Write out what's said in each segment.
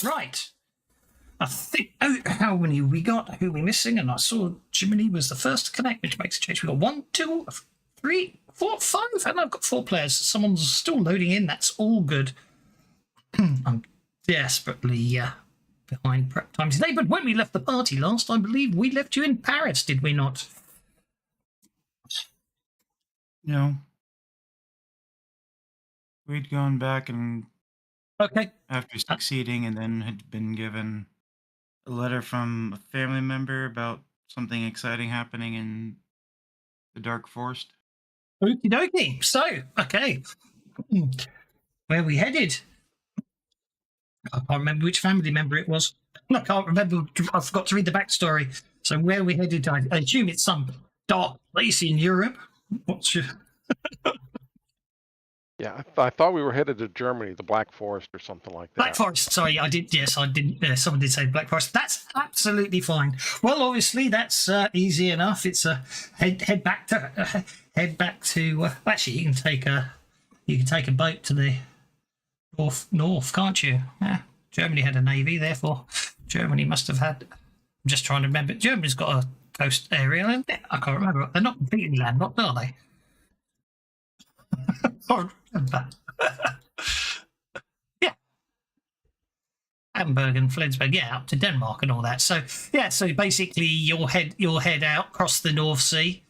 Right. I think, how many we got? Who are we missing? And I saw Jiminy was the first to connect, which makes a change. We got 1, 2, 3, 4, 5, and I've got 4 players. Someone's still loading in. That's all good. I'm desperately behind prep time today. But when we left the party last, I believe we left you in Paris, did we not? No. We'd gone back and Okay. after succeeding, and then had been given a letter from a family member about something exciting happening in the Dark Forest. Okie dokie. So, okay. Where we headed? I can't remember which family member it was. I can't remember. I forgot to read the backstory. So where we headed, I assume it's some dark place in Europe. What's your... Yeah, I thought we were headed to Germany, the Black Forest or something like that. Black Forest. Sorry, I did. Yes, I didn't. Someone did say Black Forest. That's absolutely fine. Well, obviously that's easy enough. It's a head back to. Actually, you can take a boat to the north, can't you? Yeah. Germany had a navy, therefore Germany must have had. I'm just trying to remember. Germany's got a coast area, and I can't remember. They're not completely landlocked, are they? Can't remember. Yeah. Hamburg and Flensburg, yeah, up to Denmark and all that. So yeah, so basically you'll head out, cross the North Sea,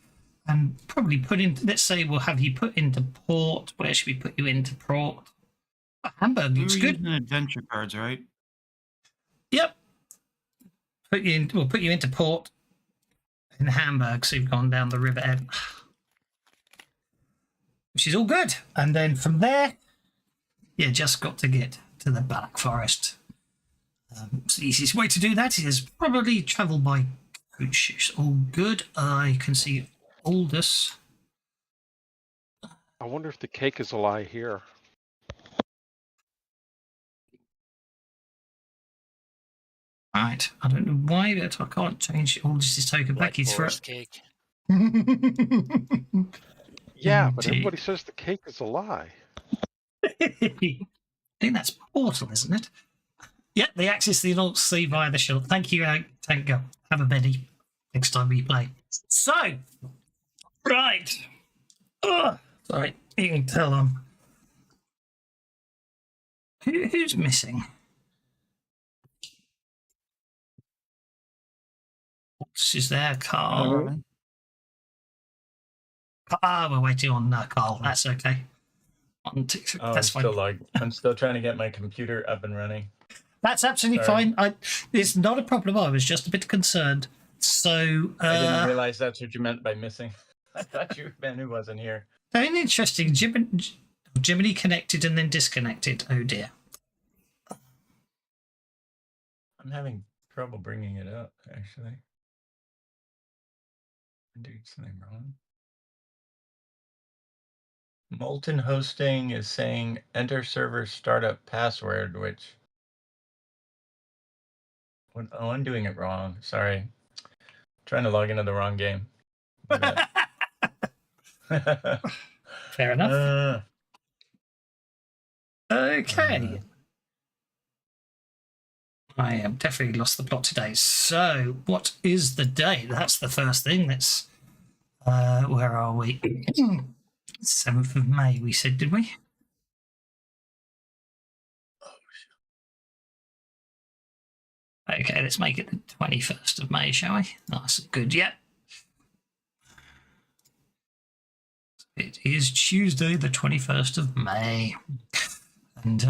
and probably put in. Let's say we'll have you put into port. Where should we put you into port? Hamburg looks good. Using adventure cards, right? Yep. We'll put you into port in Hamburg, so you've gone down the river Ed, which is all good. And then from there, you just got to get to the Black Forest. So the easiest way to do that is probably travel by coach. It's all good. I can see Aldous. I wonder if the cake is a lie here. Right. I don't know why, but I can't change Aldous' token back. He's for cake. Yeah, but everybody says the cake is a lie. I think that's Portal, isn't it? Yep, the access the North Sea via the shuttle. Thank you, Tango. Have a beddy next time we play. So, right. Sorry, you can tell who's missing? This is there, Carl. We're waiting on Carl. That's okay. That's fine. I'm still trying to get my computer up and running. That's absolutely fine. It's not a problem. I was just a bit concerned. So I didn't realize that's what you meant by missing. I thought you meant who wasn't here. Very interesting. Jiminy connected and then disconnected. Oh dear. I'm having trouble bringing it up, actually. I'm doing something wrong. Molten Hosting is saying enter server startup password, which... Oh, I'm doing it wrong. Sorry. Trying to log into the wrong game. Fair enough. Okay. I have definitely lost the plot today. So, what is the day? That's the first thing. Let's. Where are we? 7th of May, we said, did we? Okay, let's make it the 21st of May, shall we? Nice and good, yeah. It is Tuesday, the 21st of May. And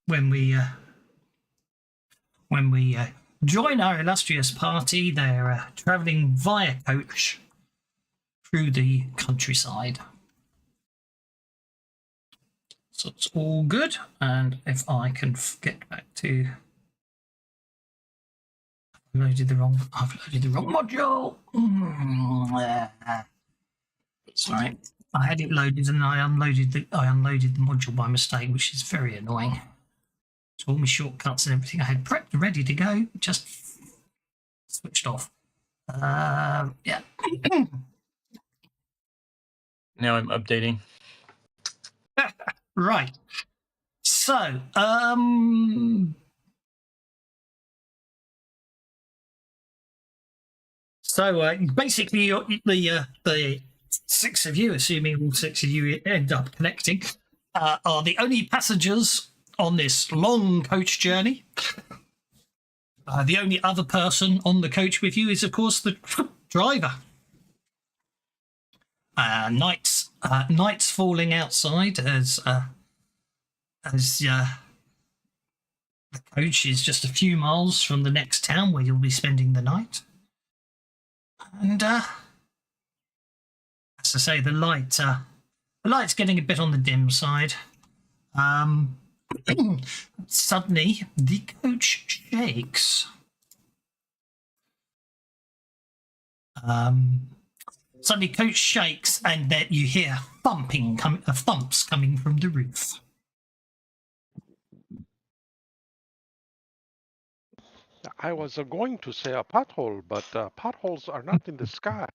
when we join our illustrious party, they're travelling via coach through the countryside. So it's all good. And if I can get back to... I've loaded the wrong module. Sorry, I had it loaded and I unloaded the module by mistake, which is very annoying. So all my shortcuts and everything I had prepped and ready to go just switched off. Yeah. Now I'm updating. Right. So So, basically, the six of you, assuming all six of you end up connecting, are the only passengers on this long coach journey. The only other person on the coach with you is, of course, the driver. Night's falling outside as the coach is just a few miles from the next town where you'll be spending the night. And as I say, the light's getting a bit on the dim side. Suddenly, the coach shakes. Suddenly, coach shakes, and then you hear thumps coming from the roof. I was going to say a pothole, but potholes are not in the sky.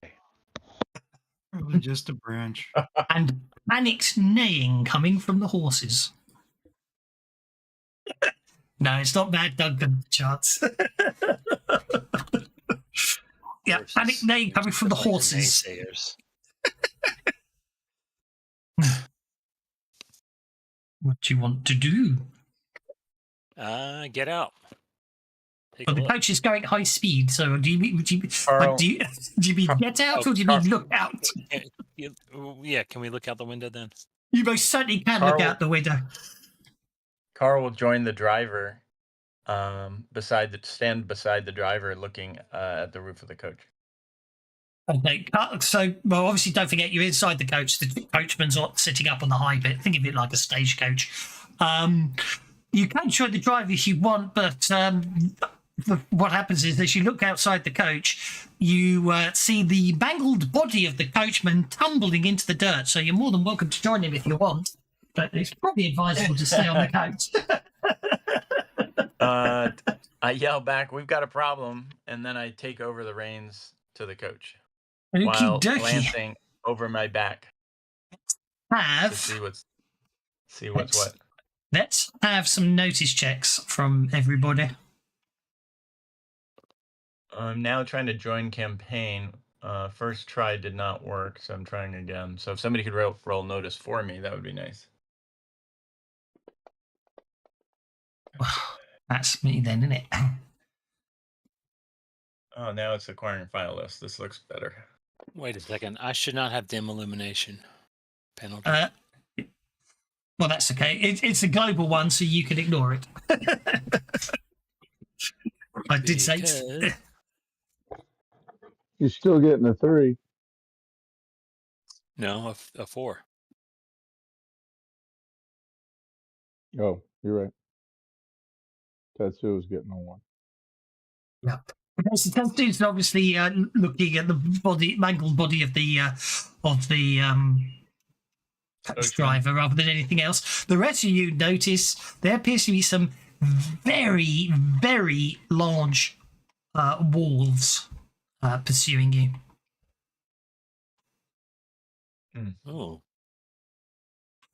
Probably just a branch. And panicked neighing coming from the horses. No, it's not bad, Duncan. Chance. Yeah, panic neighing coming from the horses. What do you want to do? Get out. Take Well, a the look. coach is going at high speed, so do you mean Carl, do you mean get out, or do you mean look out? Yeah, can we look out the window then? You most certainly can look Carl- out the window. Carl will join the driver, stand beside the driver, looking at the roof of the coach. Okay, so well, obviously, don't forget you're inside the coach. The coachman's not sitting up on the high bit. Think of it like a stagecoach. You can join the driver if you want, but what happens is, as you look outside the coach, you see the mangled body of the coachman tumbling into the dirt. So you're more than welcome to join him if you want, but it's probably advisable to stay on the coach. I yell back, "We've got a problem," and then I take over the reins to the coach while Okey-dokey. glancing over my back to see what's what. Let's have some notice checks from everybody. I'm now trying to join campaign. First try did not work, so I'm trying again. So if somebody could roll notice for me, that would be nice. That's me then, isn't it? Oh, now it's acquiring file list. This looks better. Wait a second. I should not have dim illumination penalty. Well, that's okay. It's a global one, so you can ignore it. I did say. Because- You're still getting a 3. No, a 4. Oh, you're right. Tattoo is getting a 1. Yeah. Okay, so Ted's obviously looking at the mangled body of the coach driver rather than anything else. The rest of you notice there appears to be some very, very large wolves pursuing you. Oh.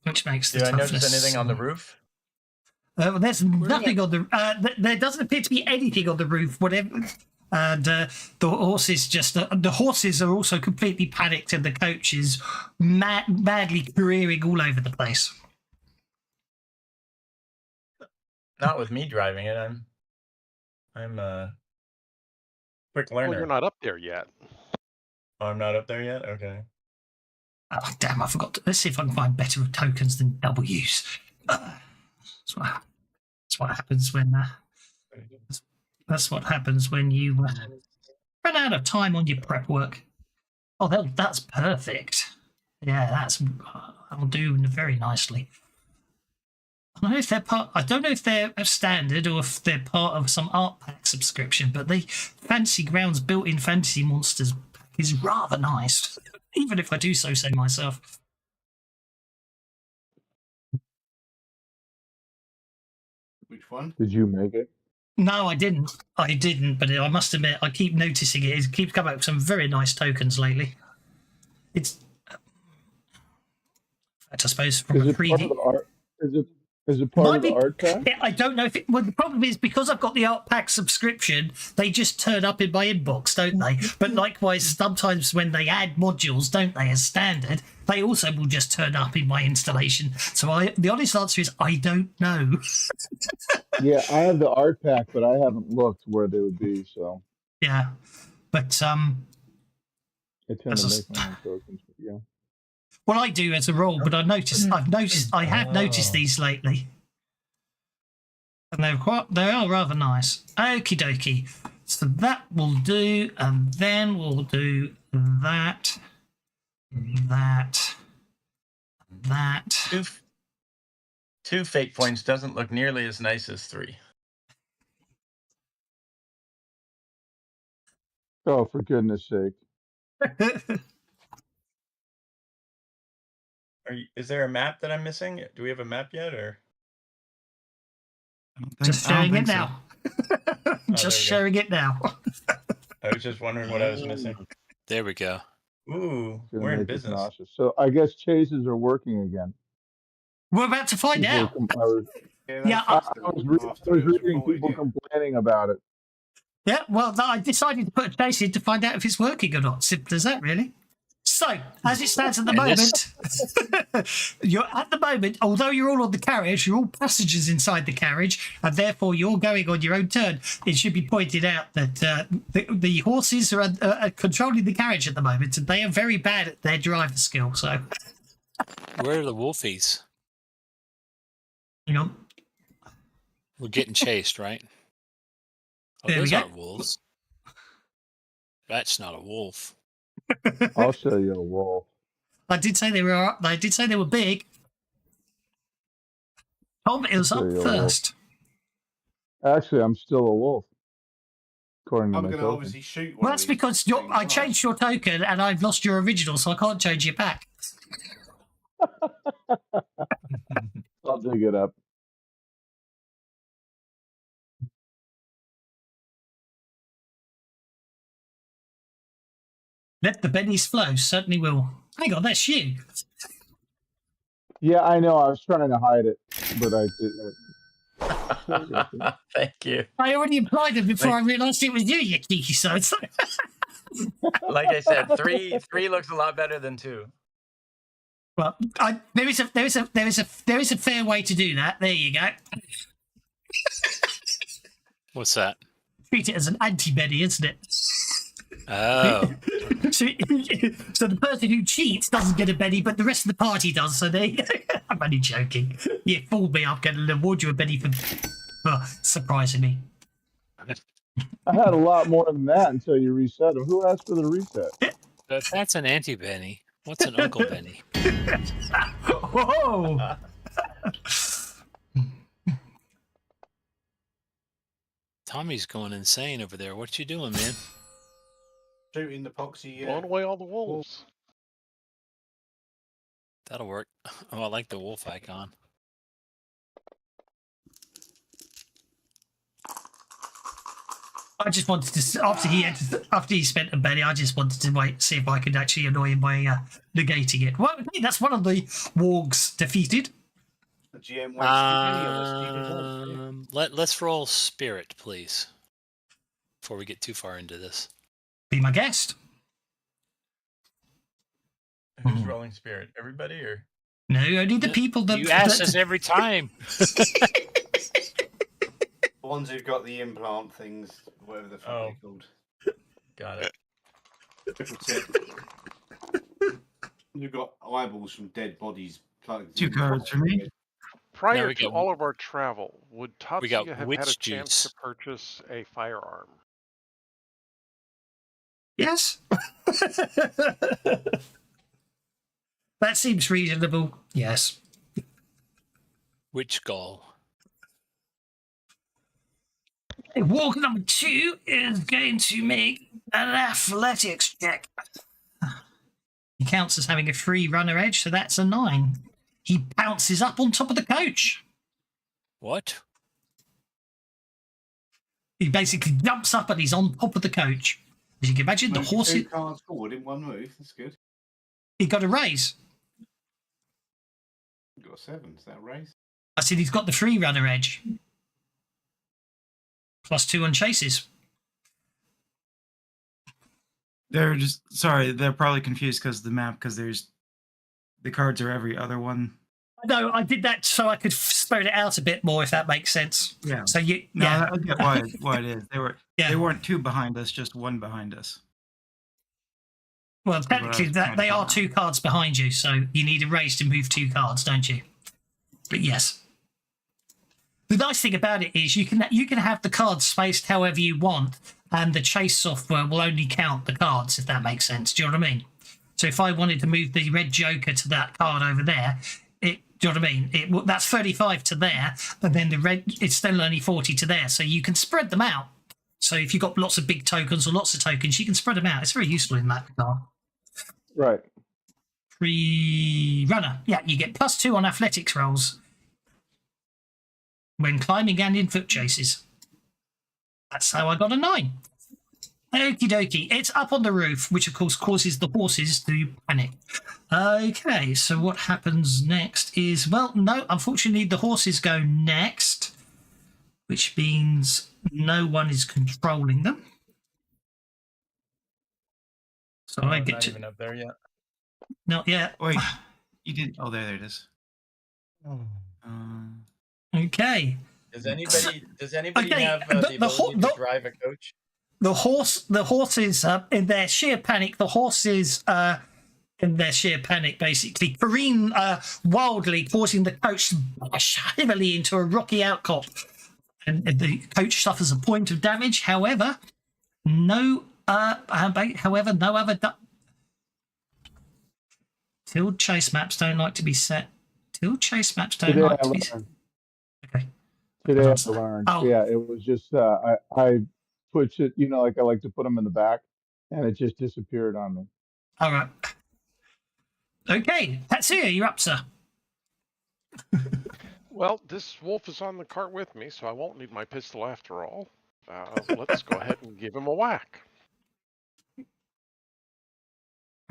Which makes the Did I toughness. notice anything on the roof? Well, there's nothing on the. There doesn't appear to be anything on the roof. Whatever, and the horses the horses are also completely panicked, and the coach is madly careering all over the place. Not with me driving it. I'm a quick learner. Well, you're not up there yet. Oh, I'm not up there yet. Okay. Oh, damn! I forgot. Let's see if I can find better tokens than W's. That's what happens when. That's what happens when you run out of time on your prep work. Oh, that's perfect. Yeah, that'll do very nicely. I don't know if they're I don't know if they're a standard or if they're part of some art pack subscription, but the Fantasy Grounds built-in Fantasy Monsters pack is rather nice, even if I do so say myself. Which one? Did you make it? No, I didn't. But I must admit, I keep noticing it. It keeps coming up with some very nice tokens lately. It's, I suppose, from Is a it part 3D. of the art? Is Is it part Might of the be- art pack? I don't know if it. Well, the problem is because I've got the art pack subscription, they just turn up in my inbox, don't they? But likewise, sometimes when they add modules, don't they, as standard, they also will just turn up in my installation. So the honest answer is I don't know. Yeah, I have the art pack, but I haven't looked where they would be. So Yeah, but I tend That's to a- make my own tokens. But yeah. well, I do as a rule. But I have noticed these lately, and they are rather nice. Okie dokie. So that will do, and then we'll do that. Two fate points doesn't look nearly as nice as 3. Oh, for goodness sake! Is there a map that I'm missing? Do we have a map yet, or? Just I don't sharing it think so. now. there Just we go. sharing it now. I was just wondering what I was missing. There we go. Ooh, It's gonna we're in make us business. nauseous. So I guess chases are working again. We're about to find People are out. I was, Yeah, I was reading people complaining about it. Yeah, well, I decided to put a chase in to find out if it's working or not. Simple as that, really. So, as it stands at the And moment, although you're all on the carriage, you're all passengers inside the carriage, and therefore you're going on your own turn. It should be pointed out that the horses are controlling the carriage at the moment, and they are very bad at their driver skill. So, Where are the wolfies? hang on. We're getting chased, right? Oh, There we those go. aren't wolves. That's not a wolf. I'll show you a wolf. I did say they were. I did say they were big. Tom is I'll up show you a wolf. first. Actually, I'm still a wolf. According to I'm my going to token. obviously shoot one. Well, of that's these because things, I aren't changed your token and I've lost your original, so I can't change it back. I'll dig it up. Let the bennies flow. Certainly will. Hang on, that's you. Yeah, I know. I was trying to hide it, but I did. Thank you. I already implied it before I realised it was you, you geeky sons. Like I said, three looks a lot better than 2. Well, there is a fair way to do that. There you go. What's that? Treat it as an anti-benny, isn't it? Oh, So the person who cheats doesn't get a benny, but the rest of the party does. So there you go. I'm only joking. You fooled me. I'm going to award you a benny for surprising me. I had a lot more than that until you reset them. Who asked for the reset? that's an anti-Benny. What's an Uncle Benny? Whoa! Tommy's going insane over there. What you doing, man? Shooting the poxy. Blowing away all the wolves. That'll work. Oh, I like the wolf icon. I just wanted to, after he spent a benny, I just wanted to wait, see if I could actually annoy him by negating it. Well, hey, that's one of the wargs defeated. The GM wasted Let's roll spirit, please, before we get too far into this. Be my guest. Who's rolling spirit? Everybody, or? No, only the people that You ask us every time. The ones who've got the implant things, whatever the fuck they're called. Got it. Triple tip. You've got eyeballs from dead bodies plugged. 2 cards for me. Prior we to got- all of our travel, would we got Tatsuya have had a witch chance juice. to purchase a firearm? Yes. That seems reasonable. Yes. Which goal? Walk number 2 is going to make an athletics check. He counts as having a free runner edge, so that's a 9. He bounces up on top of the coach. What? He basically jumps up and he's on top of the coach. As you can imagine, the horse, 2 cards forward in one move. That's good. he got a raise. You've got a 7. Is that a raise? I said he's got the free runner edge. +2 on chases. They're probably confused because the map, because the cards are every other one. No, I did that so I could spread it out a bit more, if that makes sense. Yeah. So you, No, yeah, I get why it is. yeah. They weren't two behind us, just one behind us. Well, what I technically, was trying to they are figure 2 cards behind you, so you need a raise to move 2 cards, don't you? But yes. The nice thing about it is you can have the cards spaced however you want, and the chase software will only count the cards, if that makes sense. Do you know what I mean? So if I wanted to move the red joker to that card over there, do you know what I mean? That's 35 to there, and then the red, it's still only 40 to there. So you can spread them out. So if you've got lots of big tokens or lots of tokens, you can spread them out. It's very useful in that regard. Right. Free runner. Yeah, you get +2 on athletics rolls when climbing and in foot chases. That's how I got a 9. Okie dokie. It's up on the roof, which of course causes the horses to panic. Okay, so what happens next is, well, no, unfortunately the horses go next, which means no one is controlling them. So I get not to... even up there yet. Not yet. Wait, you did? Oh, there it is. Okay. Does anybody Okay, have the the ability to drive a coach? The horses, in their sheer panic, in their sheer panic, basically careen wildly, causing the coach to bash heavily into a rocky outcrop, and the coach suffers a point of damage. However, no other. Tilt chase maps don't like to be set. Tilt chase maps don't Today like I to be set. learned. Okay. Today I learned. Oh. Yeah, it was just I put it, like I like to put them in the back, and it just disappeared on me. All right. Okay, Tatsuya, you're up, sir. Well, this wolf is on the cart with me, so I won't need my pistol after all. Let's go ahead and give him a whack.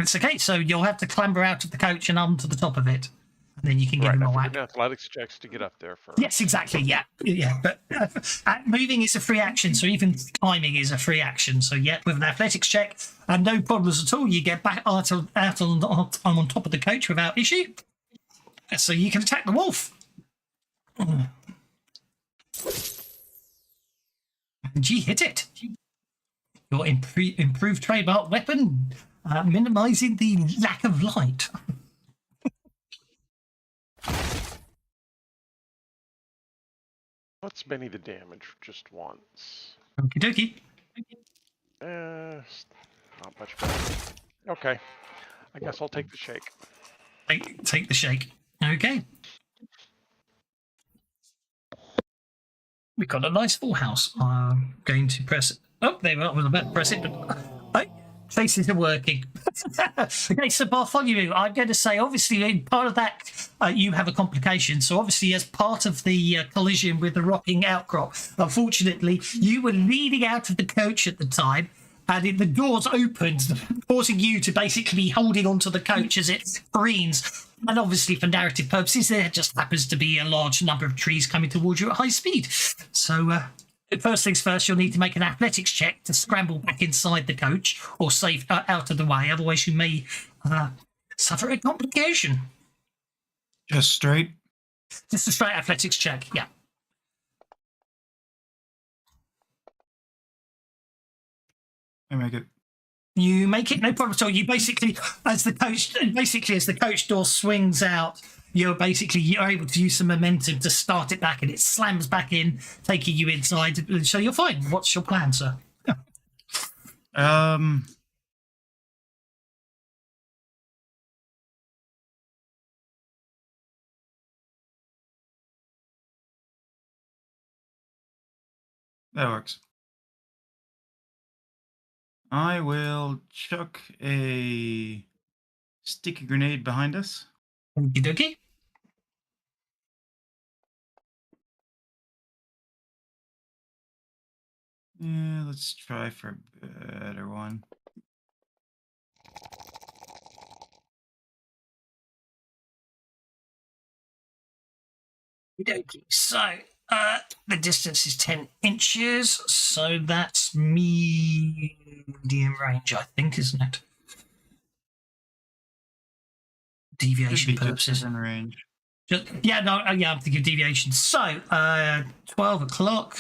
It's okay, so you'll have to clamber out of the coach and onto the top of it, and then you can give him a whack. Athletics checks to get up there first. Yes, exactly. Yeah. But moving is a free action, so even climbing is a free action. So yeah, with an athletics check and no problems at all, you get back out on top of the coach without issue. So you can attack the wolf. And you hit it. Your improved trademark weapon, minimizing the lack of light. Let's Benny the damage just once. Okie dokie. Not much better. Okay. I guess I'll take the shake. Take the shake. Okay. We've got a nice full house. I'm going to press it. Oh, there we are. I was about to press it, but faces are working. Okay, so Bartholomew, I'm going to say, obviously, part of that, you have a complication. So obviously, as part of the collision with the rocking outcrop, unfortunately, you were leading out of the coach at the time, and the doors opened, causing you to basically be holding onto the coach as it careens. And obviously, for narrative purposes, there just happens to be a large number of trees coming towards you at high speed. So, first things first, you'll need to make an athletics check to scramble back inside the coach or safe out of the way. Otherwise, you may suffer a complication. Just straight? Just a straight athletics check, yeah. I make it. You make it, no problem at all. You basically, as the coach door swings out, you're able to use some momentum to start it back, and it slams back in, taking you inside. So you're fine. What's your plan, sir? That works. I will chuck a sticky grenade behind us. Okie dokie. Yeah, let's try for a better one. Okay, so the distance is 10 inches, so that's medium range, I think, isn't it? Should be Deviation just purposes. within range. Yeah, no, yeah, I'm thinking of deviation. So, 12 o'clock.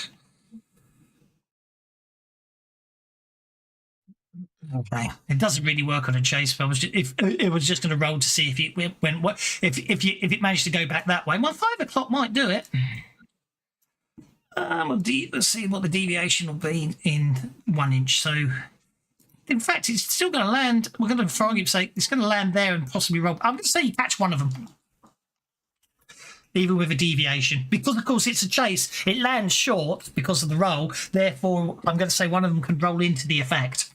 Okay, it doesn't really work on a chase. But if it was just going to roll to see if it went, if it managed to go back that way. Well, 5 o'clock might do it. Let's see what the deviation will be in 1 inch. So, in fact, it's still going to land. We're going to, for argument's sake, it's going to land there and possibly roll. I'm going to say you catch one of them, even with a deviation, because of course it's a chase. It lands short because of the roll. Therefore, I'm going to say one of them can roll into the effect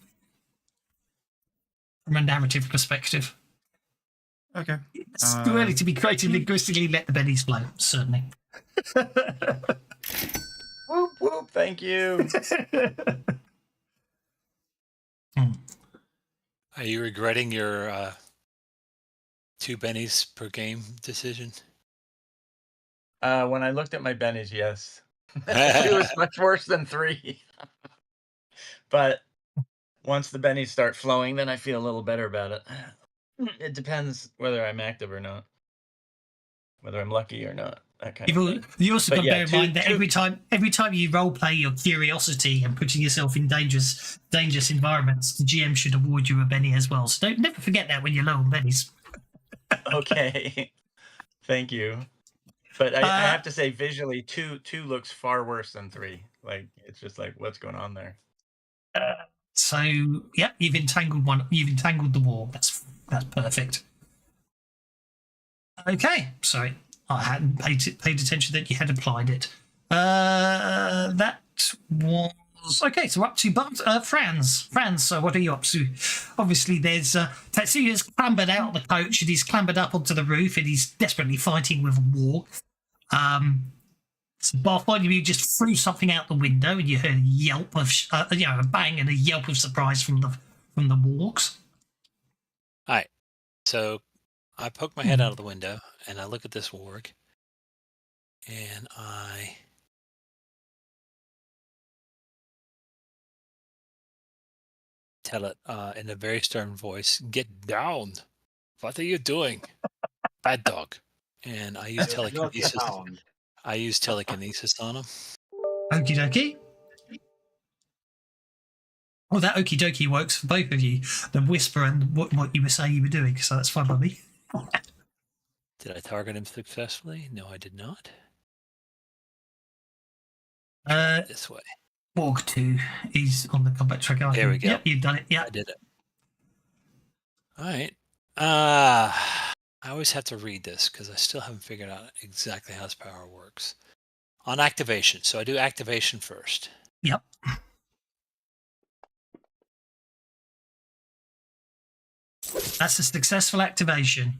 from a narrative perspective. Okay. It's too early to be creative linguistically. Let the bennies flow. Certainly. Whoop whoop! Thank you. Are you regretting your 2 bennies per game decision? When I looked at my bennies, yes. 2 is much worse than 3. But once the bennies start flowing, then I feel a little better about it. It depends whether I'm active or not, whether I'm lucky or not. That kind of thing. You also got to But yeah, bear in mind that every time you role play your curiosity and putting yourself in dangerous environments, the GM should award you a benny as well. So never forget that when you're low on bennies. Okay. Thank you. But I have to say, visually, 2 looks far worse than 3. Like, it's just like, what's going on there? So yeah, you've entangled one. You've entangled the wall. That's perfect. Okay, sorry, I hadn't paid attention that you had applied it. That was okay. So up to Franz. So what are you up to? Obviously, there's Tetsuya's clambered out of the coach and he's clambered up onto the roof and he's desperately fighting with a wall. So Bartholomew just threw something out the window, and you heard a yelp of, a bang and a yelp of surprise from the wargs. All right. So I poke my head out of the window, and I look at this warg, and I tell it in a very stern voice, "Get down! What are you doing, bad dog?" And I use telekinesis. I use telekinesis on him. Okie dokie. Well, that okie dokie works for both of you. The whisper and what you were saying you were doing, so that's fine by me. Did I target him successfully? No, I did not. This way. Warg 2 is on the combat track. There we go. Yep, you've done it. Yeah, I did it. All right. I always have to read this because I still haven't figured out exactly how this power works. On activation. So I do activation first. Yep. That's a successful activation.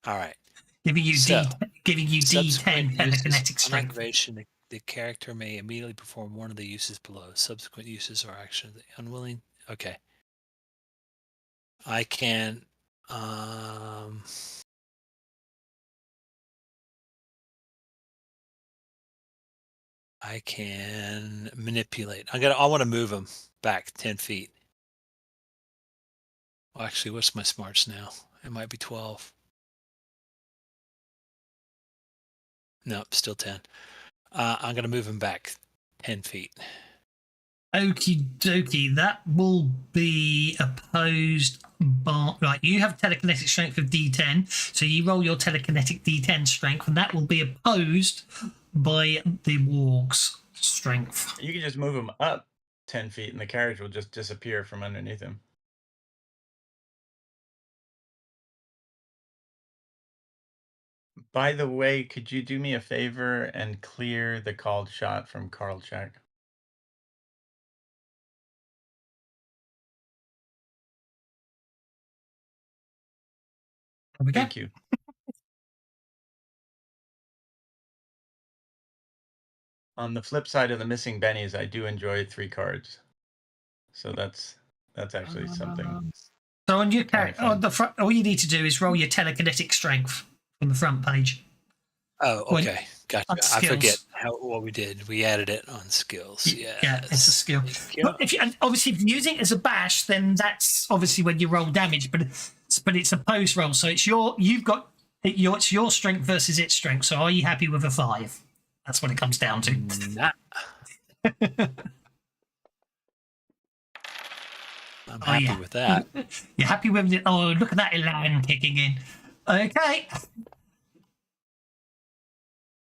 All right. Giving you D10 telekinetic On strength. activation, the character may immediately perform one of the uses below. Subsequent uses or actions unwilling. Okay. I can manipulate. I want to move him back 10 feet. Well, actually, what's my smarts now? It might be 12. Nope, still 10. I'm going to move him back 10 feet. Okie dokie. That will be opposed by... Right, you have telekinetic strength of D10, so you roll your telekinetic D10 strength, and that will be opposed by the warg's strength. You can just move him up 10 feet, and the carriage will just disappear from underneath him. By the way, could you do me a favor and clear the called shot from Carl Check? There we go. Thank you. On the flip side of the missing bennies, I do enjoy 3 cards. So that's actually something. So on your character, on the front, all you need to do is roll your telekinetic strength from the front page. Oh, okay. Gotcha. On I forget skills. what we did. We added it on skills. Yeah, it's a skill. Thank you. But and obviously, if you're using it as a bash, then that's obviously when you roll damage. But it's a post roll, so it's your strength versus its strength. So are you happy with a 5? That's what it comes down to. Nah. I'm happy with that. You're happy with it? Oh, look at that elan kicking in. Okay.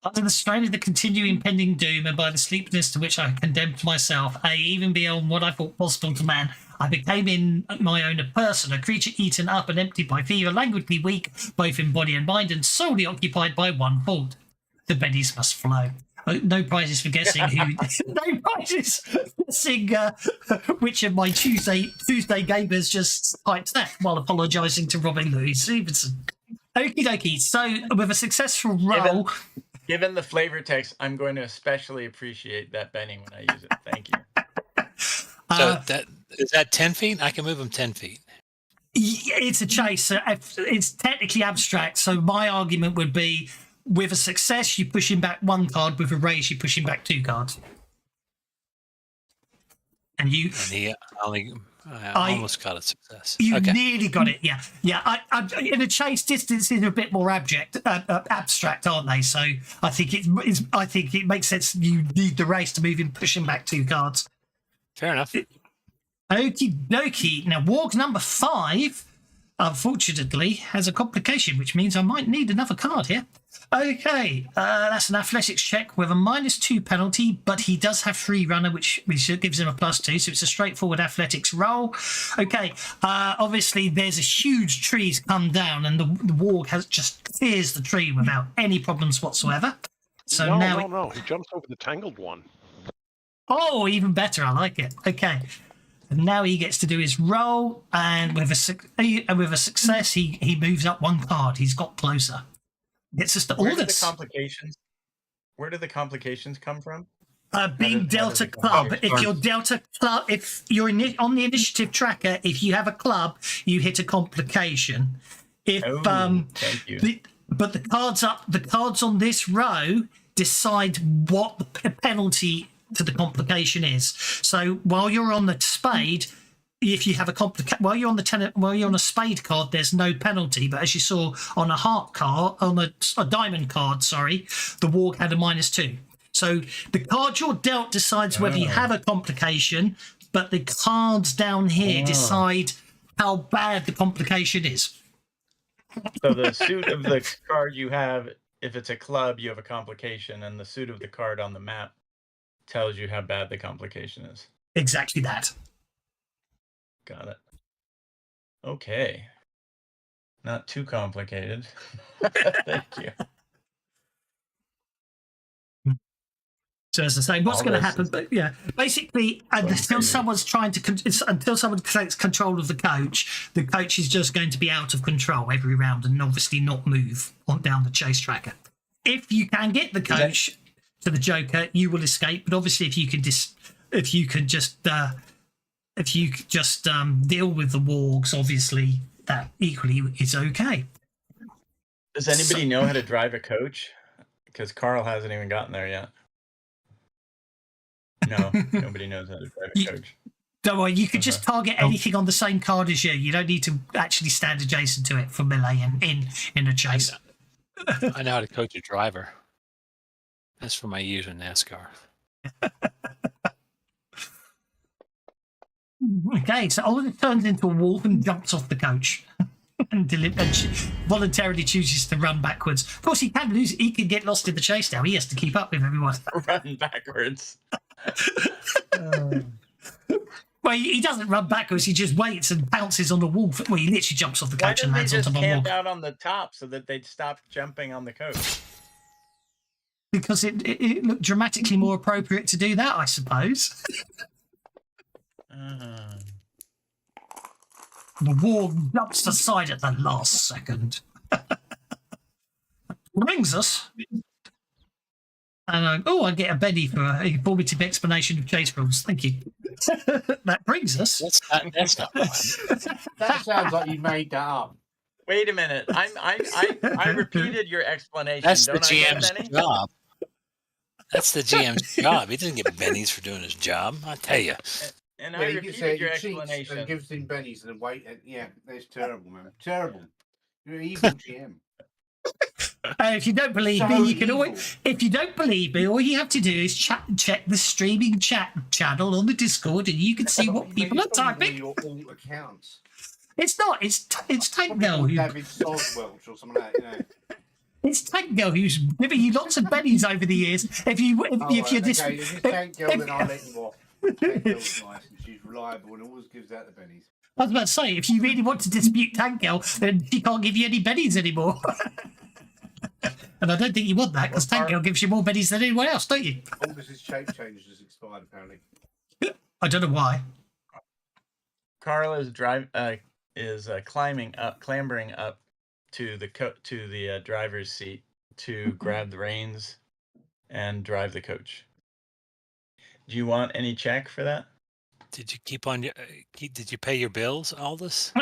Under the strain of the continuing impending doom, and by the sleeplessness to which I condemned myself, even beyond what I thought possible to man, I became in my own a person, a creature eaten up and emptied by fever, languidly weak, both in body and mind, and solely occupied by one thought: the bennies must flow. No prizes for guessing who. No prizes for guessing which of my Tuesday gamers just typed that while apologising to Robin Louis Stevenson. Okie dokie. So with a successful roll. Given the flavor text, I'm going to especially appreciate that Benny when I use it. Thank you. So is that 10 feet? I can move him 10 feet. It's a chase. So it's technically abstract. So my argument would be, with a success, you push him back 1 card. With a raise, you push him back 2 cards. And he only. I almost got a success. You okay. nearly got it, yeah. I in a chase, distance is a bit more abstract, aren't they? So I think it makes sense. You need the race to move him, push him back 2 cards. Fair enough. Okie dokie. Now, warg number 5, unfortunately, has a complication, which means I might need another card here. Okay, that's an athletics check with a -2 penalty, but he does have free runner, which gives him a +2, so it's a straightforward athletics roll. Okay, obviously there's a huge tree's come down, and the warg has just clears the tree without any problems whatsoever. So no, he jumps over the tangled one. Oh, even better, I like it. Okay. And now he gets to do his roll, and with a success, he moves up 1 card. He's got closer. Gets us to all this. Where do the complications come from? Being Delta Club. If you're Delta Club, if you're on the initiative tracker, if you have a club, you hit a complication. Thank you. But the cards on this row decide what the penalty to the complication is. So while you're on the spade, if you have a while you're on a spade card, there's no penalty. But as you saw on a heart card, on a diamond card, the warg had a -2. So the card you're dealt decides whether you have a complication, but the cards down here decide how bad the complication is. So the suit of the card you have, if it's a club, you have a complication, and the suit of the card on the map tells you how bad the complication is. Exactly that. Got it. Okay. Not too complicated. Thank you. So as I say, what's going to happen? But yeah, basically, until someone takes control of the coach is just going to be out of control every round and obviously not move on down the chase tracker. If you can get the coach to the Joker, you will escape. But obviously, if you could just deal with the wargs, obviously that equally is okay. Does anybody know how to drive a coach? Because Carl hasn't even gotten there yet. No, nobody knows how to drive a coach. Don't worry, you could just target anything on the same card as you. You don't need to actually stand adjacent to it for melee and in a chase. I know how to coach a driver. That's for my use in NASCAR. Okay, so Oliver turns into a wolf and jumps off the coach and voluntarily chooses to run backwards. Of course, he can lose. He can get lost in the chase now. He has to keep up with everyone. Run backwards. Well, he doesn't run backwards. He just waits and pounces on the wolf. Well, he literally jumps off the coach and lands on top of the wolf. Why didn't they just camp out on the top so that they'd stop jumping on the coach? Because it looked dramatically more appropriate to do that, I suppose. The warg jumps aside at the last second. Brings us. And I get a Benny for a informative explanation of chase rules. Thank you. That brings us. That's not That sounds like you made that up. Wait a minute. I repeated your explanation. That's Don't the GM's job. That's the GM's job. He doesn't get bennies for doing his job. I tell you. And Yeah, I he gets repeated your he cheats explanation. and gives him bennies and wait. Yeah, that's terrible, man. Terrible. You're an evil GM. If you don't believe me, you can always. If you don't believe me, all you have to do is check the streaming chat channel on the Discord, and you can see what people are typing. Your alt accounts. It's not. It's Tank Girl. David Soswelch or something like that. It's Tank Girl who's giving you lots of bennies over the years. If you're If just Tank Girl, then I'll let you off. Tank Girl's nice and she's reliable and always gives out the bennies. I was about to say, if you really want to dispute Tank Girl, then she can't give you any bennies anymore. And I don't think you want that, because Tank Girl gives you more bennies than anyone else, don't you? August's shape change has expired, apparently. I don't know why. Carl is clambering up to the driver's seat to grab the reins and drive the coach. Do you want any check for that? Did you keep on your? Did you pay your bills, Aldous?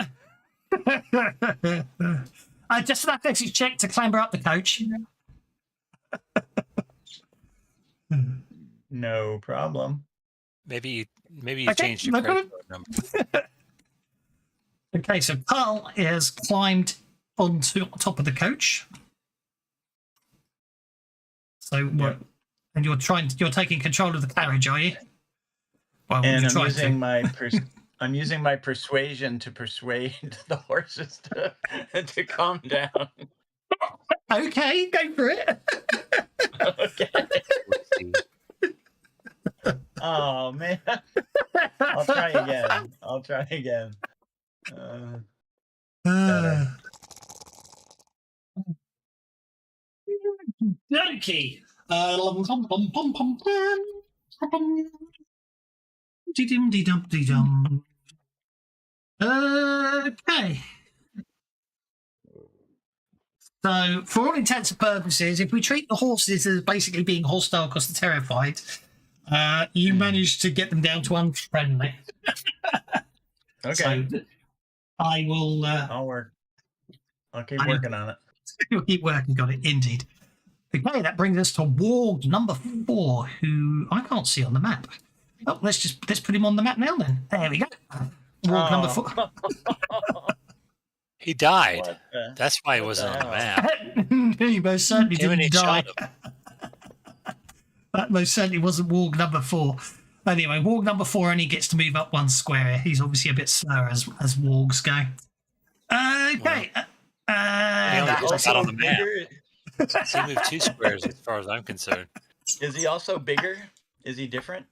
Just an athletics check to clamber up the coach. No problem. Maybe you Okay, changed your no credit card number. Okay, so Carl has climbed onto top of the coach. So what? And you're taking control of the carriage, are you? Well, And you're I'm using to. I'm using my persuasion to persuade the horses to calm down. Okay, go for it. Okay. Oh man. I'll try again. Better. Okay. Okay. So, for all intents and purposes, if we treat the horses as basically being hostile because they're terrified, you managed to get them down to unfriendly. Okay. So, I will. I'll work. I'll keep working on it. You'll keep working on it, indeed. Okay, that brings us to Warg number 4, who I can't see on the map. Oh, let's put him on the map now then. There we go. Warg number 4. He died. That's why he wasn't on the map. He most certainly Him and didn't he die. shot him. That most certainly wasn't Warg number 4. Anyway, Warg number 4 only gets to move up one square. He's obviously a bit slower as Wargs go. Okay. He only just got on the map. Bigger? So he moved 2 squares as far as I'm concerned. Is he also bigger? Is he different?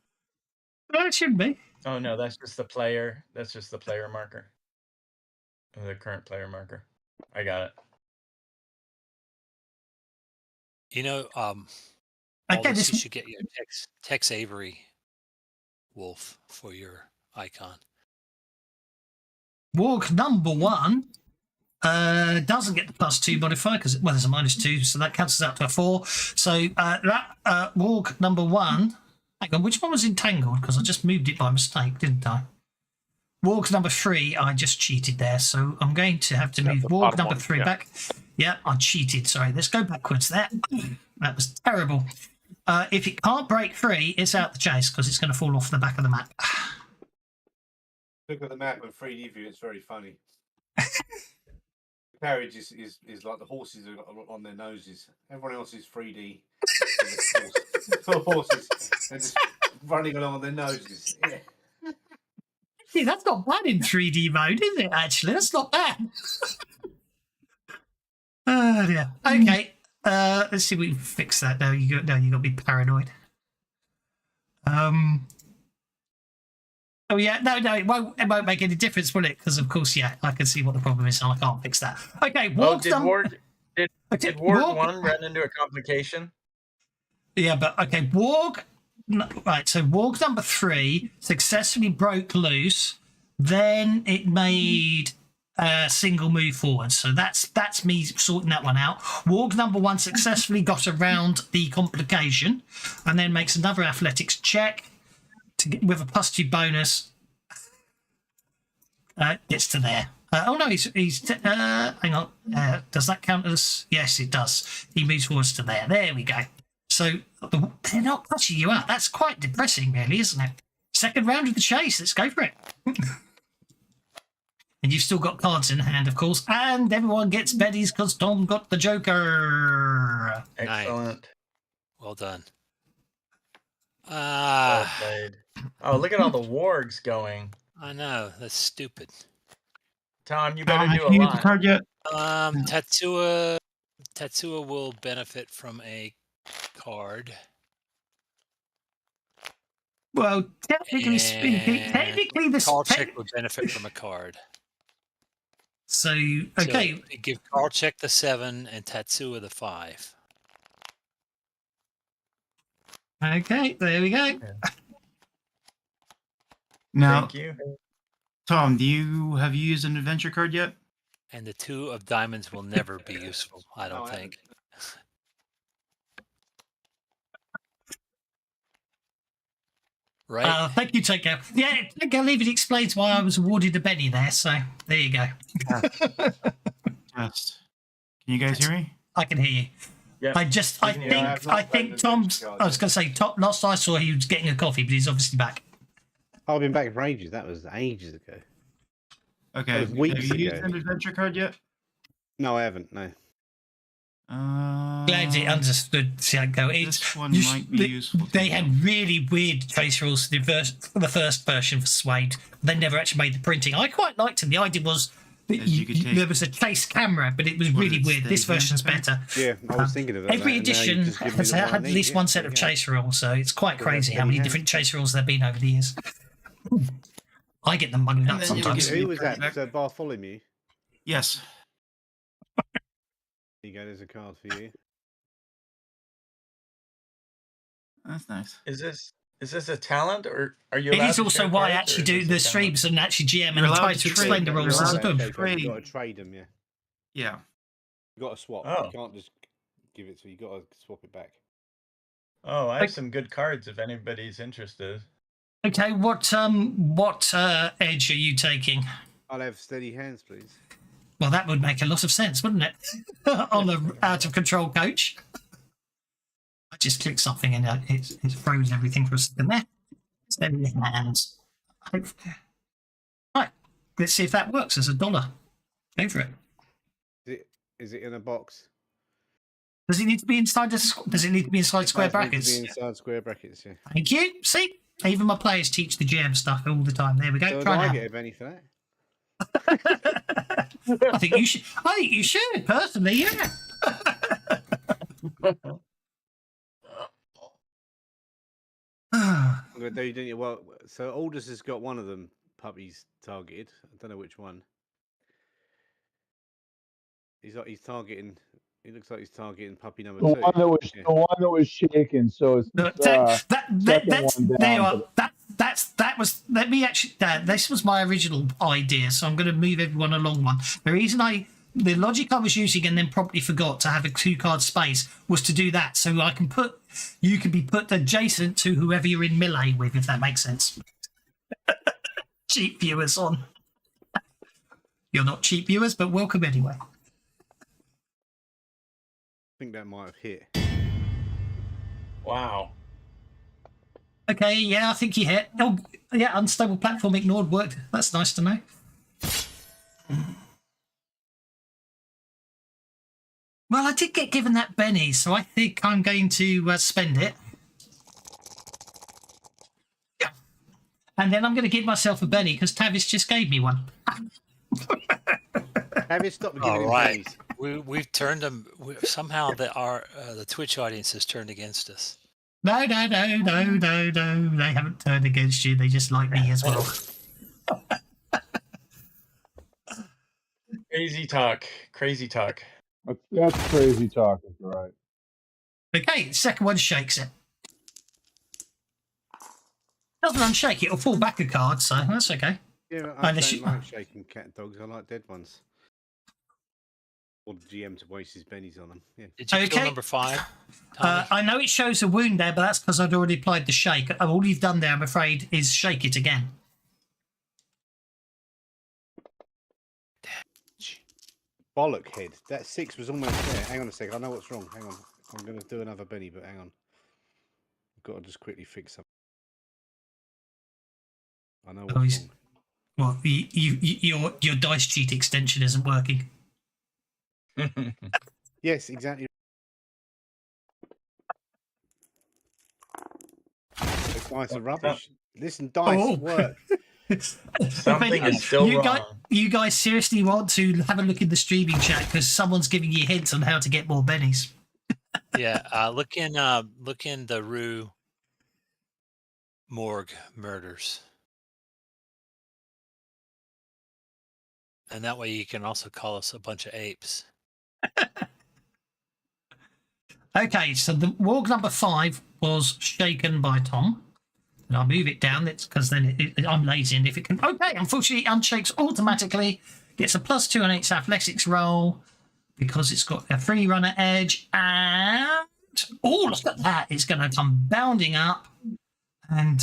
It shouldn't be. Oh no, that's just the player. That's just the player marker. The current player marker. I got it. You know, Okay, Aldous, you should get your Tex Avery wolf for your icon. Warg number 1 doesn't get the +2 modifier because there's a -2, so that cancels out to a 4. So that Warg number 1. Hang on, which one was entangled? Because I just moved it by mistake, didn't I? Warg number 3, I just cheated there, so I'm going to have to move Warg number 3 back. Yeah, I cheated. Sorry, let's go backwards there. That was terrible. If it can't break free, it's out the chase because it's going to fall off the back of the map. Look at the map and 3D view. It's very funny. The carriage is like the horses are on their noses. Everyone else is 3D. The horses are just running along on their noses. Yeah. Yeah, that's not bad in 3D mode, is it? Actually, that's not bad. Oh dear. Okay. Let's see if we can fix that. No, you got to be paranoid. Oh yeah, no, it won't make any difference, will it? Because of course, yeah, I can see what the problem is, and I can't fix that. Okay, Did Warg 1 run into a complication? Yeah, but okay, Warg. Right, so Warg number 3 successfully broke loose. Then it made a single move forward. So that's me sorting that one out. Warg number 1 successfully got around the complication, and then makes another athletics check with a +2 bonus. Gets to there. Oh no, he's hang on. Does that count as? Yes, it does. He moves forwards to there. There we go. So they're not catching you out. That's quite depressing, really, isn't it? Second round of the chase. Let's go for it. And you've still got cards in hand, of course. And everyone gets Betty's because Tom got the Joker. Excellent. Well done. Well played. Oh, look at all the wargs going. I know. That's stupid. Tom, you better Have do you a used the lot. card yet? Tatsua will benefit from a card. Well, technically speaking, And technically this. Karlchek would benefit from a card. So okay, So you give Karlchek the 7 and Tatsua the 5. okay, there we go. Now, Thank you. Tom, have you used an adventure card yet? And the 2 of diamonds will never be useful, I don't think. Right? Thank you, Take Care. Yeah, Take Care Leave It explains why I was awarded a Benny there. So there you go. Yes. Can you guys hear me? I can hear you. Yeah. I think Tom's. I was going to say, Tom. Last I saw, he was getting a coffee, but he's obviously back. I've been back for ages. That was ages ago. Okay. That was weeks Have you used ago. an adventure card yet? No, I haven't. No. Glad you understood, Sianko. This one might be useful. They had really weird chase rules for the first version for Suede. They never actually made the printing. I quite liked them. The idea was that there was a chase camera, but it was really weird. This version's better. Yeah, I was thinking of that. Every edition has had at least one set of chase rules, so it's quite crazy how many different chase rules there have been over the years. I get them muddled up sometimes. Who was that? So Bartholomew. Yes. There you go. There's a card for you. That's nice. Is this a talent, or are you? It allowed is to also share why I cards, or actually is do this the a talent? streams and actually GM You're and allowed try to to explain trade the them. rules You're as I allowed do. to trade. You've got to trade them. Yeah. Yeah. You got to swap. Oh. You can't just give it. So you got to swap it back. Oh, I have some good cards if anybody's interested. Okay, what edge are you taking? I'll have steady hands, please. Well, that would make a lot of sense, wouldn't it? On the out of control coach. I just clicked something and it froze everything for a second there. Steady hands. Right, let's see if that works as a dollar. Go for it. Is it in a box? Does it need to be inside does it need to be inside square It does need to brackets? be inside square brackets. Yeah. Thank you. See, even my players teach the GM stuff all the time. There we go. So do Try I now. get a penny for that? I think you should. I think you should personally. Yeah. I'm gonna do, didn't you? Well, so Aldous has got one of them puppies targeted. I don't know which one. He's targeting. It looks like he's targeting puppy number The 2. one that was Yeah. the one that was shaken. So it's That's one down, there you are. That was. Let me actually. This was my original idea, so I'm going to move everyone along one. The logic I was using and then probably forgot to have a 2-card space was to do that, so you can be put adjacent to whoever you're in melee with, if that makes sense. Cheap viewers on. You're not cheap viewers, but welcome anyway. I think that might have hit. Wow. Okay, yeah, I think he hit. Oh, yeah, unstable platform ignored worked. That's nice to know. Well, I did get given that Benny, so I think I'm going to spend it. Yeah. And then I'm going to give myself a Benny because Tavis just gave me one. Have you stopped giving All him right. pennies? We've turned them. Somehow the Twitch audience has turned against us. No. They haven't turned against you. They just like me as well. Crazy talk. Crazy talk. That's crazy talk. That's right. Okay, the second one shakes it. Doesn't unshake it, it'll fall back a card, so that's okay. Yeah, I Unless don't you- like shaking cat dogs. I like dead ones. Or the GM to waste his pennies on them. Yeah. Did you kill Okay. number 5? Tommy? I know it shows a wound there, but that's because I'd already applied the shake. All you've done there, I'm afraid, is shake it again. Bollock head. That 6 was almost there. Hang on a sec. I know what's wrong. Hang on. I'm going to do another Benny, but hang on. got to just quickly fix something. I know Oh, what's he's- wrong. Well, your dice cheat extension isn't working. Yes, exactly. The dice are rubbish. Listen, dice Oh. work. Something is still wrong. You guys seriously want to have a look in the streaming chat because someone's giving you hints on how to get more bennies. Yeah, look in the Rue morgue murders, and that way you can also call us a bunch of apes. Okay, so the warg number 5 was shaken by Tom. And I'll move it down. It's because then I'm lazy, and if it can, okay, unfortunately, it unshakes automatically. Gets a +2 on its athletics roll because it's got a free runner edge, and look at that! It's going to come bounding up, and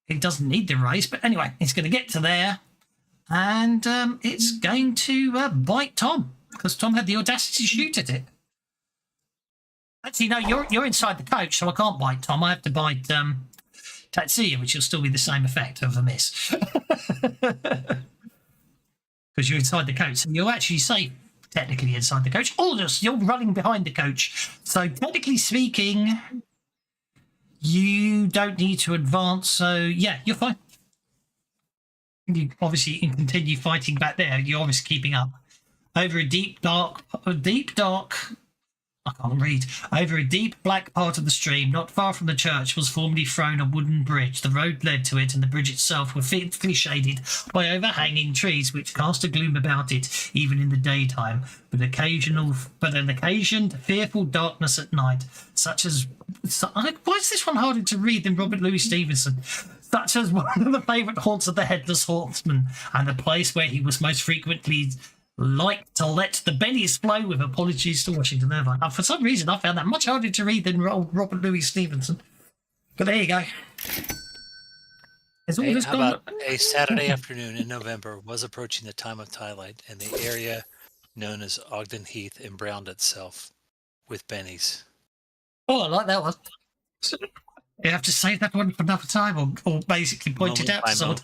it doesn't need the race, but anyway, it's going to get to there, and it's going to bite Tom because Tom had the audacity to shoot at it. Actually, no, you're inside the coach, so I can't bite Tom. I have to bite Tatsuya, which will still be the same effect of a miss. Because you're inside the coach. So you're actually safe, technically, inside the coach. Aldous, you're running behind the coach. So technically speaking, you don't need to advance. So, yeah, you're fine. You obviously can continue fighting back there. You're obviously keeping up. Over a deep, dark... I can't read. Over a deep black part of the stream, not far from the church, was formerly thrown a wooden bridge. The road led to it, and the bridge itself were fitfully shaded by overhanging trees, which cast a gloom about it, even in the daytime. But an occasioned fearful darkness at night, such as why is this one harder to read than Robert Louis Stevenson? Such as one of the favourite haunts of the Headless Horseman, and the place where he was most frequently like to let the bennies flow, with apologies to Washington Irvine. For some reason, I found that much harder to read than Robert Louis Stevenson. But there you go. How about a Saturday afternoon in November was approaching the time of twilight, and the area known as Ogden Heath embrowned itself with bennies. Oh, I like that one. You have to save that one for another time, or basically point it out to someone.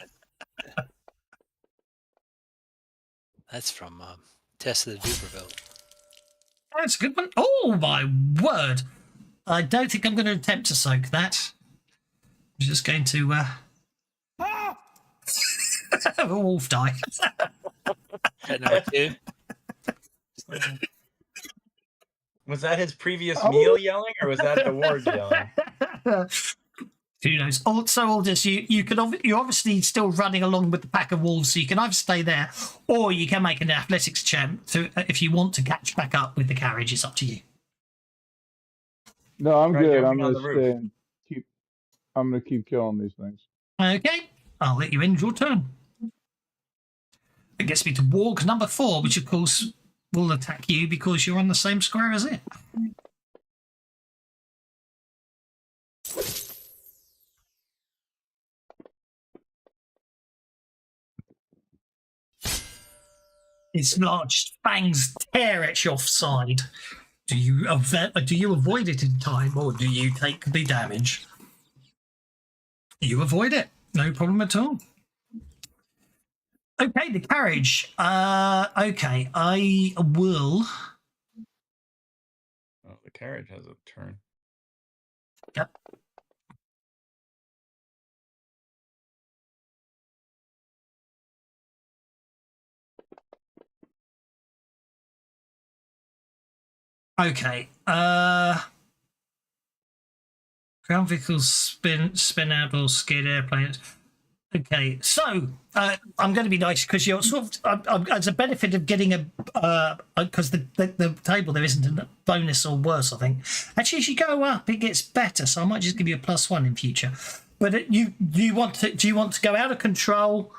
That's from Tess of the Duberville. That's a good one. Oh, my word. I don't think I'm going to attempt to soak that. I'm just going to have a wolf die. At number 2. Was that his previous meal yelling, or was that the ward yelling? Who knows? Also, Aldous, you're obviously still running along with the pack of wolves, so you can either stay there, or you can make an athletics check to, if you want to catch back up with the carriage. It's up to you. No, I'm Try good. jumping I'm on gonna the stay roof. and keep. I'm gonna keep killing these things. Okay, I'll let you end your turn. It gets me to warg number 4, which of course will attack you because you're on the same square as it. Its large fangs tear at your side. Do you avoid it in time, or do you take the damage? You avoid it. No problem at all. Okay, the carriage. Okay, I will. Oh, the carriage has a turn. Yep. Okay. Ground vehicles spin out or skid airplanes. Okay, so I'm going to be nice because you're sort of as a benefit of getting because the table there isn't a bonus or worse. I think actually as you go up it gets better, so I might just give you a +1 in future. But do you want to go out of control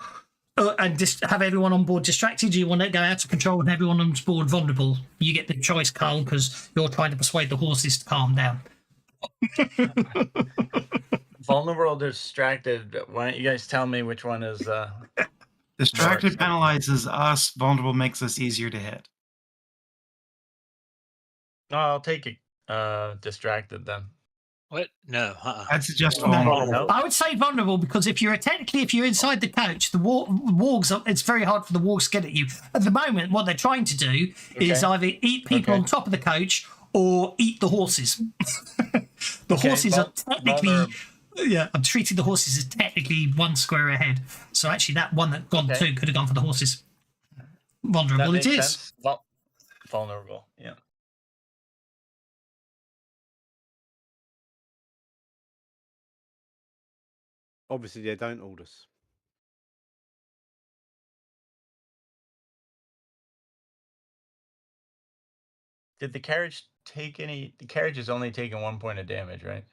and just have everyone on board distracted? Do you want to go out of control and everyone on board vulnerable? You get the choice, Carl, because you're trying to persuade the horses to calm down. Vulnerable, distracted. Why don't you guys tell me which one is? Distracted penalizes us. Vulnerable makes us easier to hit. No, I'll take it. Distracted then. What? No. I'd suggest No. vulnerable. I would say vulnerable because if you're inside the coach, the wargs, it's very hard for the wargs to get at you. At the moment, what they're trying to do is either eat people on top of the coach or eat the horses. The horses are technically, I'm treating the horses as technically one square ahead. So actually, that one that gone two could have gone for the horses. Vulnerable it is. Vulnerable, yeah. Obviously, they don't hold us. Did the carriage take any? The carriage has only taken 1 point of damage, right?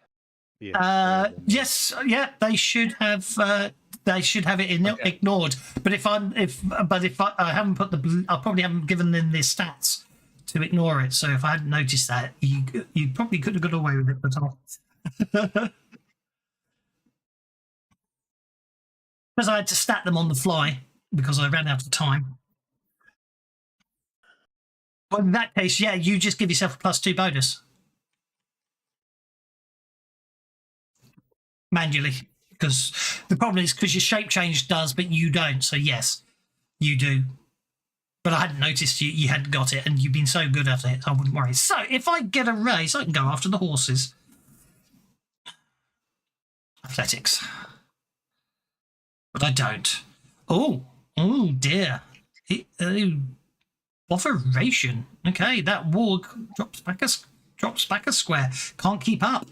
Yeah. Yes, yeah, they should have. They should have it ignored. But if I haven't put I probably haven't given them the stats to ignore it. So if I hadn't noticed that, you probably could have got away with it, but because I had to stat them on the fly because I ran out of time. Well, in that case, yeah, you just give yourself a +2 bonus manually. Because the problem is because your shape change does, but you don't. So yes, you do. But I hadn't noticed you hadn't got it, and you've been so good at it, I wouldn't worry. So if I get a race, I can go after the horses. Athletics. But I don't. Oh dear. Botheration. Okay, that warg drops back a square. Can't keep up.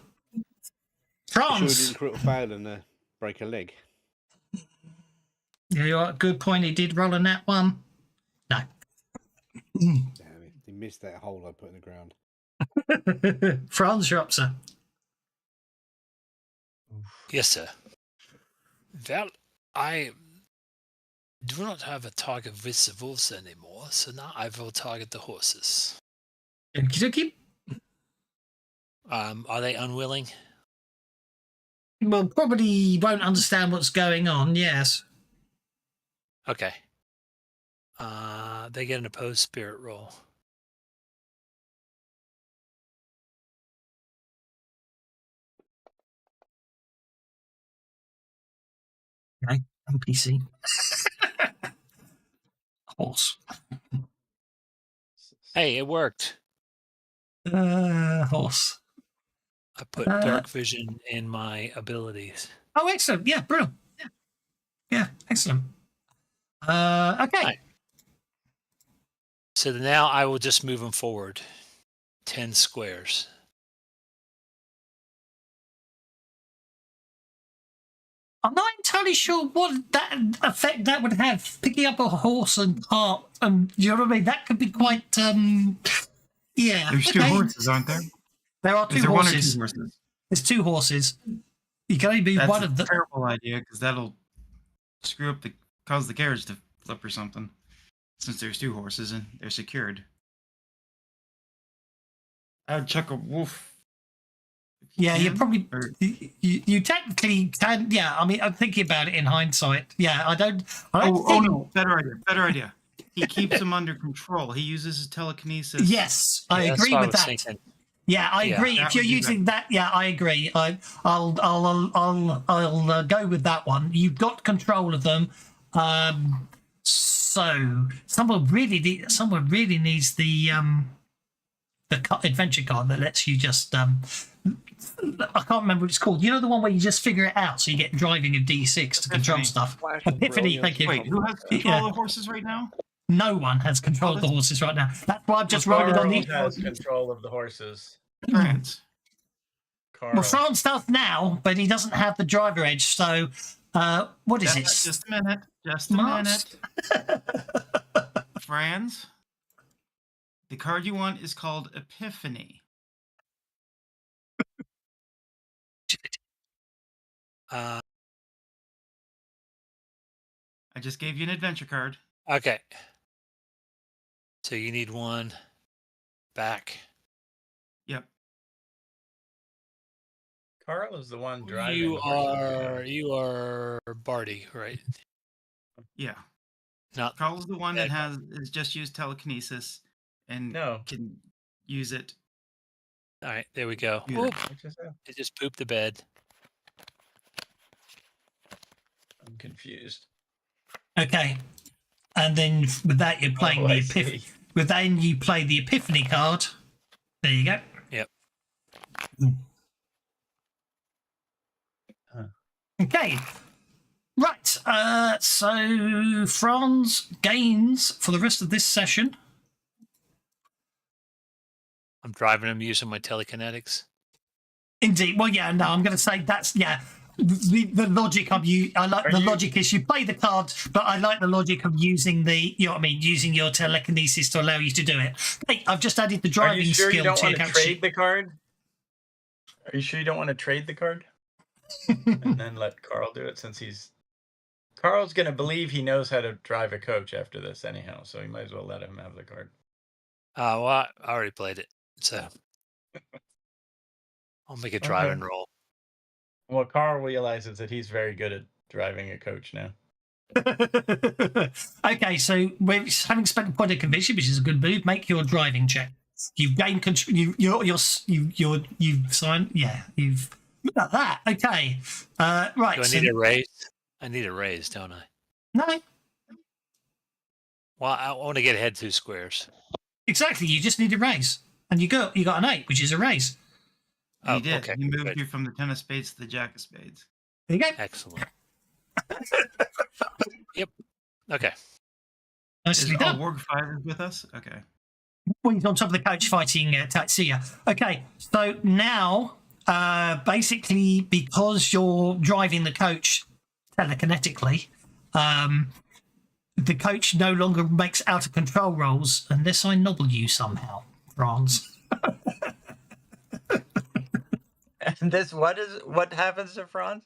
France. Sure didn't critical fail and break a leg. Yeah, you're good point. He did roll a nat 1. No. Damn it. He missed that hole I put in the ground. France, you're up, sir. Yes, sir. Well, I do not have a target with the wolves anymore, so now I will target the horses. Okie Are they unwilling? Well, probably won't understand what's going on, yes. Okay. They get an opposed spirit roll. Okay, NPC. Horse. Hey, it worked. Horse. I put dark vision in my abilities. Oh, excellent. Yeah, brilliant. Yeah, excellent. Okay. Right. So now I will just move them forward 10 squares. I'm not entirely sure what that effect that would have. Picking up a horse and cart, and you know what I mean. That could be quite. Yeah. There's two horses, aren't there? There are two Is there horses. 1 or 2 horses? There's 2 horses. You can only be That's one a of them. terrible idea because that'll cause the carriage to flip or something. Since there's 2 horses and they're secured, I would chuck a wolf. Yeah, you can, probably or- you technically can. Yeah, I mean, I'm thinking about it in hindsight. Yeah, I don't Oh think. no! Better idea. He keeps him under control. He uses his telekinesis. Yes, I that's agree what I with was that. thinking. Yeah, I Yeah, agree. that If you're would be using that, yeah, I agree. I'll go with that one. You've got control of them. So someone really needs the adventure card that lets you just I can't remember what it's called. You know, the one where you just figure it out, so you get driving of D6 to control Epiphany. stuff. Flash of Epiphany, thank you. Wait, who has control Yeah. of the horses right now? No one has control of the horses right now. That's why I've just rolled it on Carl the. has control of the horses. France. Carl. Well, France does now, but he doesn't have the driver edge. So, what is it? Just a minute. Just a Must. minute. Franz, the card you want is called Epiphany. I just gave you an adventure card. Okay. So you need 1 back. Yep. Carl is the one driving. You the horses. are Barty, right? Yeah. Not Carl's the one that has just used telekinesis and No. can use it. All right, there we go. Yeah. Oop, What just happened? it just pooped the bed. I'm confused. Okay, and then with that you're playing the epiphany. With that you play the epiphany card. There you go. Yep. Okay. Right. So Franz gains for the rest of this session. I'm driving him using my telekinetics. Indeed. Well, yeah. No, I'm going to say that's the logic of you. I like logic is you play the card, but I like the logic of using using your telekinesis to allow you to do it. Hey, I've just added the driving Are you sure skill you don't to want your to character trade sheet. the card? Are you sure you don't want to trade the card? And then let Carl do it, since Carl's going to believe he knows how to drive a coach after this anyhow, so you might as well let him have the card. Well, I already played it, so I'll make a driving roll. Well, Carl realizes that he's very good at driving a coach now. Okay, so we're having spent a point of conviction, which is a good move. Make your driving check. You've gained control. You've signed. Yeah, you've got that. Okay, right. Do I need a raise? I need a raise, don't I? No, Well, I want to get ahead 2 squares. exactly. You just need a raise, and you got an 8, which is a raise. He did. Okay, He moved good. you from the 10 of spades to the jack of spades. There you go. Excellent. Yep. Okay. Nicely Is done. Warg 5 is with us? Okay. Well, he's on top of the coach fighting Tatsuya. Okay, so now, basically, because you're driving the coach telekinetically, the coach no longer makes out of control rolls unless I nobble you somehow, Franz. And this, what happens to Franz?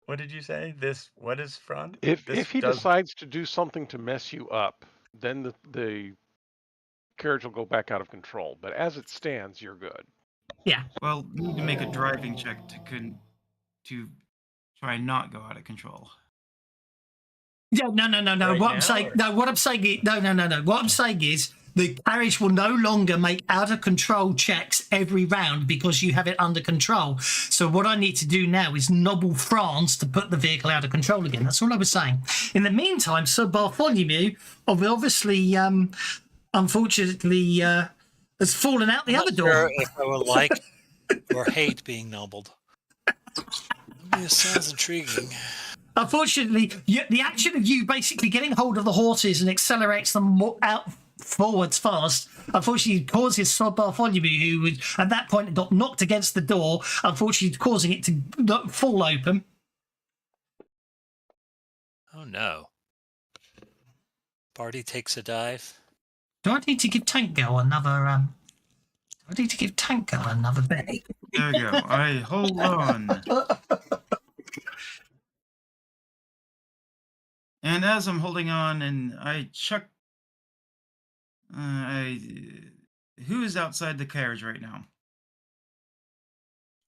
What did you say? What is Franz? If he decides to do something to mess you up, then the carriage will go back out of control. But as it stands, you're good. Yeah. Well, we need to make a driving check to try and not go out of control. Yeah, no. Right What now, I'm saying, or- no. What I'm saying is, no. What I'm saying is, the carriage will no longer make out of control checks every round because you have it under control. So what I need to do now is nobble Franz to put the vehicle out of control again. That's all I was saying. In the meantime, Sir Bartholomew, obviously, unfortunately, has fallen out the I'm other not door. sure if I would like or hate being nobbled. It sounds intriguing. Unfortunately, the action of you basically getting hold of the horses and accelerates them out forwards fast, unfortunately causes Sir Bartholomew, who would, at that point got knocked against the door, unfortunately causing it to fall open. Oh no. Barty takes a dive. Do I need to give Tank Girl another Benny? There we go. All right, hold on. And as I'm holding on, and I chuck, who is outside the carriage right now?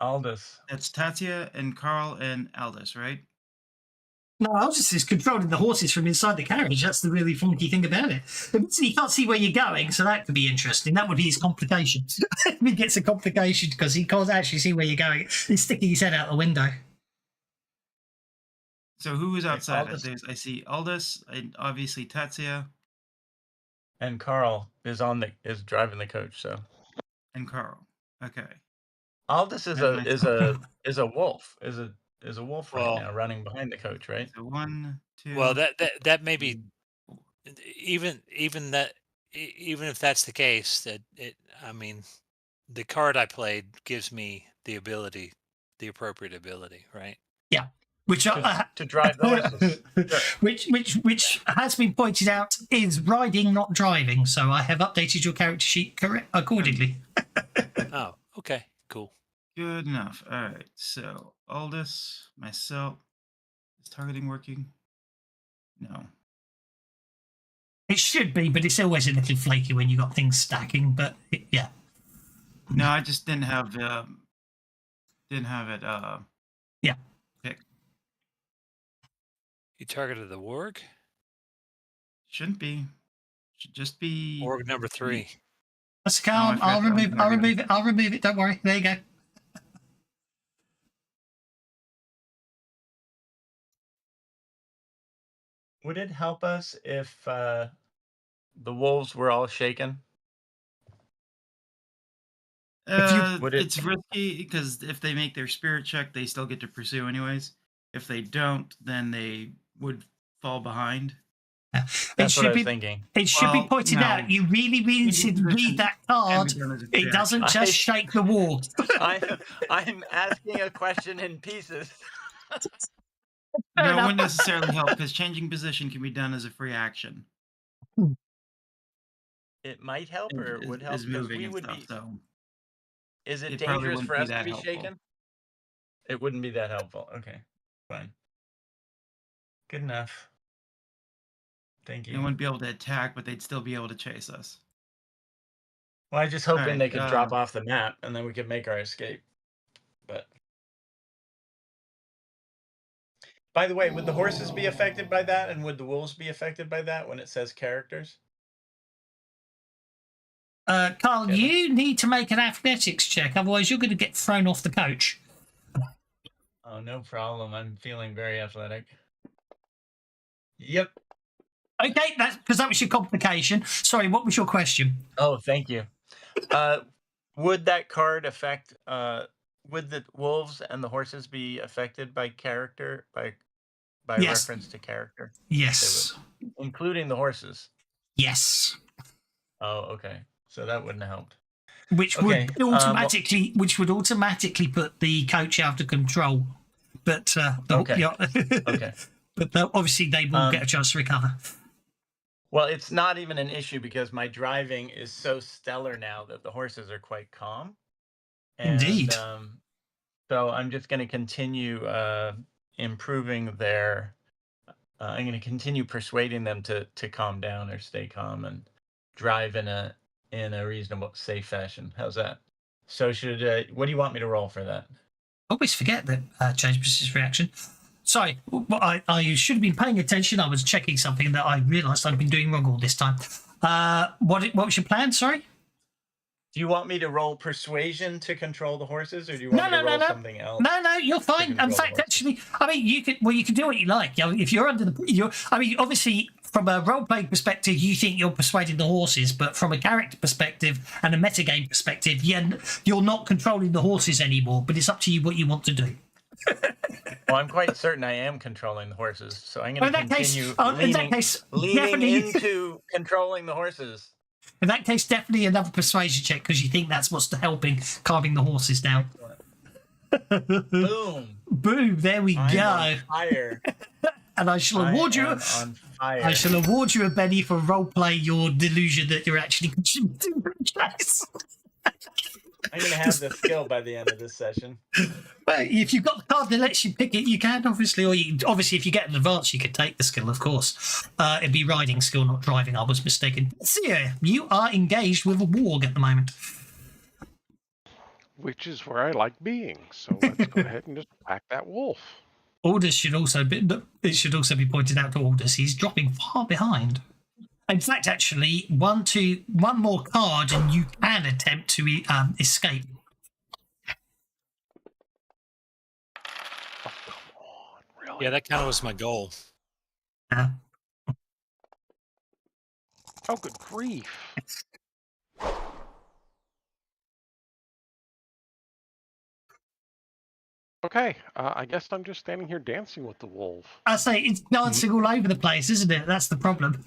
Aldous. That's Tatia and Carl and Aldous, right? No, Aldous is controlling the horses from inside the carriage. That's the really funky thing about it. He can't see where you're going, so that could be interesting. That would be his complication. He gets a complication because he can't actually see where you're going. He's sticking his head out the window. So who is outside? Aldous. I see Aldous, and obviously Tatia And Carl is driving the coach, so and Carl. Okay. Aldous is And a wolf. Is a wolf right Well- now running behind the coach, right? So 1, 2. Well, that may be even if that's the case, the card I played gives me the appropriate ability, right? Yeah. Which To drive the horses. Sure. which has been pointed out is riding, not driving. So I have updated your character sheet accordingly. Oh, okay, cool. Good enough. All right. So Aldous, myself. Is targeting working? No. It should be, but it's always a little flaky when you got things stacking. But yeah. No, I just didn't have it. Yeah. Picked. You targeted the warg? Shouldn't be. Should just be Warg number 3. That's calm. I'll remove it. I'll remove it. Don't worry. There you go. Would it help us if the wolves were all shaken? It's risky because if they make their spirit check, they still get to pursue anyways. If they don't, then they would fall behind. That's what I was thinking. It should be pointed out. You really should read that card. It doesn't just shake the wall. I'm asking a question in pieces. No, it wouldn't necessarily help because changing position can be done as a free action. It might help, or it would help because we would be. So is it dangerous for us to be shaken? It wouldn't be that helpful. Okay, fine. Good enough. Thank you. They wouldn't be able to attack, but they'd still be able to chase us. Well, I just hoping they could drop off the map, and then we could make our escape. But by the way, would the horses be affected by that, and would the wolves be affected by that when it says characters? Carl, you need to make an athletics check, otherwise you're going to get thrown off the coach. Oh, no problem. I'm feeling very athletic. Yep. Okay, that's because that was your complication. Sorry, what was your question? Oh, thank you. Would that card affect? Would the wolves and the horses be affected by character by Yes. reference to character? Yes. Including the horses. Yes. Oh, okay. So that wouldn't have helped. Which would automatically, put the coach out of control. But okay. But obviously they will get a chance to recover. Well, it's not even an issue because my driving is so stellar now that the horses are quite calm. And, Indeed. So I'm just going to continue improving their. I'm going to continue persuading them to calm down or stay calm and drive in a reasonable, safe fashion. How's that? So what do you want me to roll for that? Always forget that change persist reaction. Sorry, I should have been paying attention. I was checking something that I realised I'd been doing wrong all this time. What was your plan? Sorry. Do you want me to roll persuasion to control the horses, or do you want me to roll something else? No, you're fine. In fact, actually, I mean, you can do what you like. You know, if you're obviously from a role-playing perspective, you think you're persuading the horses, but from a character perspective and a metagame perspective, you're not controlling the horses anymore. But it's up to you what you want to do. Well, I'm quite certain I am controlling the horses, so I'm going to continue leaning into controlling the horses. In that case, definitely another persuasion check because you think that's what's helping calming the horses down. Boom! Boom! There we go. On fire. And I shall award you. I shall award you a Benny for roleplay your delusion that you're actually contributing to the case. I'm going to have the skill by the end of this session. Well, if you've got the card that lets you pick it, you can obviously, or obviously if you get an advance, you could take the skill, of course. It'd be riding skill, not driving. I was mistaken. So yeah, you are engaged with a warg at the moment. Which is where I like being. So let's go ahead and just whack that wolf. Aldous should also be pointed out to Aldous. He's dropping far behind. In fact, actually, one more card, and you can attempt to escape. Oh, come on, really? Yeah, that kind of was my goal. Yeah. Oh, good grief. Okay, I guess I'm just standing here dancing with the wolf. I say it's dancing all over the place, isn't it? That's the problem.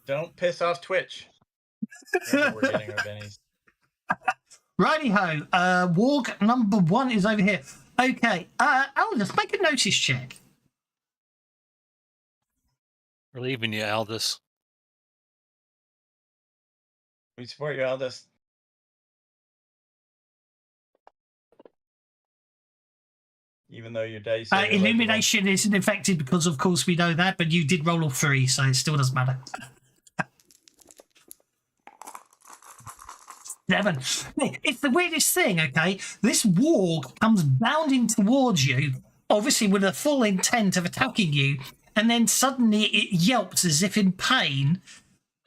Don't piss off Twitch. We're getting our bennies. Righty-ho. Warg number 1 is over here. Okay. Aldous, make a notice check. We're leaving you, Aldous. We support you, Aldous. Even though your dice illumination isn't affected because, of course, we know that, but you did roll all 3, so it still doesn't matter. 7. It's the weirdest thing, okay? This warg comes bounding towards you, obviously with a full intent of attacking you, and then suddenly it yelps as if in pain,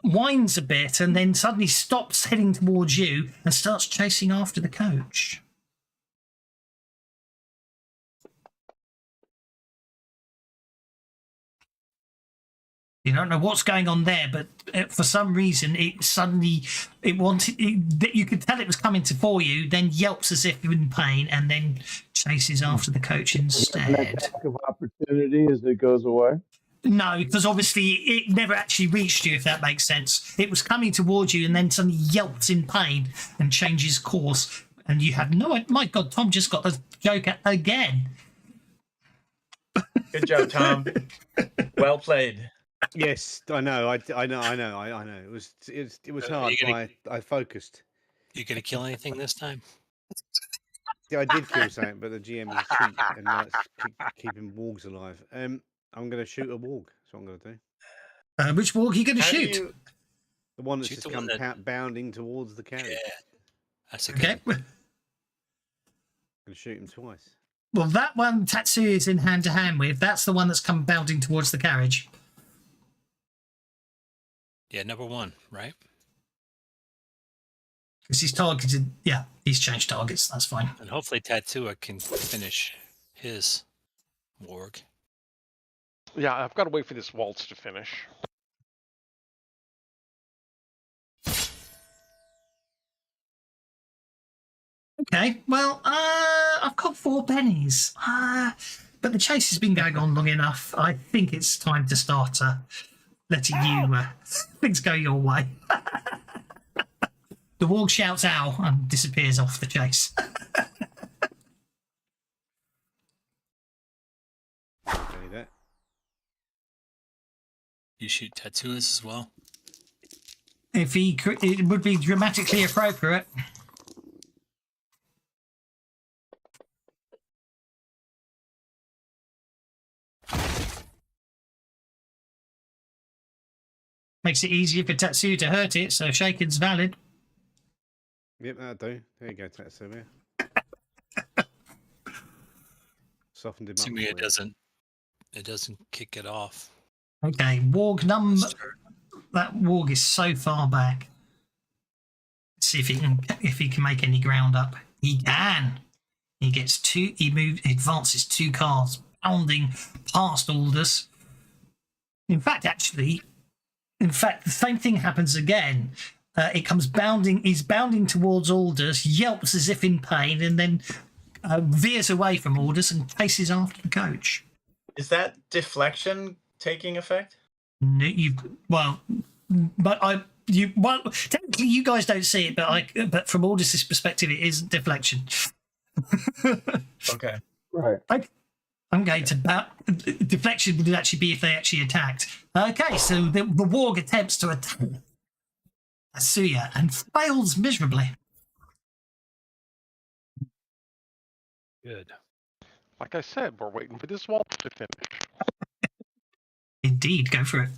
whines a bit and then suddenly stops heading towards you and starts chasing after the coach. You don't know what's going on there, but for some reason, you could tell it was coming for you, then yelps as if in pain, and then chases after the coach An instead. attack of opportunity as it goes away. No, because obviously it never actually reached you, if that makes sense. It was coming towards you and then suddenly yelps in pain and changes course. And you have no idea. My God, Tom just got the joke again. Good job, Tom. Well played. Yes, I know. I know. It was hard. But I focused. You gonna kill anything this time? Yeah, I did kill something, but the GM is a cheat and likes keeping wargs alive. I'm going to shoot a warg. That's what I'm going to do. Which warg are you going to How do shoot? you- The one that's Shoot just the come one that- bounding towards the carriage. Yeah, that's a Okay. good one. I'm going to shoot him twice. Well, that one Tatsuya is in hand-to-hand with. That's the one that's come bounding towards the carriage. Yeah, number 1, right? Because he's targeted. Yeah, he's changed targets. That's fine. And hopefully Tatsua can finish his warg. Yeah, I've got to wait for this waltz to finish. Okay, well, I've got 4 pennies. But the chase has been going on long enough. I think it's time to start letting you things go your way. The warg shouts "ow" and disappears off the chase. Say that. You shoot Tatsuas as well? If he could, it would be dramatically appropriate. Makes it easier for Tatsuya to hurt it, so shaking's valid. Yep, that'll do. There you go, Tatsuya. Softened him up. Assuming for you. it doesn't kick it off. Okay, warg number. That warg is so far back. Let's see if he can make any ground up. He can. He gets 2. He advances 2 cars, bounding past Aldous. In fact, the same thing happens again. It comes bounding. He's bounding towards Aldous, yelps as if in pain, and then veers away from Aldous and chases after the coach. Is that deflection taking effect? No, technically you guys don't see it, but from Aldous' perspective, it isn't deflection. Okay. Right. I'm going to deflection would actually be if they actually attacked. Okay, so the warg attempts to attack Tatsuya and fails miserably. Good. Like I said, we're waiting for this waltz to finish. Indeed, go for it.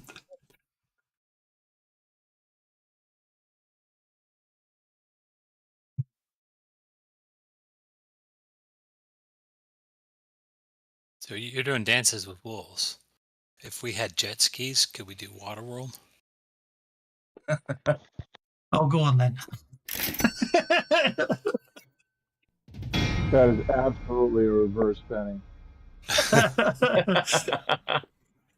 So you're doing dances with wolves. If we had jet skis, could we do Waterworld? Oh, go on then. That is absolutely a reverse penny.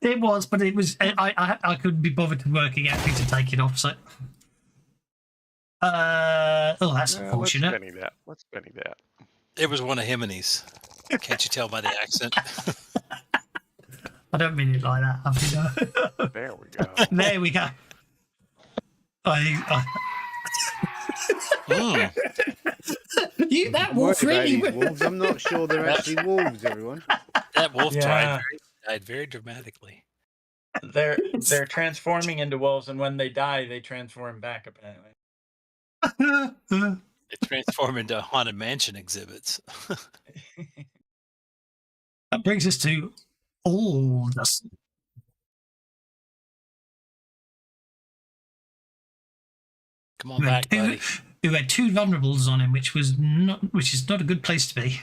It was, but it was. I couldn't be bothered to working out who to take it off. So, oh, that's unfortunate. Let's penny that. It was one of Himini's. Can't you tell by the accent? I don't mean it like that. I mean, There we go. there we go. That wolf really. Wolves. I'm not sure they're actually wolves, everyone. That wolf Yeah. died very dramatically. They're transforming into wolves, and when they die, they transform back. Apparently. They transform into haunted mansion exhibits. That brings us to Aldous. Come on back, buddy. Who had 2 vulnerables on him, which is not a good place to be.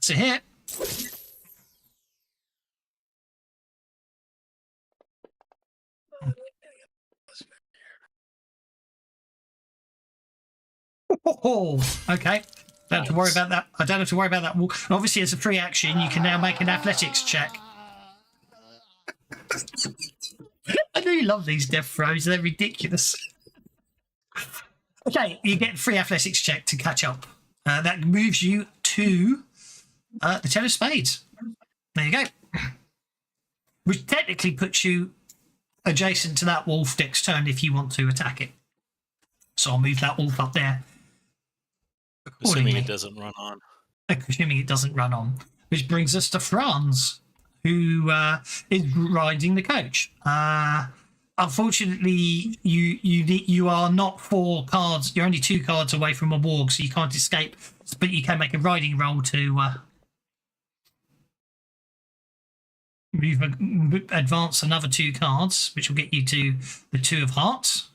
That's a hit. Oh, okay. Don't have to worry about that. I don't have to worry about that. And obviously, as a free action, you can now make an athletics check. I do love these death throws. They're ridiculous. Okay, you get a free athletics check to catch up. That moves you to the 10 of spades. There you go. Which technically puts you adjacent to that wolf next turn if you want to attack it. So I'll move that wolf up there. Assuming it doesn't run on. Assuming it doesn't run on. Which brings us to Franz, who is riding the coach. Unfortunately, you are not 4 cards. You're only 2 cards away from a warg, so you can't escape. But you can make a riding roll to advance another 2 cards, which will get you to the 2 of hearts.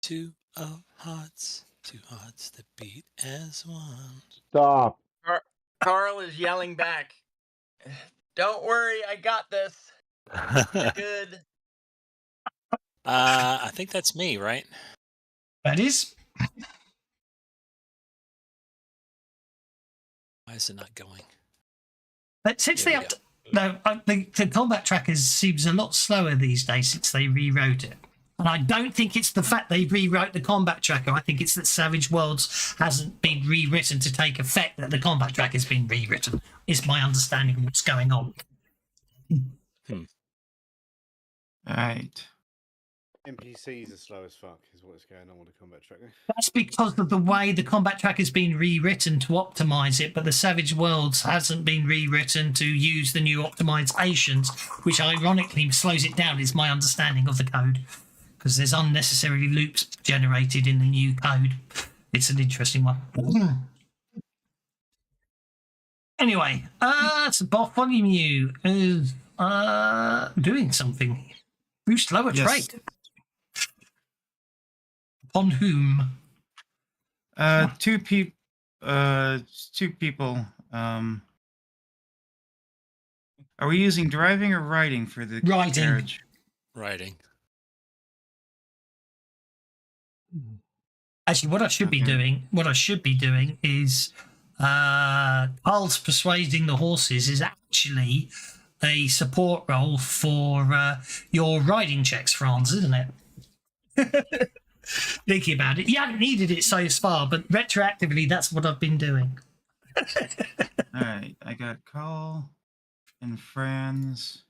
2 of hearts. 2 hearts that beat as one. Stop. Carl is yelling back. Don't worry, I got this. You're good. I think that's me, right? That is. Why is it not going? But since There they we up, no, the combat trackers seems a lot slower these days since they rewrote it. And I don't think it's the fact they rewrote the combat tracker. I think it's that Savage Worlds hasn't been rewritten to take effect that the combat tracker has been rewritten, is my understanding of what's going on. Right. NPCs are slow as fuck, is what's going on with the combat tracker. That's because of the way the combat track has been rewritten to optimize it, but the Savage Worlds hasn't been rewritten to use the new optimizations, which ironically slows it down, is my understanding of the code, because there's unnecessary loops generated in the new code. It's an interesting one. Anyway, so Bartholomew is doing something. Boost lower Yes. trait. Upon whom? 2 people. 2 people. Are we using driving or riding for the Riding. carriage? Riding. Actually, what I should be doing is Carl's persuading the horses is actually a support role for your riding checks, Franz, isn't it? Thinking about it, you haven't needed it so far, but retroactively, that's what I've been doing. All right, I got Carl and Franz.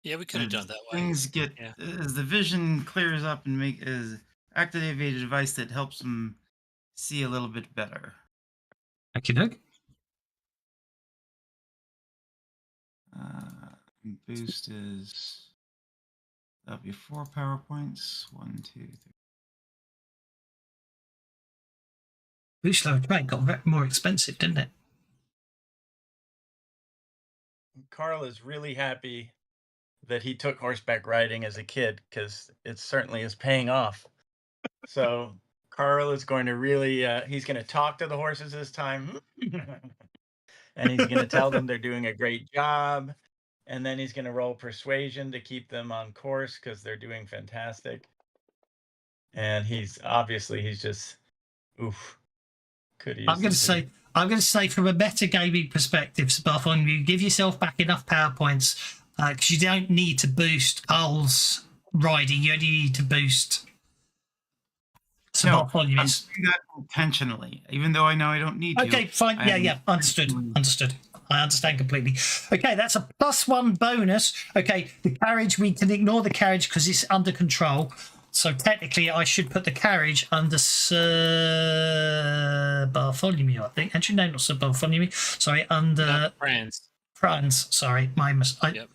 Yeah, we could have done that way. Things get Yeah. as the vision clears up and activate a device that helps them see a little bit better. Okay, Doug. Boost is that'll be 4 power points. 1, 2, 3. Boost lower trait got more expensive, didn't it? Carl is really happy that he took horseback riding as a kid because it certainly is paying off. So Carl is going to really, he's going to talk to the horses this time. And he's going to tell them they're doing a great job. And then he's going to roll persuasion to keep them on course because they're doing fantastic. And he's just, oof. Could he? I'm going to say from a metagaming perspective, Bartholomew, give yourself back enough power points because you don't need to boost Carl's riding. You only need to boost Bartholomew. I'm doing that intentionally, even though I know I don't need to. Okay, fine. Yeah, understood. I understand completely. Okay, that's a +1 bonus. Okay, the carriage, we can ignore the carriage because it's under control. So technically, I should put the carriage under Sir Bartholomew, I think. Actually, no, not Sir Bartholomew. Sorry, under Franz. Sorry, my mistake. Yep.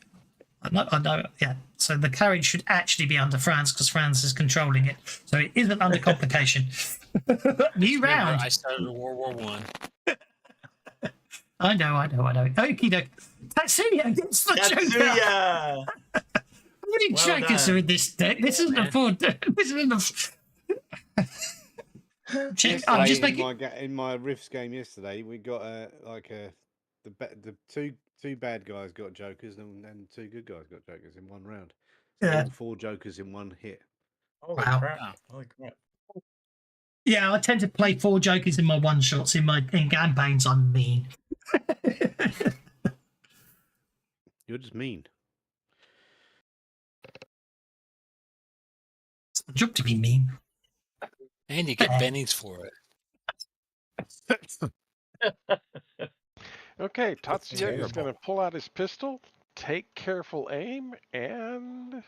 I know. Yeah. So the carriage should actually be under Franz because Franz is controlling it. So it isn't under complication. New round. I started World War One. I know. Okie doke. Tatsuya against the Joker. How many Jokers are in this deck? This isn't a 4 deck. This isn't a... I'm Yesterday, just making. in my Rifts game yesterday, we got the two bad guys got jokers and two good guys got jokers in one round. So Yeah. all 4 jokers in one hit. Holy Wow. crap! Wow. Holy crap! Yeah, I tend to play 4 jokers in my one shots. In campaigns, I'm mean. You're just mean. It's my job to be mean. And you get bennies for it. Okay, Tatsuya is terrible. going to pull out his pistol, take careful aim, and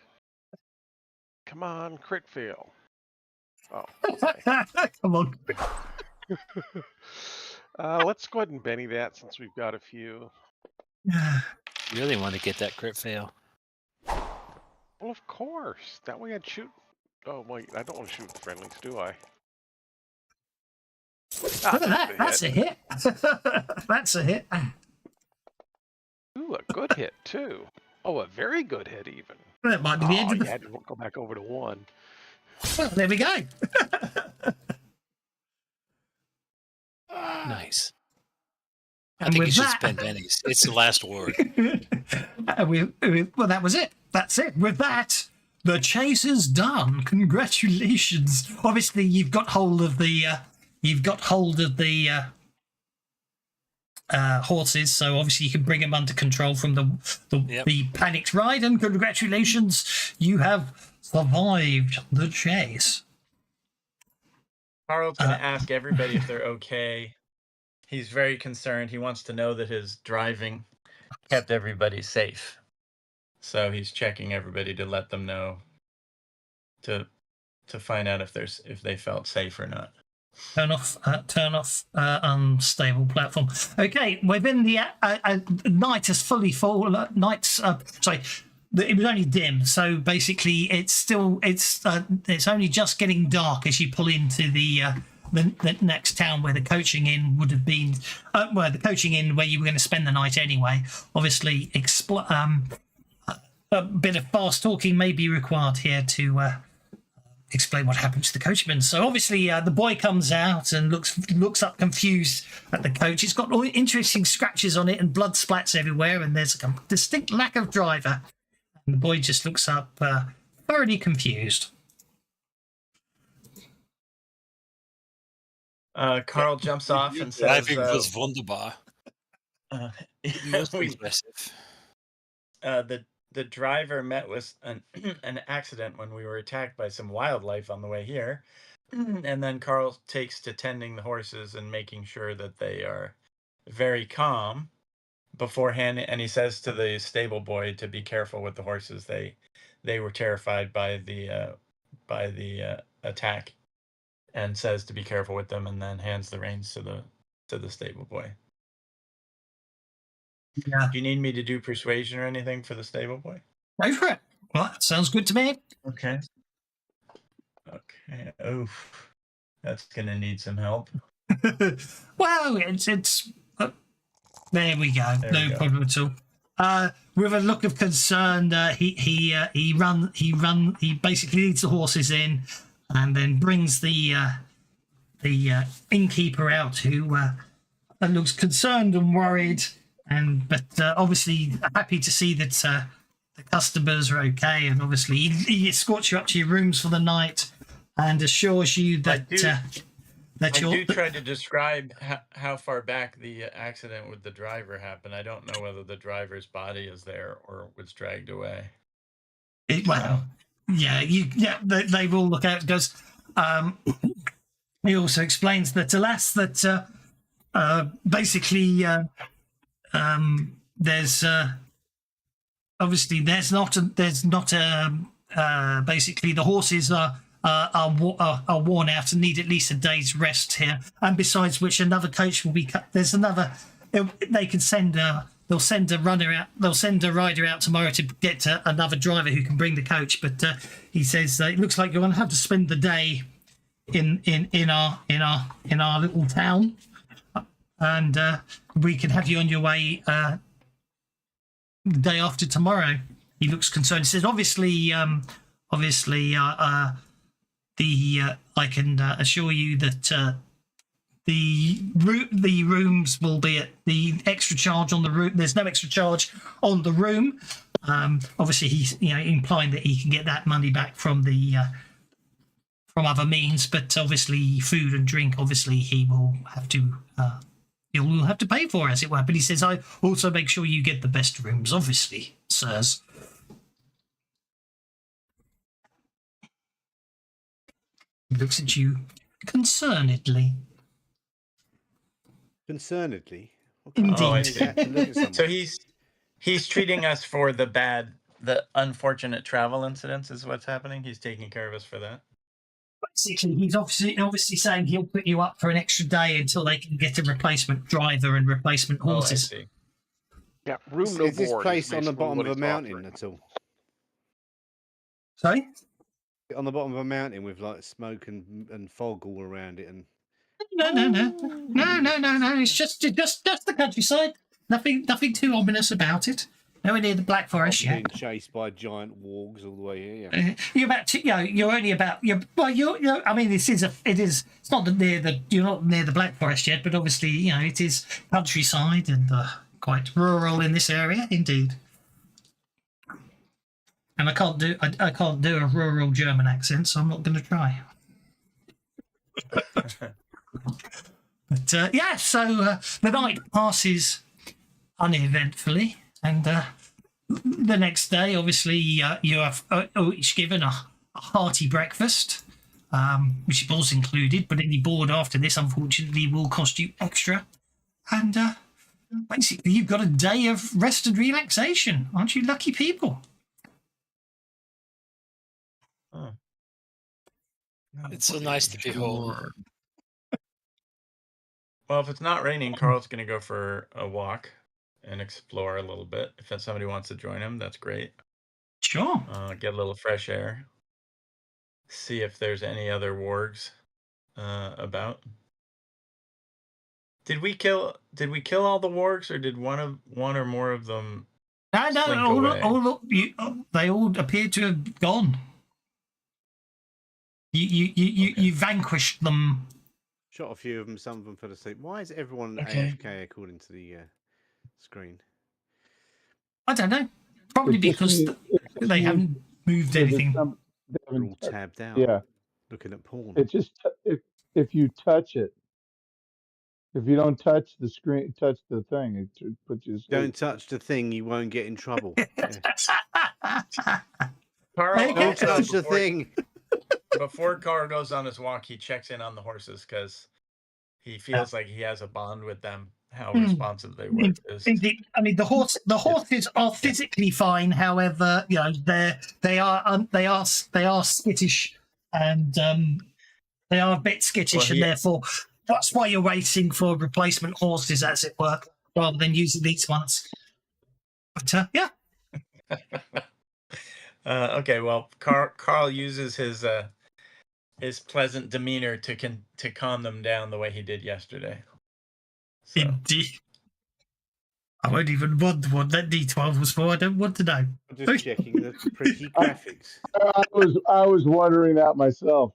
come on, crit fail. Oh, okay. Come on. Let's go ahead and Benny that since we've got a few. You really want to get that crit fail. Well, of course. That way I'd shoot. Oh, wait, I don't want to shoot friendlies, do I? Look at that. That's a hit. That's a hit. Ooh, a good hit, too. Oh, a very good hit, even. That might be the end Oh, of you the... had to go back over to 1. Well, there we go. Nice. I And think you with should that- spend bennies. It's the last word. Well, that was it. That's it. With that, the chase is done. Congratulations. Obviously, you've got hold of the horses, so obviously you can bring them under control from the panicked ride. And congratulations, you have survived the chase. Carl's going to ask everybody if they're okay. He's very concerned. He wants to know that his driving kept everybody safe. So he's checking everybody to let them know to find out if they felt safe or not. Turn off unstable platform. Okay, within the night has fully fallen. It was only dim, so basically it's only just getting dark as you pull into the next town where the coaching inn would have been. The coaching inn where you were going to spend the night anyway. Obviously, a bit of fast talking may be required here to explain what happened to the coachman. So obviously the boy comes out and looks up confused at the coach. It's got all interesting scratches on it and blood splats everywhere, and there's a distinct lack of driver. And the boy just looks up thoroughly confused. Carl jumps off and says, Driving was wunderbar. Most impressive. the driver met with an accident when we were attacked by some wildlife on the way here. And then Carl takes to tending the horses and making sure that they are very calm beforehand. And he says to the stable boy to be careful with the horses. They were terrified by the attack, and says to be careful with them, and then hands the reins to the stable boy. Yeah. Do you need me to do persuasion or anything for the stable boy? Go for it. Well, that sounds good to me. Okay. Oof. That's gonna need some help. Well, it's there we go. No problem at all. With a look of concern, he basically leads the horses in, and then brings the innkeeper out, who looks concerned and worried, but obviously happy to see that the customers are okay, and obviously he escorts you up to your rooms for the night and assures you that I do try to describe how far back the accident with the driver happened. I don't know whether the driver's body is there or was dragged away. They will look out. Goes. He also explains that, alas, that basically there's obviously there's not basically the horses are worn out and need at least a day's rest here, and besides which another coach will be cut. There's another. They can send they'll send a runner out. They'll send a rider out tomorrow to get another driver who can bring the coach. But he says it looks like you're going to have to spend the day in our little town, and we can have you on your way the day after tomorrow. He looks concerned. He says, obviously, I can assure you that the rooms will be at the extra charge on the room. There's no extra charge on the room. Obviously, he's implying that he can get that money back from the from other means, but obviously food and drink, obviously he will have to pay for, as it were. But he says, I also make sure you get the best rooms, obviously, sirs. He looks at you concernedly. Concernedly. Indeed. Oh, I see. Yeah, to look at someone. So he's treating us for the unfortunate travel incidents is what's happening. He's taking care of us for that. Basically, he's obviously saying he'll put you up for an extra day until they can get a replacement driver and replacement horses. Oh, I see. Yeah, room no Is this board. place is on the basically bottom what of a he's mountain offering. at all? Sorry? On the bottom of a mountain with like smoke and fog all around it, and No. It's just the countryside. Nothing too ominous about it. Nowhere near the Black Forest being yet. chased by giant wargs all the way here. Yeah. You're about to, you're only about, I mean, it's not you're not near the Black Forest yet, but obviously, it is countryside and quite rural in this area, indeed. And I can't do a rural German accent, so I'm not going to try. But so the night passes uneventfully, and the next day, obviously, you have each given a hearty breakfast, which was included, but any board after this, unfortunately, will cost you extra. And basically, you've got a day of rest and relaxation. Aren't you lucky people? Oh. It's so nice to be home. Well, if it's not raining, Carl's going to go for a walk and explore a little bit. If somebody wants to join him, that's great. Sure. Get a little fresh air. See if there's any other wargs about. Did we kill all the wargs, or did one or more of them? No. They all appear to have gone. You vanquished them. Shot a few of them. Some of them fell asleep. Why is everyone AFK according to the screen? I don't know. Probably because they haven't moved anything. They're all tabbed out. Yeah. Looking at porn. It just if you touch it, if you don't touch the screen, touch the thing, it puts you. Don't touch the thing. You won't get in trouble. Yeah. Carl, Don't touch the thing. Before Carl goes on his walk, he checks in on the horses because he feels like he has a bond with them. How responsive they were. Indeed. I mean, the horses are physically fine. However, they are skittish, and they are a bit skittish, and therefore that's why you're waiting for replacement horses, as it were, rather than using these ones. But yeah. Okay. Well, Carl uses his pleasant demeanor to calm them down the way he did yesterday. So. Indeed. I won't even wonder what that D12 was for. I don't want to know. I'm just checking the pretty graphics. I was wondering that myself.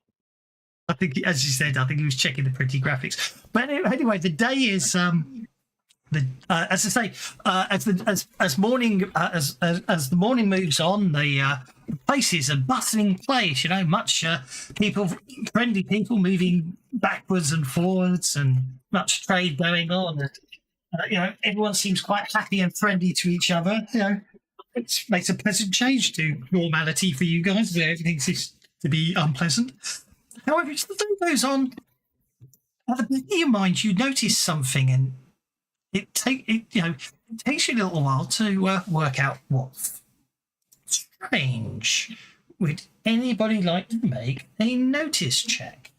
I think, as you said, he was checking the pretty graphics. But anyway, the day is as I say, as the morning moves on, the place is a bustling place. Much friendly people moving backwards and forwards, and much trade going on. And, everyone seems quite happy and friendly to each other. It makes a pleasant change to normality for you guys. Everything seems to be unpleasant. However, as the day goes on, at the back of your mind, you notice something, and it takes you a little while to work out what's strange. Would anybody like to make a notice check?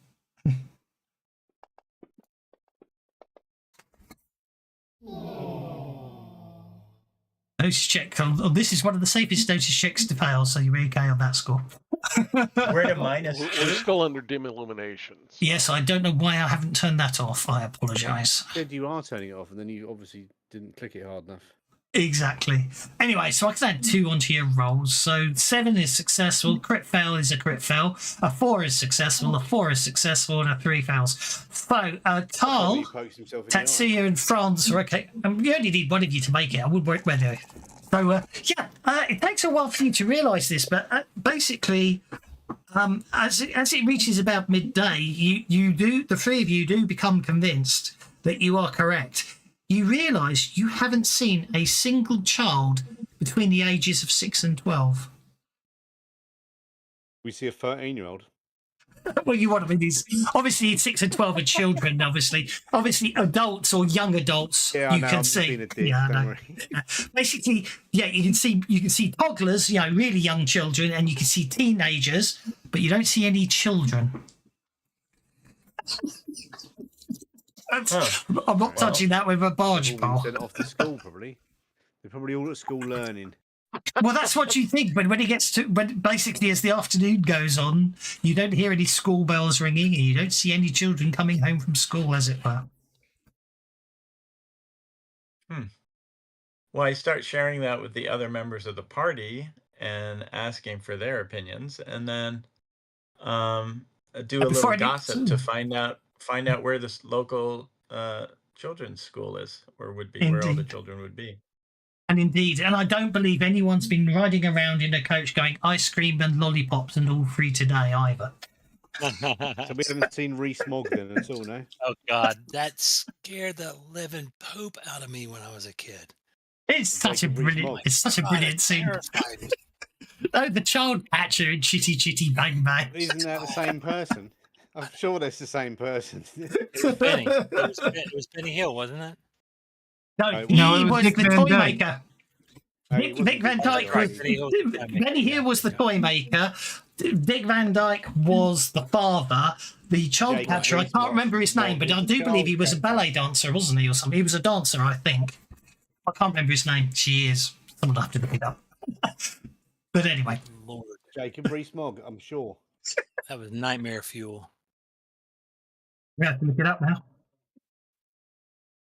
Notice check. This is one of the safest notice checks to fail, so you're okay on that score. We're at a minus. We're still under dim illuminations. Yes, I don't know why I haven't turned that off. I apologise. Said you are turning it off, and then you obviously didn't click it hard enough. Exactly. Anyway, so I can add 2 onto your rolls. So 7 is successful. Crit fail is a crit fail. A 4 is successful. A 4 is successful, and a 3 fails. So Carl, He pokes himself in the eye. Tatsuya, and Franz are okay. You only need one of you to make it. I would work with you. So it takes a while for you to realise this, but basically, as it reaches about midday, the 3 of you do become convinced that you are correct. You realise you haven't seen a single child between the ages of 6 and 12. We see a 13-year-old. Well, you want to be these. Obviously, 6 and 12 are children. Obviously, adults or young adults. Yeah, I know, can I'm just see. being a dick, Yeah, I don't know. worry. Basically, yeah, you can see toddlers, really young children, and you can see teenagers, but you don't see any children. I'm not touching that with a barge They've all pole. been sent off to school, probably. They're probably all at school learning. Well, that's what you think, but when basically as the afternoon goes on, you don't hear any school bells ringing, and you don't see any children coming home from school, as it were. Well, I start sharing that with the other members of the party and asking for their opinions, and then do a before little I do- gossip to find out where this local children's school is, or would be, where all the Indeed. children would be. And indeed, and I don't believe anyone's been riding around in a coach going ice cream and lollipops and all free today either. So we haven't seen Rees-Mogg then at all, no? Oh God, that scared the living poop out of me when I was a kid. It's such a Jacob brilliant, Rees-Mogg. it's such a God, brilliant it scene. terrified me. Oh, the child catcher and chitty chitty bang bang. Isn't that the same person? I'm sure that's the same person. It was Benny. It was Benny Hill, wasn't it? No, No, he it was was Dick the Van toy Dyke. maker. No, he Dick wasn't Van Dick Dyke Van was Dyke. Benny Hill was the toy maker. Benny Hill was the Yeah. toy maker. Dick Van Dyke was the father. The child Jacob catcher, I can't Rees-Mogg. remember his name, but I do believe he was a ballet dancer, wasn't he, or something? He was a dancer, I think. I can't remember his name. She is. Someone will have to look it up. But anyway. Lord, Jacob Rees-Mogg, I'm sure. that was nightmare fuel. We have to look it up now.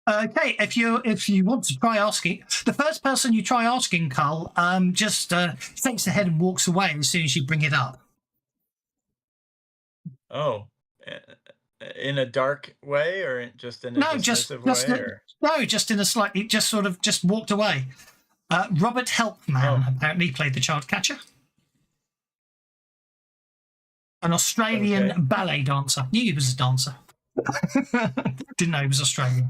Okay, if you want to try asking, the first person you try asking, Carl, just shakes the head and walks away as soon as you bring it up. Oh, in a dark way, or just in a dismissive way? Or? No, just in a slightly, just sort of, just walked away. Robert Helpman apparently played the child catcher. An Australian ballet dancer. Knew he was a dancer. Didn't know he was Australian.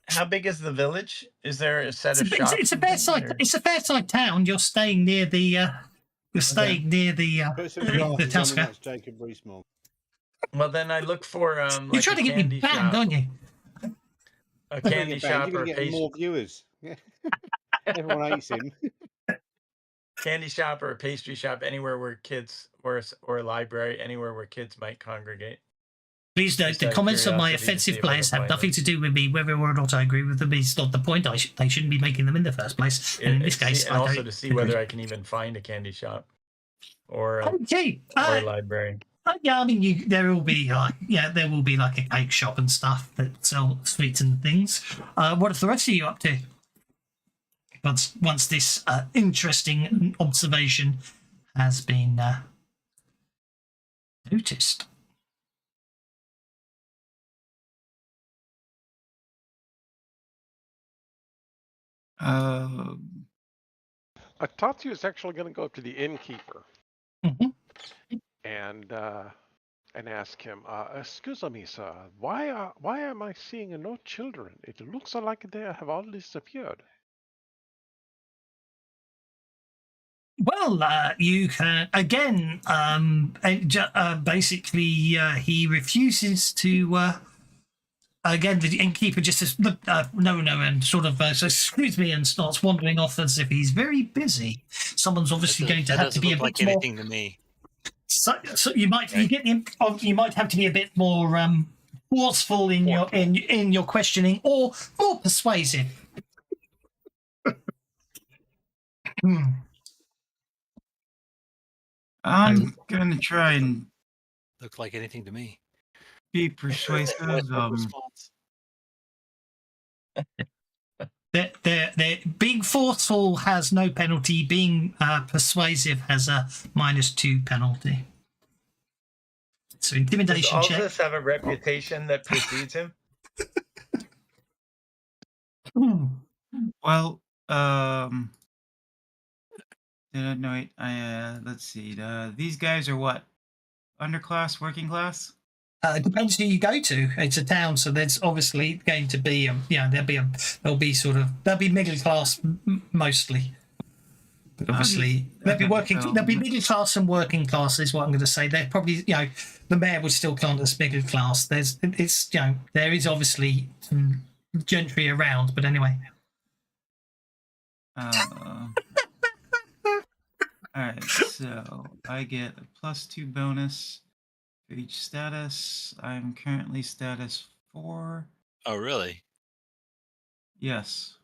How big is the village? Is there a set of shops? It's a fair side. It's a fair side town. You're staying near the. You're staying near the Put some the glasses town on square. and that's Jacob Rees-Mogg. Well, then I look for You're like trying a to get me candy banned, shop, aren't you? a candy shop You're or going to get more viewers. Yeah. Everyone hates him. candy shop or a pastry shop, anywhere where kids or a library, anywhere where kids might congregate. Please note, Just the out of comments of my curiosity to see offensive if I can players have find nothing them. to do with me, whether or not I agree with them. It's not the point. They shouldn't be making them in the first place. And in this case, and I also don't to see agree. whether I can even find a candy shop or a, Okay. or a library. Yeah, I mean, there will be like a cake shop and stuff that sell sweets and things. What are the rest of you up to? Once this interesting observation has been noticed. Tatsu is actually going to go up to the innkeeper Mhm. and ask him, "Excuse me, sir, why am I seeing no children? It looks like they have all disappeared." Well, you can again. Basically, he refuses to. Again, the innkeeper just says, "Look, no," and sort of says, "Excuse me," and starts wandering off as if he's very busy. Someone's obviously going to That have to doesn't be a look like bit more. anything to me. So you might you might have to be a bit more forceful in your in your questioning, or more persuasive. I'm gonna try and Look like anything to me. be persuasive. Westbrook response. they're being forceful has no penalty. Being persuasive has a -2 penalty. So Does intimidation all check. this have a reputation that precedes him? Well, no, wait. Let's see. These guys are what? Underclass, working class? It depends who you go to. It's a town, so there's obviously going to be, there'll be middle class mostly. But obviously, they'll be middle class and working class is what I'm going to say. They're probably, the mayor would still count as middle class. There is obviously some gentry around, but anyway. All right, so I get a +2 bonus for each status. I'm currently status 4. Oh, really? Yes.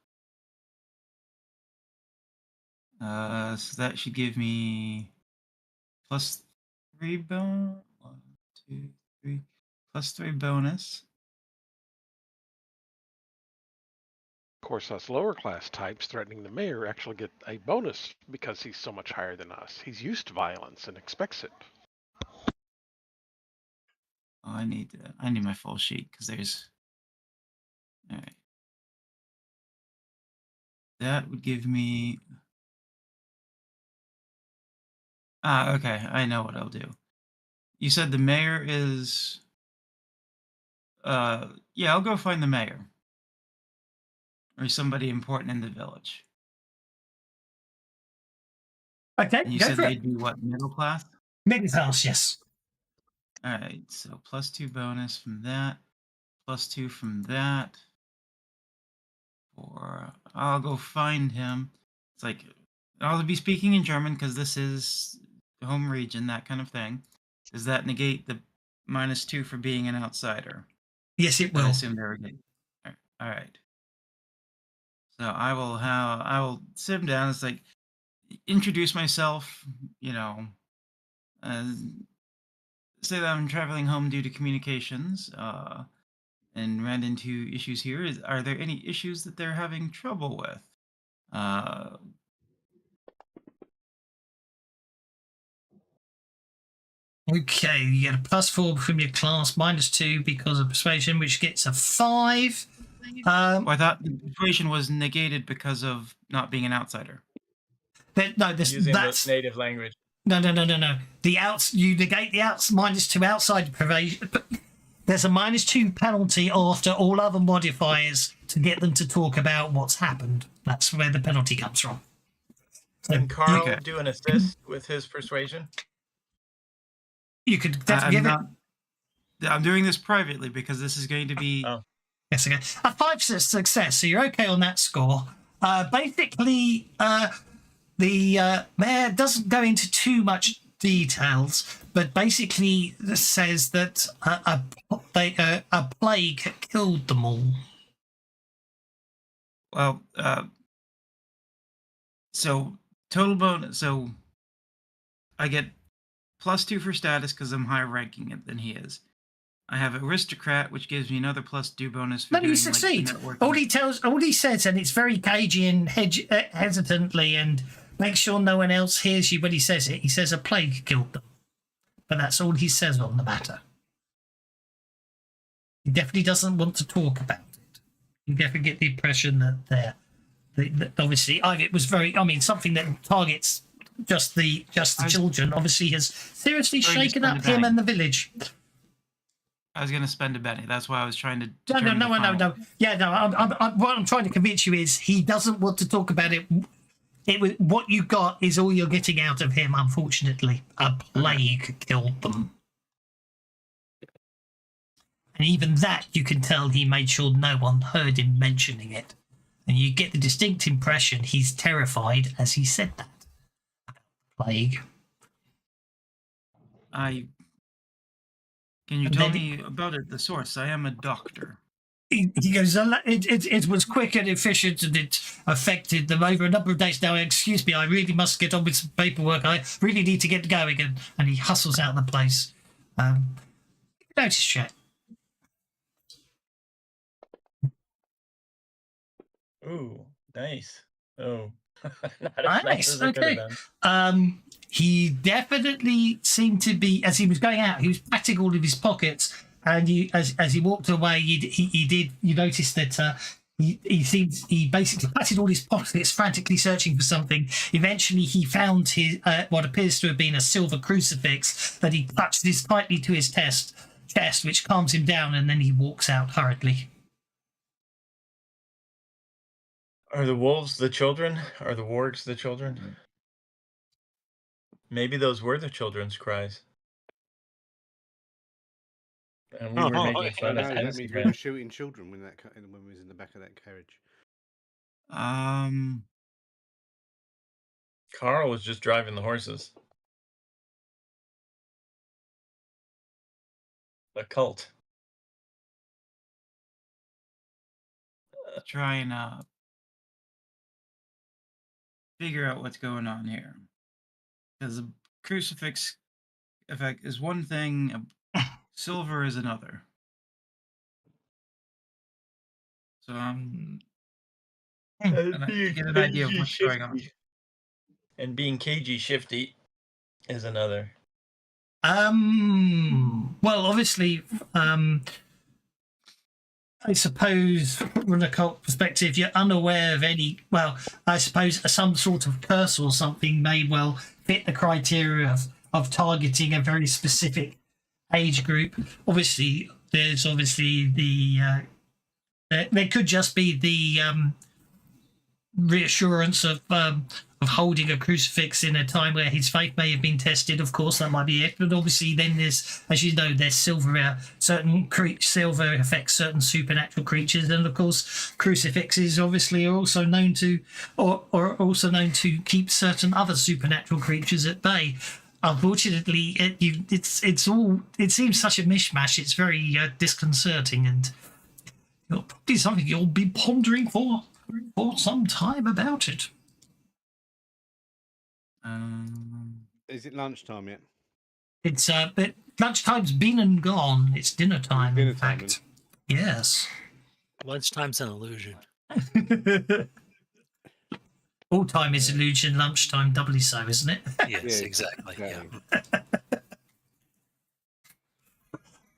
So that should give me +3 bonus. 1, 2, 3. +3 bonus. Of course, us lower class types threatening the mayor actually get a bonus because he's so much higher than us. He's used to violence and expects it. Oh, I need my full sheet because there's. All right. That would give me. Okay. I know what I'll do. You said the mayor is. Yeah, I'll go find the mayor. Or somebody important in the village. Okay, And you go said for they'd it. be what, middle class? Middle class, yes. All right, so +2 bonus from that, +2 from that. Or I'll go find him. It's like I'll be speaking in German because this is home region, that kind of thing. Does that negate the -2 for being an outsider? Yes, it I will. assume they're okay. All right. So I will sit him down. It's like introduce myself. Say that I'm traveling home due to communications. And ran into issues here. Are there any issues that they're having trouble with? Okay, you get a +4 from your class, -2 because of persuasion, which gets a 5. I thought the persuasion was negated because of not being an outsider. Using the native language. No. You negate the -2 outside persuasion. There's a -2 penalty after all other modifiers to get them to talk about what's happened. That's where the penalty comes from. Can Carl do an assist with his persuasion? You could definitely give it. I'm doing this privately because this is going to be. Oh. Yes, okay. A 5 success, so you're okay on that score. Basically, the mayor doesn't go into too much details, but basically says that a plague killed them all. Well, so total bonus. So I get +2 for status because I'm higher ranking than he is. I have aristocrat, which gives me another +2 bonus for No, doing you succeed. networking. All he says, and it's very cagey and hesitantly, and make sure no one else hears you when he says it. He says a plague killed them, but that's all he says on the matter. He definitely doesn't want to talk about it. You definitely get the impression that obviously it was something that targets just the children. Obviously, has seriously shaken up him and the village. I was going to spend a Benny. That's why I was trying to. No. Yeah, no. What I'm trying to convince you is he doesn't want to talk about it. What you got is all you're getting out of him. Unfortunately, a plague killed them, and even that you can tell he made sure no one heard him mentioning it, and you get the distinct impression he's terrified as he said that. Plague. Can you tell me about it? The source. I am a doctor. He goes, it was quick and efficient, and it affected them over a number of days. Now, excuse me, I really must get on with some paperwork. I really need to get going. And he hustles out of the place. Notice check. Ooh, nice. Oh, not as nice as it could have Okay. been. He definitely seemed to be, as he was going out, he was patting all of his pockets, and as he walked away, you noticed that he basically patted all his pockets, frantically searching for something. Eventually, he found his what appears to have been a silver crucifix that he clutched this tightly to his chest, which calms him down, and then he walks out hurriedly. Are the wolves the children? Are the wargs the children? Maybe those were the children's cries. And we were making fun of No, that means we Instagram. were shooting children when we was in the back of that carriage. Carl was just driving the horses. A cult. Try and figure out what's going on here. Because the crucifix effect is one thing, silver is another. So I'm gonna get an idea of what's going on. And being cagey shifty is another. Well, obviously, I suppose from an occult perspective, you're unaware of any. Well, I suppose some sort of curse or something may well fit the criteria of targeting a very specific age group. Obviously, there's the. There could just be the reassurance of holding a crucifix in a time where his faith may have been tested. Of course, that might be it. But obviously, then there's, as you know, there's silver. Silver affects certain supernatural creatures, and of course, crucifixes obviously are also known to, or also known to keep certain other supernatural creatures at bay. Unfortunately, it seems such a mishmash. It's very disconcerting, and probably something you'll be pondering for some time about it. Is it lunchtime yet? It's but lunchtime's been and gone. It's dinner time, Dinner in time, fact. Yes. Lunchtime's an illusion. All time is illusion, lunchtime doubly so, isn't it? Yes, exactly. Yeah.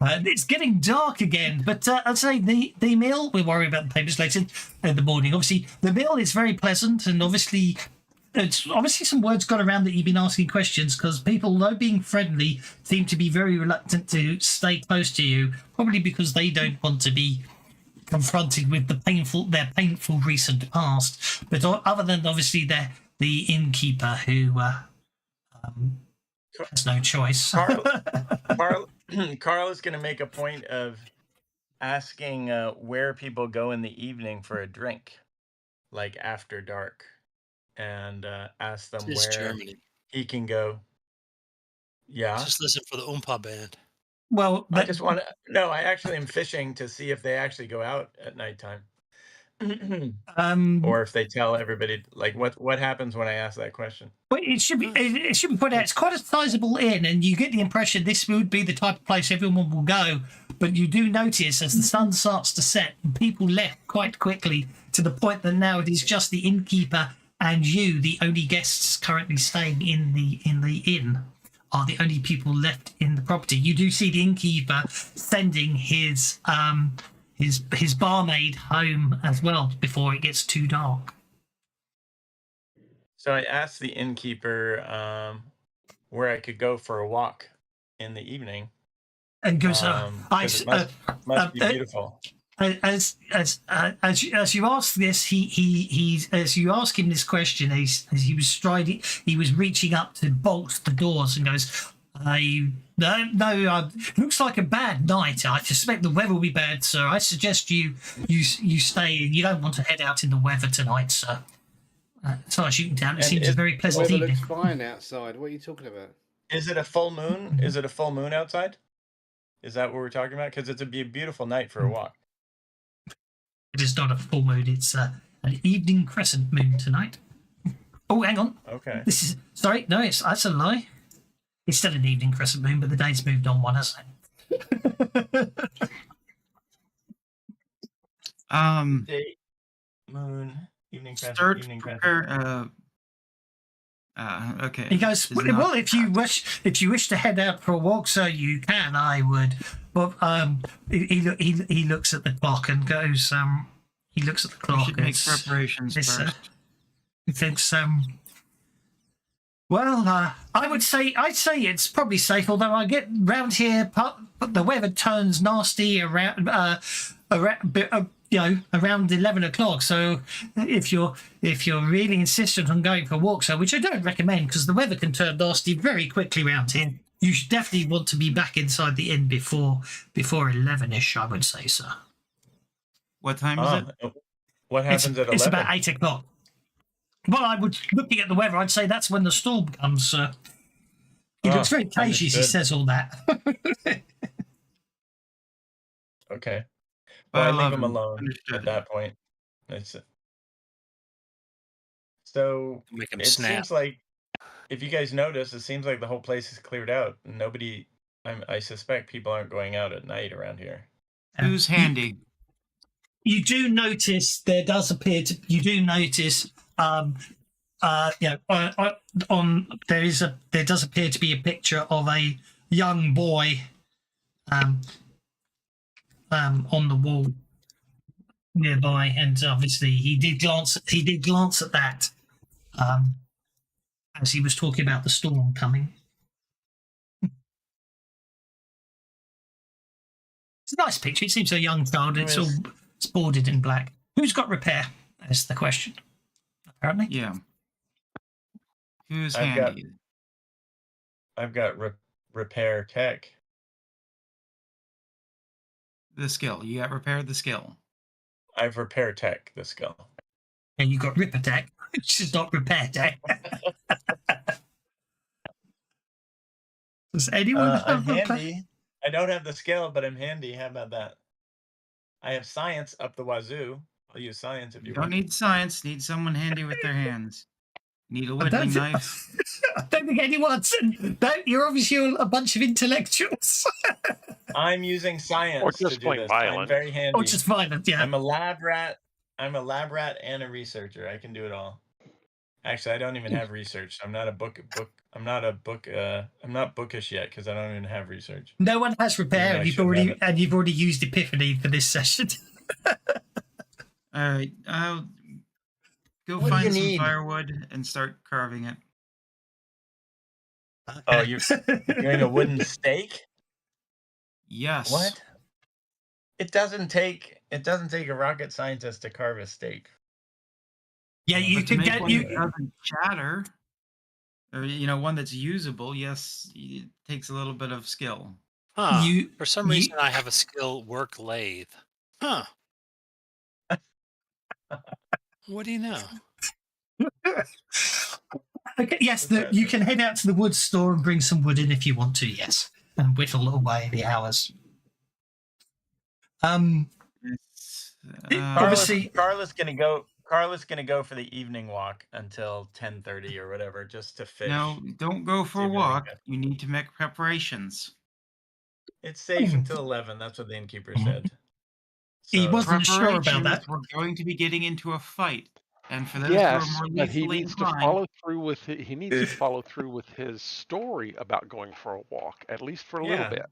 It's getting dark again, but I'd say the meal, we'll worry about the papers later in the morning. Obviously, the meal is very pleasant, and obviously some words got around that you've been asking questions, because people, though being friendly, seem to be very reluctant to stay close to you, probably because they don't want to be confronted with their painful recent past. But other than obviously the innkeeper who has no choice. Carl is going to make a point of asking where people go in the evening for a drink, like after dark, and ask them where Germany. he can go. Yeah. Just listen for the Oompa band. Well, I just want to. No, I actually am fishing to see if they actually go out at nighttime, or if they tell everybody. Like, what happens when I ask that question? Well, it should be pointed out. It's quite a sizable inn, and you get the impression this would be the type of place everyone will go. But you do notice as the sun starts to set, people left quite quickly, to the point that now it is just the innkeeper and you, the only guests currently staying in the inn, are the only people left in the property. You do see the innkeeper sending his barmaid home as well before it gets too dark. So I asked the innkeeper where I could go for a walk in the evening, and goes, it must be beautiful. As you ask this, he as you ask him this question, as he was striding, he was reaching up to bolt the doors and goes, looks like a bad night. I suspect the weather will be bad, sir. I suggest you stay. You don't want to head out in the weather tonight, sir. As far as you can tell, it seems a very pleasant evening. evening. Looks fine outside. What are you talking about? Is it a full moon? Is it a full moon outside? Is that what we're talking about? Because it's a beautiful night for a walk. It is not a full moon. It's an evening crescent moon tonight. Oh, hang on. Okay. That's a lie. It's still an evening crescent moon, but the day's moved on one, hasn't it? moon, evening passage, Start evening passage. prepare. Okay. He goes, This is not- well, if you wish to head out for a walk, sir, you can. I would. But he looks at the clock and goes. He looks at the We clock. should and make preparations first. he thinks. Well, I'd say it's probably safe. Although I get round here, the weather turns nasty around around 11 o'clock. So if you're really insistent on going for a walk, so which I don't recommend because the weather can turn nasty very quickly around here, you should definitely want to be back inside the inn before 11ish. I would say, sir. What time is it? What happens at 11? It's about 8 o'clock. Well, I would, looking at the weather, I'd say that's when the storm comes, sir. He looks very cagey as he says all that. Okay. Well, I leave him 11. alone Understood. at that point. That's it. So Make him it snap. seems like, if you guys notice, it seems like the whole place is cleared out. Nobody, I suspect people aren't going out at night around here. Who's handy? You do notice there does appear to. You do notice, there does appear to be a picture of a young boy, on the wall nearby, and obviously he did glance at that, as he was talking about the storm coming. It's a nice picture. It seems a young child. It's boarded in black. Who's got repair? Is the question. Apparently. Yeah. Who's I've got- handy? I've got repair tech. The skill. You got repaired the skill. I've repair tech the skill. And you got ripper tech, which is not repair tech. Does anyone I'm have repair? handy. I don't have the skill, but I'm handy. How about that? I have science up the wazoo. I'll use science if You you don't want. need science. Need someone handy with their hands. Need a I whittling don't, knife. I don't think anyone's. You're obviously a bunch of intellectuals. I'm using science Or just to do plain this. I'm violent. very handy. Or just violent, yeah. I'm a lab rat. I'm a lab rat and a researcher. I can do it all. Actually, I don't even have research. I'm not bookish yet because I don't even have research. No one has repair, Yeah, I and should have you've already used Epiphany for this session. All right. I'll go What do find you some need? firewood and start carving it. Oh, you're doing a wooden stake? Yes. What? It doesn't take a rocket scientist to carve a steak. Yeah, you But to can make get one you. that doesn't shatter, or one that's usable. Yes, it takes a little bit of skill. Huh. You For some reason, I have a skill work lathe. Huh. What do you know? Okay, yes, What's that? you can head out to the wood store and bring some wood in if you want to. Yes, and whittle away the hours. It's, Obviously- Carla's gonna go for the evening walk until 10:30 or whatever, just to fish. no, don't go for See a if we walk. can- You need to make preparations. It's safe until 11. That's what the innkeeper said. He So- wasn't sure about that. Preparations, we're going to be getting into a fight, and for those Yes, who are more but he lethally needs to inclined, follow through with he needs to follow through with his story about going for a walk, at least for a little Yeah. bit.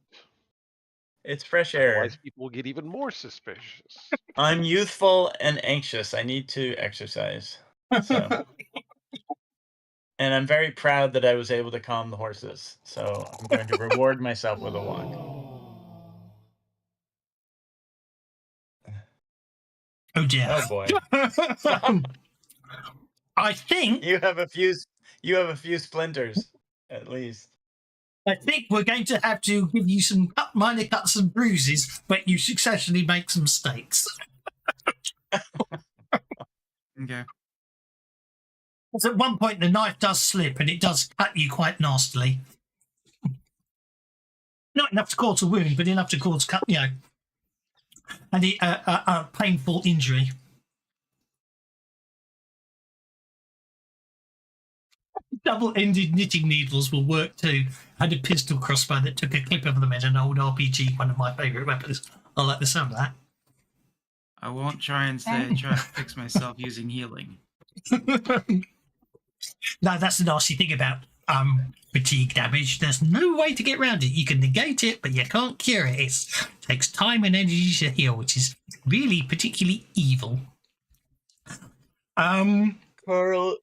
It's fresh air. Otherwise, people will get even more suspicious. I'm youthful and anxious. I need to exercise. So. And I'm very proud that I was able to calm the horses. So I'm going to reward myself with a walk. Oh dear. Oh boy. I think You have a few splinters, at least. we're going to have to give you some minor cuts and bruises, but you successfully make some mistakes. okay. Because at one point the knife does slip and it does cut you quite nastily. Not enough to cause a wound, but enough to cause cut, and a painful injury. Double-ended knitting needles will work too. I had a pistol crossbow that took a clip of them in an old RPG, one of my favourite weapons. I like the sound of that. I won't try and say I try to fix myself using healing. No, that's the nasty thing about fatigue damage. There's no way to get around it. You can negate it, but you can't cure it. It takes time and energy to heal, which is really particularly evil. Carl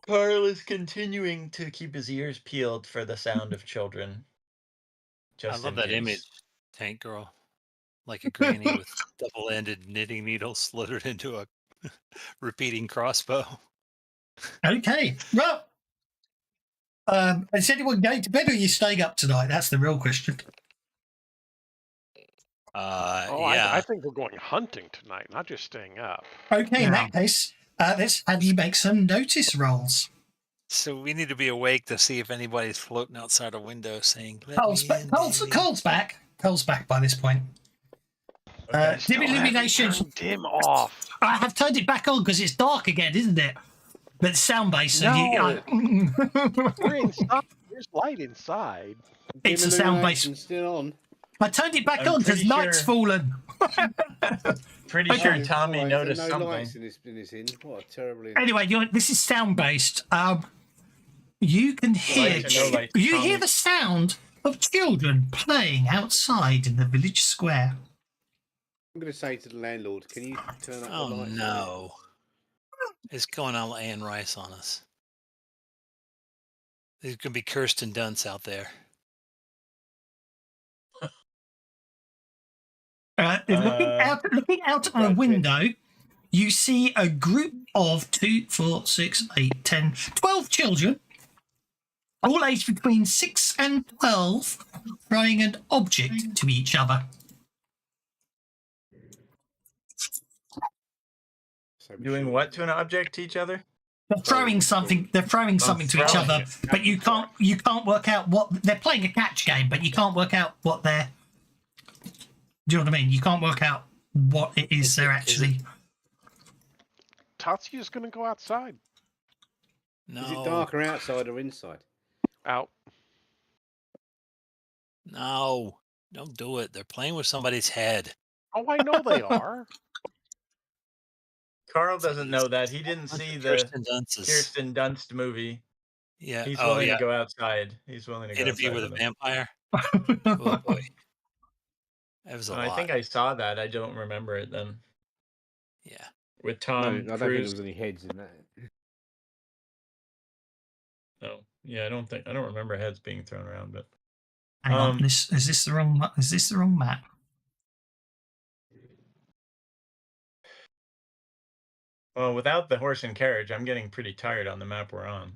is continuing to keep his ears peeled for the sound of children. I love that image, Tank Girl. Like a granny with double-ended knitting needles slithered into a repeating crossbow. Okay, well, is anyone going to bed or are you staying up tonight? That's the real question. Yeah. I think we're going hunting tonight, not just staying up. Okay, in that case, let's have you make some notice rolls. So we need to be awake to see if anybody's floating outside a window saying, Cole's back. Cole's back by this point. Dim illumination. Dim off. I have turned it back on because it's dark again, isn't it? But it's sound-based. So No. We're inside. There's light inside. It's a sound-based. Still on. I turned it back on because night's fallen. Pretty sure Tommy Right, noticed no something. lights in this inn. What a terrible inn. Anyway, this is sound-based. You can hear Lights or no lights, you Tommy? hear the sound of children playing outside in the village square. I'm going to say to the landlord, can you turn up Oh the lights? no. It's going all Anne Rice on us. There's going to be Kirsten Dunst out there. Looking out on a window, you see a group of 2, 4, 6, 8, 10, 12 children, all aged between 6 and 12, throwing an object to each other. Doing what to an object to each other? They're throwing something. They're throwing something to each throwing other, it. but you can't work out what they're playing a catch game, but you can't work out what they're. Do you know what I mean? You can't work out what it is they're actually. Tatsuya's going to go outside. No. Is it darker outside or inside? Out. No. Don't do it. They're playing with somebody's head. Oh, I know they are. Carl doesn't know that. He didn't see the Kirsten Dunst movie. Yeah. He's willing to go outside. He's willing to go Interview outside with a it. vampire. Oh boy. That was a lot. I think I saw that. I don't remember it then. Yeah. With No, I Tom don't think Cruise. there was any heads in that. No. Yeah, I don't remember heads being thrown around, but Hang on. Is this the wrong? Is this the wrong map? well, without the horse and carriage, I'm getting pretty tired on the map we're on.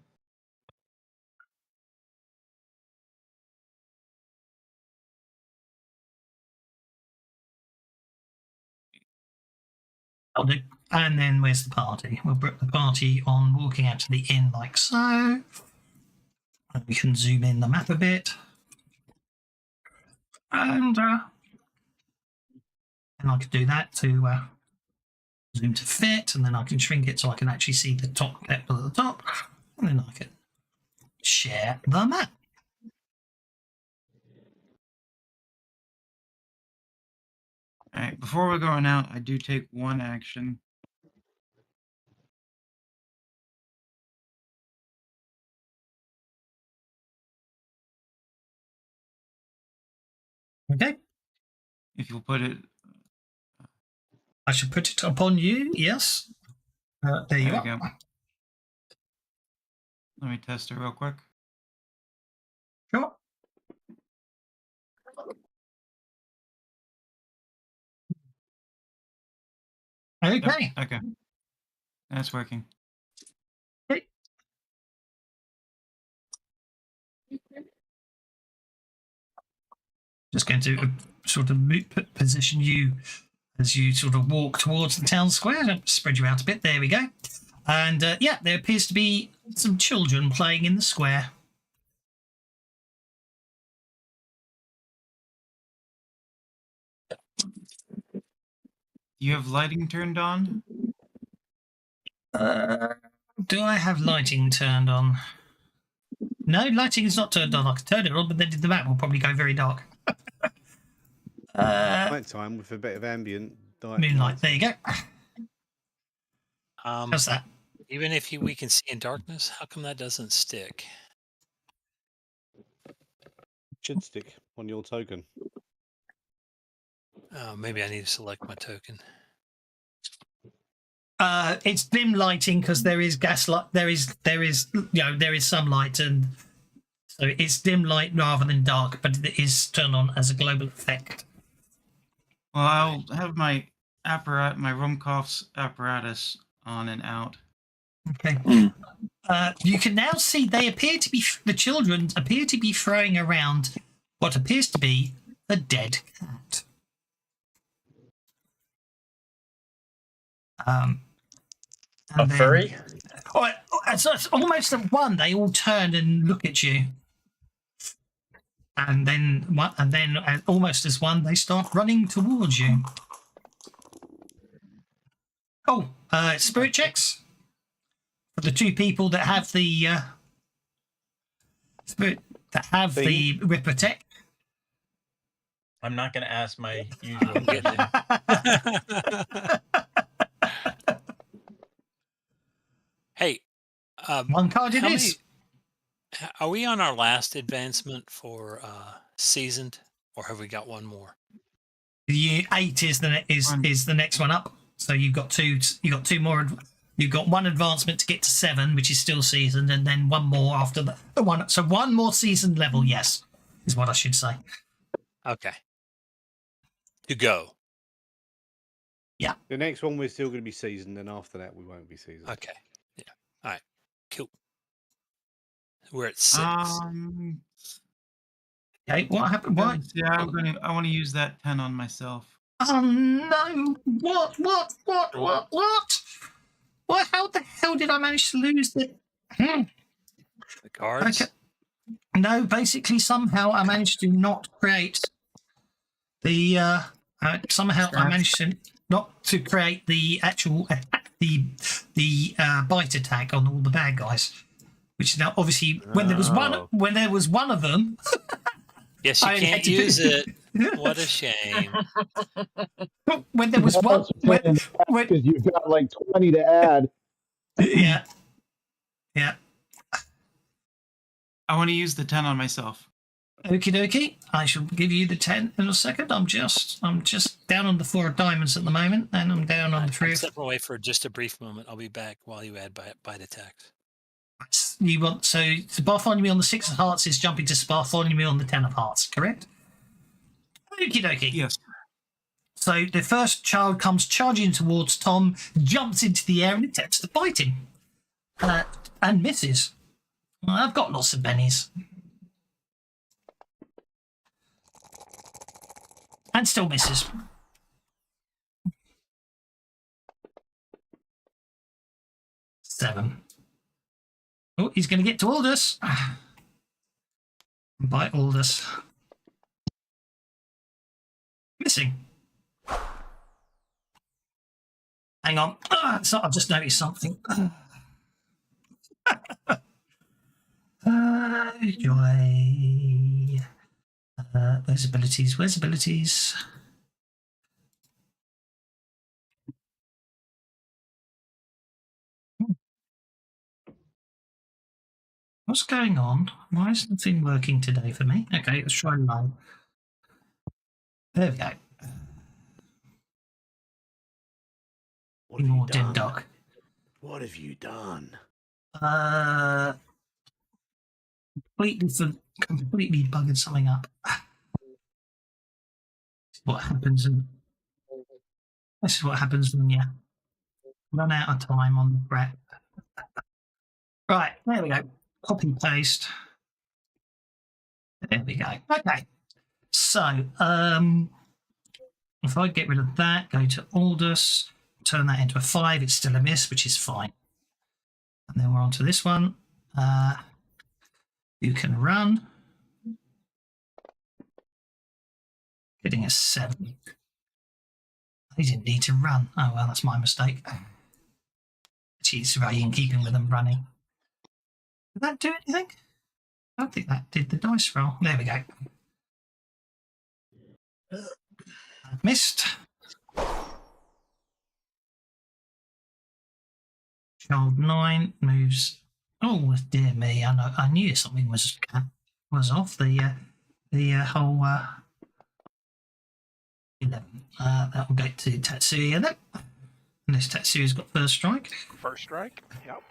I'll do. And then where's the party? We'll put the party on walking out to the inn like so. And we can zoom in the map a bit. And I could do that to zoom to fit, and then I can shrink it so I can actually see the top depth at the top. And then I can share the map. All right, before we're going out, I do take one action. Okay. If you'll put it. I should put it upon you. Yes. There you There are. we go. Let me test it real quick. Sure. Okay. Yep, okay. That's working. Okay. Just going to sort of position you as you sort of walk towards the town square. Spread you out a bit. There we go. And yeah, there appears to be some children playing in the square. You have lighting turned on? Do I have lighting turned on? No, lighting is not turned on. I can turn it on, but then the map will probably go very dark. Night time with a bit of ambient Moonlight. There you go. Um, How's that? even if we can see in darkness, how come that doesn't stick? Should stick on your token. Maybe I need to select my token. It's dim lighting because there is gaslight. There is sunlight, and so it's dim light rather than dark. But it is turned on as a global effect. Well, I'll have my Rumkoff's apparatus on and out. Okay. You can now see the children appear to be throwing around what appears to be a dead cat. A furry? So it's almost at one. They all turn and look at you, and then almost as one, they start running towards you. Oh, spirit checks for the two people that have the the Ripper tech. I'm not going to ask my usual. Hey, one card it is. Are we on our last advancement for seasoned, or have we got one more? The 8 is the next one up. So you've got two. You got two more. You've got one advancement to get to 7, which is still seasoned, and then one more after the one. So one more seasoned level. Yes, is what I should say. Okay. To go. Yeah. The next one we're still going to be seasoned, and after that we won't be seasoned. Okay. Yeah. All right. Cool. We're at 6. Okay. What happened? What? Yeah, I want to use that 10 on myself. Oh no! What? What? How the hell did I manage to lose the? The cards. Okay. No, basically somehow I managed to not create the. Somehow I managed to not to create the actual the bite attack on all the bad guys, which now obviously when there was one of them. Yes, you can't use it. What a shame. When there was one, because you've got like 20 to add. Yeah. I want to use the 10 on myself. Okie dokie. I shall give you the 10 in a second. I'm just down on the 4 of diamonds at the moment, and I'm down on the 3 I'm of. stepping away for just a brief moment. I'll be back while you add bite attacks. You want so Bartholomew on the 6 of hearts is jumping to Bartholomew on the 10 of hearts, correct? Okie dokie. Yes. So the first child comes charging towards Tom, jumps into the air and attempts to bite him, and misses. Well, I've got lots of bennies. And still misses. Seven. Oh, he's going to get to Aldous. Bite Aldous. Missing. Hang on. So I've just noticed something. Joy. Where's abilities? What's going on? Why is nothing working today for me? Okay, let's try low. There we go. What have More you dim done? dark. What have you done? Completely buggered something up. This is what happens when you run out of time on the prep. Right, there we go. Copy paste. There we go. Okay. So, if I get rid of that, go to Aldous, turn that into a 5, it's still a miss, which is fine. And then we're on to this one. You can run. Getting a 7. He didn't need to run. Oh, well, that's my mistake. Jeez, right, in keeping with them running. Did that do anything? I don't think that did the dice roll. There we go. Missed. Child 9 moves. Oh dear me! I knew something was off. The whole 11. That will go to Tatsuya then. Unless Tatsuya's got first strike. First strike. Yep.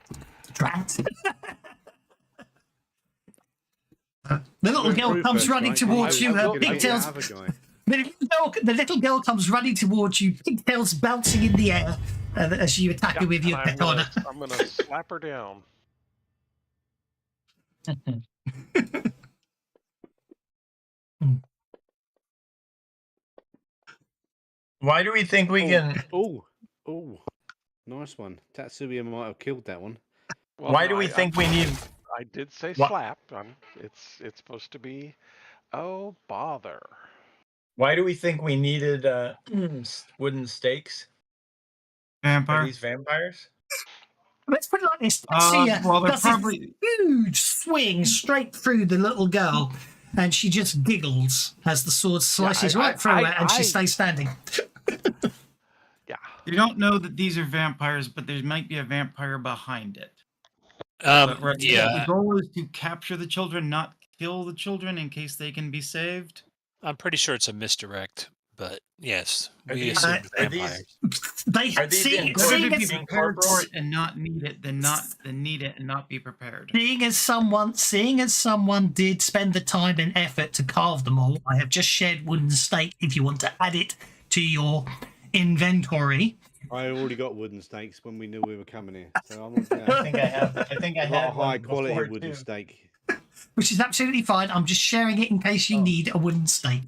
Drat. The little girl comes running towards you. Her pigtails. The little girl comes running towards you, pigtails bouncing in the air as you attack her with your katana. I'm gonna slap her down. Why do we think we can? Oh, nice one. Tatsuya might have killed that one. Well, Why do we think we need? I did say What? slap. It's supposed to be. Oh bother! Why do we think we needed wooden stakes? Vampire. Are these vampires? Let's put it like this. Tatsuya well, they're does probably this huge swing straight through the little girl, and she just giggles as the sword slices right through her, and she stays standing. Yeah. You don't know that these are vampires, but there might be a vampire behind it. Yeah, The goal is to capture the children, not kill the children in case they can be saved. I'm pretty sure it's a misdirect, but yes, Are we these- assume are vampires. Are these seeing Better be as prepared for it and not need it than need it and not be prepared. seeing as someone did spend the time and effort to carve them all, I have just shared wooden stake. If you want to add it to your inventory. I already got wooden stakes when we knew we were coming here, so I'm not. I think I have. I think I Got a had high one quality before, wooden too. stake. Which is absolutely fine. I'm just sharing it in case you need a wooden stake.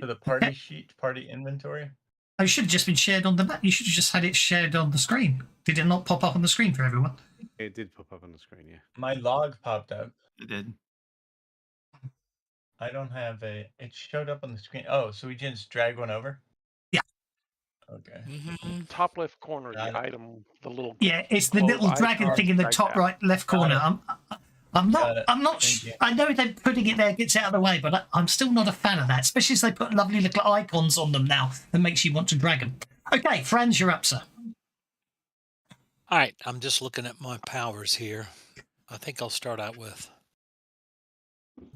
To the party sheet, party inventory. It should have just been shared on the map. You should have just had it shared on the screen. Did it not pop up on the screen for everyone? It did pop up on the screen, yeah. My log popped up. It did. I don't have a. It showed up on the screen. Oh, so we just drag one over? Yeah. Okay. Top left corner, Got the it. item, the little. Yeah, it's the clove little dragon icon, thing in the drag top that. right left corner. I'm Got it. not. Thank you. I know that putting it there gets out of the way, but I'm still not a fan of that. Especially as they put lovely little icons on them now that makes you want to drag them. Okay, Franz, you're up, sir. All right, I'm just looking at my powers here. I think I'll start out with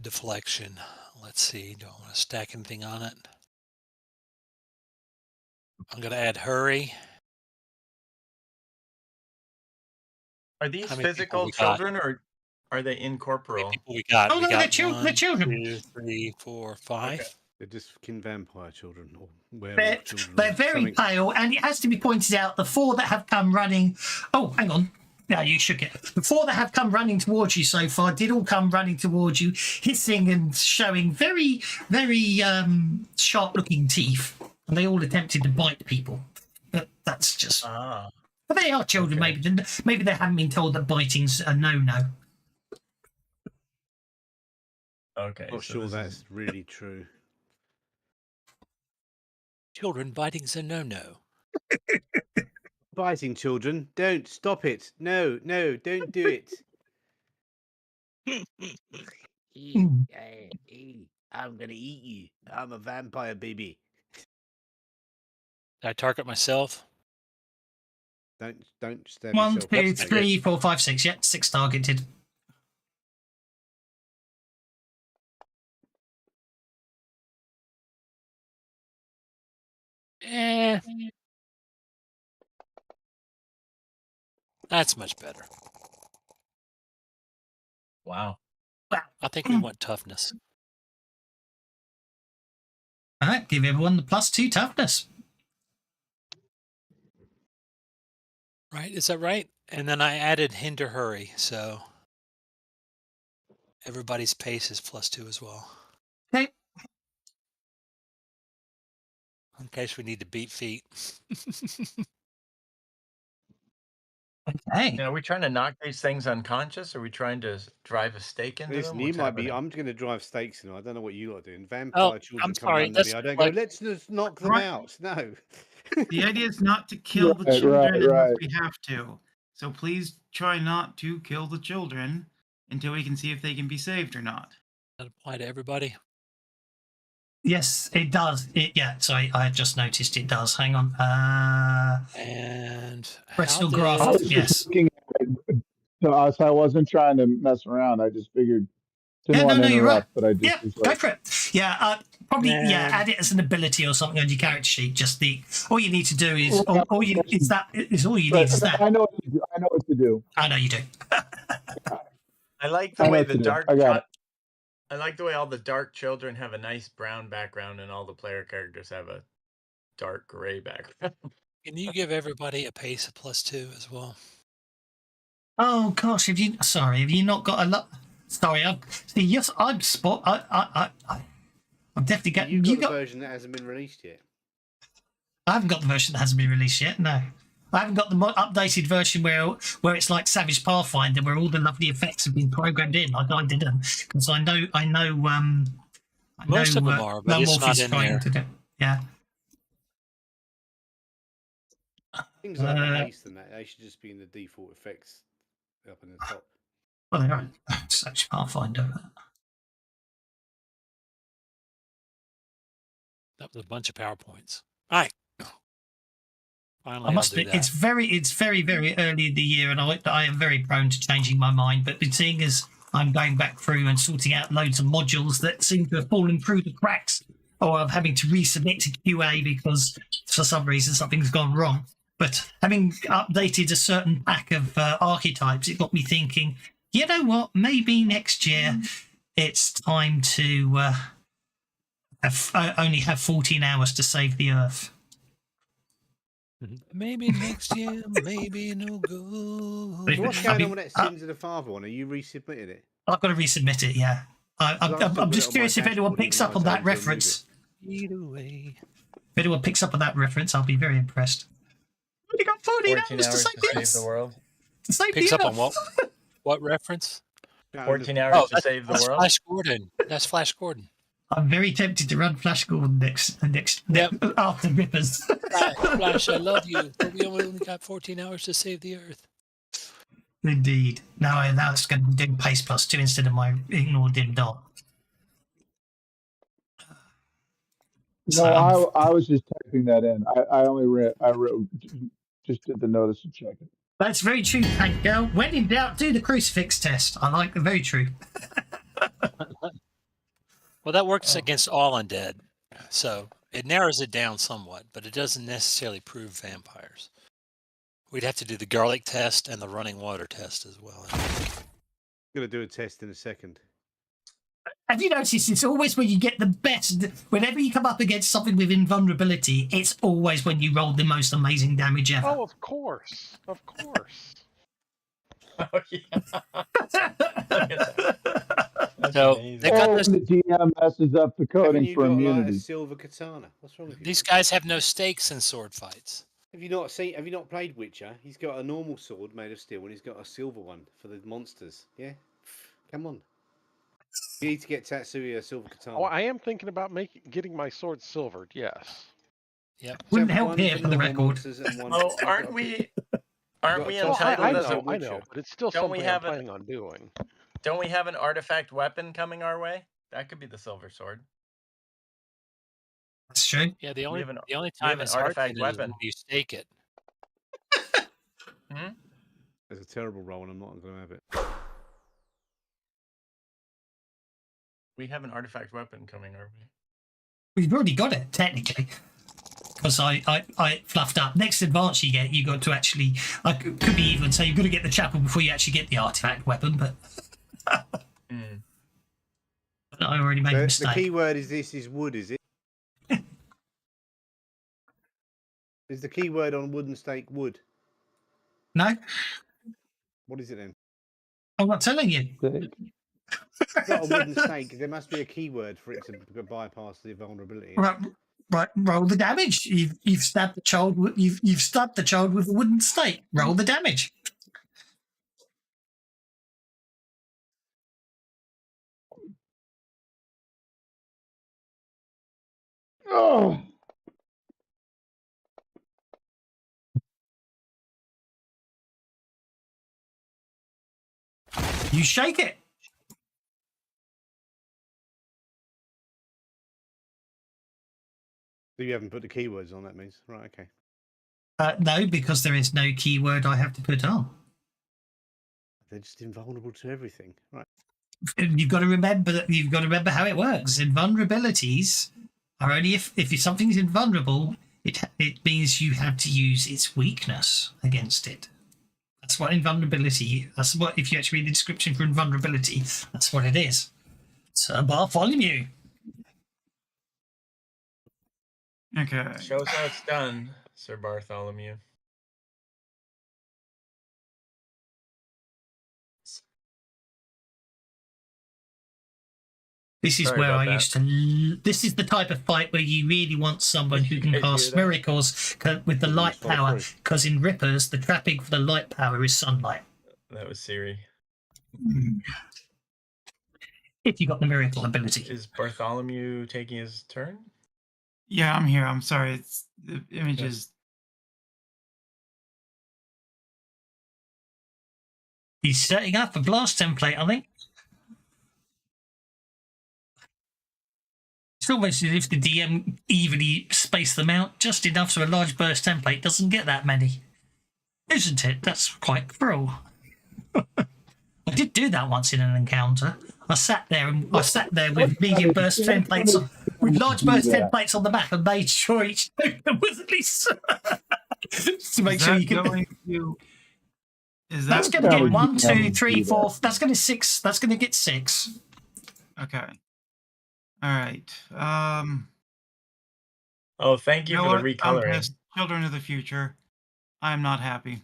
deflection. Let's see. Do I want to stack anything on it? I'm going to add hurry. Are these How many physical people we got? children or are they How many incorporeal? people we got? Oh, we no, got they're children. 2, 3, 4, 5. Okay. They're just fucking vampire children or They're, werewolf children. they're or very something. pale, and it has to be pointed out the four that have come running. Oh, hang on. No, you shook it. The four that have come running towards you so far did all come running towards you, hissing and showing very, very sharp-looking teeth, and they all attempted to bite people. But that's just. Ah. But they are children. Okay. Maybe they haven't been told that biting's a no-no. Okay. Not so sure this that's is- really true. Children biting's a no-no. Biting children, don't stop it. No, don't do it. I'm gonna eat you. I'm a vampire baby. Did I target myself? Don't stab 1, yourself. 2, That's 3, 4, 5, 6. Yeah, 6 targeted. That's much better. Wow. I think we want toughness. All right, give everyone the +2 toughness. Right? Is that right? And then I added hinder hurry, so everybody's pace is +2 as well. Okay. In case we need to beat feet. Okay. Now, are we trying to knock these things unconscious? Or are we trying to drive a stake into Listen, them? you What's might be. happening? I'm going to drive stakes in. I don't know what you lot are doing. Vampire children I'm come sorry, running at me. that's I don't like- go. Let's just knock them Right. out. No. The idea is not to kill the Right, children unless right. we have to. So please try not to kill the children until we can see if they can be saved or not. That apply to everybody? Yes, it does. Yeah, sorry, I just noticed it does. Hang on. And Bristol how graft. I did was Yes. just looking at it, so I wasn't trying to mess around. I just figured didn't Yeah, want to you're right. interrupt, but I just Yeah, was go like, for it. Yeah, probably. Yeah, Man. add it as an ability or something on your character sheet. Just all you need to do is Well, all you is that is all you need but is that. I know what to do. I know what to do. I know you do. I like the I know way what the to do. dark. I got it. I like the way all the dark children have a nice brown background, and all the player characters have a dark gray background. Can you give everybody a pace of +2 as well? Oh gosh, have you not got a lot? Sorry, yes, I'm spot. I'm definitely Have getting. you got the version that hasn't been released yet? I haven't got the version that hasn't been released yet. No, I haven't got the updated version where it's like Savage Pathfinder, where all the lovely effects have been programmed in. Like I didn't, because I know. Most of them are, but it's not in there. To do. Yeah. Things like the haste and that, they should just be in the default effects up in the top. Well, they are Savage Pathfinder. That was a bunch of PowerPoints. All right. Finally, I must I'll do admit, it's very, very early in the year, and I am very prone to changing my mind. But seeing as I'm going back through and sorting out loads of modules that seem to have fallen through the cracks, or I'm having to resubmit to QA because for some reason something's gone wrong. But having updated a certain pack of archetypes, it got me thinking, you know what? Maybe next year it's time to only have 14 hours to save the Earth. Maybe next year, maybe no go. So what's going on with that Sins of the Father one? Are you resubmitting it? I've got to resubmit it, yeah. I'm just curious if anyone picks up on that reference. Either way. If anyone picks up on that reference, I'll be very impressed. You got 14 hours to save the world. To save Picks the up on Earth. what reference? 14 hours to that's, save the that's world. Flash Gordon. That's Flash Gordon. I'm very tempted to run Flash Gordon next after Rippers. Flash, I love you, but we only got 14 hours to save the Earth. Indeed. Now it's going to be doing pace +2 instead of my ignore dim dot. No, I was just typing that in. I wrote just did the notice and check it. That's very true, Tank Girl. When in doubt, do the crucifix test. I like the very true. Well, that works against all undead, so it narrows it down somewhat, but it doesn't necessarily prove vampires. We'd have to do the garlic test and the running water test as well. I'm going to do a test in a second. Have you noticed it's always when you get the best, whenever you come up against something with invulnerability, it's always when you roll the most amazing damage ever. Oh, of course. Of course. Oh, yeah. So they got this. The DM messes up the Haven't coding you for got like immunity. a silver katana? What's wrong with you? These guys have no stakes in sword fights. Have you not played Witcher? He's got a normal sword made of steel, and he's got a silver one for the monsters. Yeah, come on. You need to get Tatsui a silver katana. Oh, I am thinking about getting my sword silvered. Yes. Yep. Wouldn't So help one here for for the normal record. monsters and one Oh, for- aren't we Well, entitled I as know, a I know, but it's still Don't we something I'm have planning on doing. Don't we have an artifact weapon coming our way? That could be the silver sword. That's true. Yeah, the only have an time it's hard artifact is weapon. when you stake it. That's a terrible roll, and I'm not going to have it. We have an artifact weapon coming our way. We've already got it, technically. Because I fluffed up. Next advance you got to actually, I could be even say you've got to get the chapel before you actually get the artifact weapon, but I already made a The mistake. key word is wood, is it? Is the key word on wooden stake wood? No, What is it then? I'm not telling you. It's not a wooden stake. There must be a keyword for it to bypass the vulnerability. Right, roll the damage. You've stabbed the child. You've stabbed the child with a wooden stake. Roll the damage. Oh. You shake it. So you haven't put the keywords on, that means. Right, okay. No, because there is no keyword I have to put on. They're just invulnerable to everything. Right. You've got to remember that. You've got to remember how it works. Invulnerabilities are only if something's invulnerable, it means you have to use its weakness against it. That's what invulnerability. That's what, if you actually read the description for invulnerability, that's what it is. Sir Bartholomew. Okay. Show us how it's done, Sir Bartholomew. This is Sorry where about I that. used to. This is the type of fight where you really want someone who You can guys hear cast that? miracles with the light fall power. through. Because in Rippers, the trapping for the light power is sunlight. That was Siri. If you got the miracle ability. Is Bartholomew taking his turn? Yeah, I'm here. I'm sorry. It's the images. He's setting up a blast template, I think. It's almost as if the DM evenly spaced them out just enough so a large burst template doesn't get that many. Isn't it? That's quite cruel. I did do that once in an encounter. I sat there with medium burst templates, with large burst templates on the map, and made sure each token was at least to make sure you can. That's going to get 1, 2, 3, 4. That's going to 6. That's going to get 6. Okay. All right. Oh, thank you know for the what? I'm recoloring. pissed. Children of the future. I'm not happy.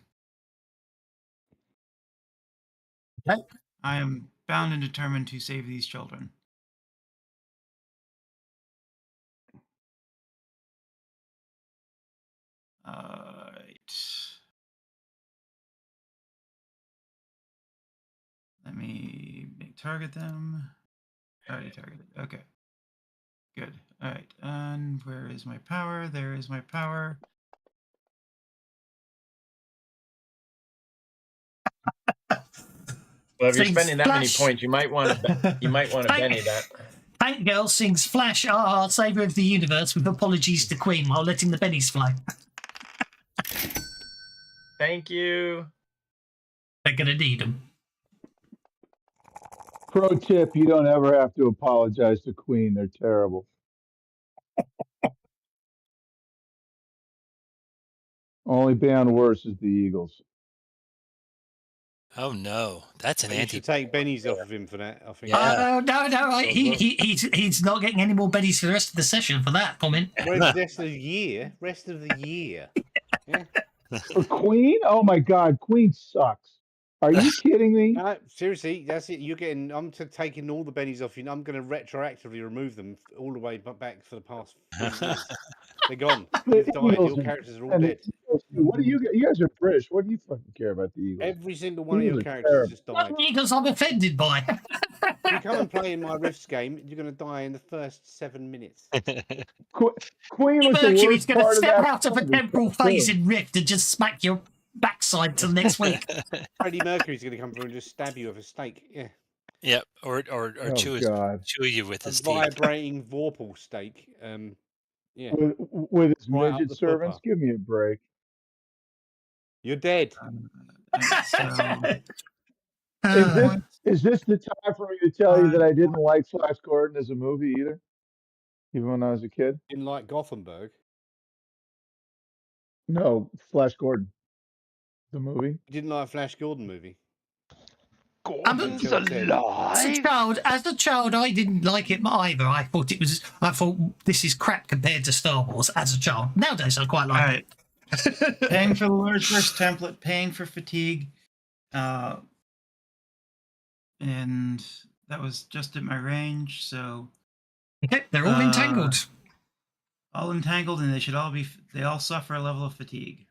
Okay. I am bound and determined to save these children. Right. Let me target them. Already targeted. Okay. Good. All right. And where is my power? There is my power. Well, if you're Sings spending that many Flash. points, you might want to Benny that. Tank Girl sings Flash, Savior of the Universe, with apologies to Queen while letting the bennies fly. Thank you. They're going to need them. Pro tip: you don't ever have to apologize to Queen. They're terrible. Only band worse is the Eagles. Oh no, that's an You anti. should take bennies off of him for that, I think. Yeah. No. He's not getting any more bennies for the rest of the session for that comment. Rest of the year. Rest of the year. Yeah. For Queen? Oh my God, Queen sucks. Are you kidding me? No, seriously, that's it. You're getting. I'm taking all the bennies off you. I'm going to retroactively remove them all the way back for the past 3 years. They're gone. You've died. Your characters are all dead. What do you guys are British? What do you fucking care about the Eagles? Every single one of Eagles your are characters terrible. just died. Because I'm offended by. If you come and play in my Rifts game, you're going to die in the first 7 minutes. Queen was the Mercury's worst going to part of step that. out of a temporal phase in Rift and just smack your backside till next week. Freddie Mercury's going to come through and just stab you with a stake. Yeah. Yep, or Oh, chew God. you with his A teeth. vibrating Vorpal stake. Yeah. With his Right up midget the servants, pooper. give me a break. You're dead. Is this the time for me to tell you that I didn't like Flash Gordon as a movie either? Even when I was a kid? Didn't like Gothenburg. No, Flash Gordon. The movie? You didn't like a Flash Gordon movie. Gordon's Until Ted. alive. As a child, I didn't like it either. I thought this is crap compared to Star Wars as a child. Nowadays, I quite like it. Paying for the large burst template, paying for fatigue, and that was just at my range. So Okay, they're all entangled. All entangled, and they all suffer a level of fatigue.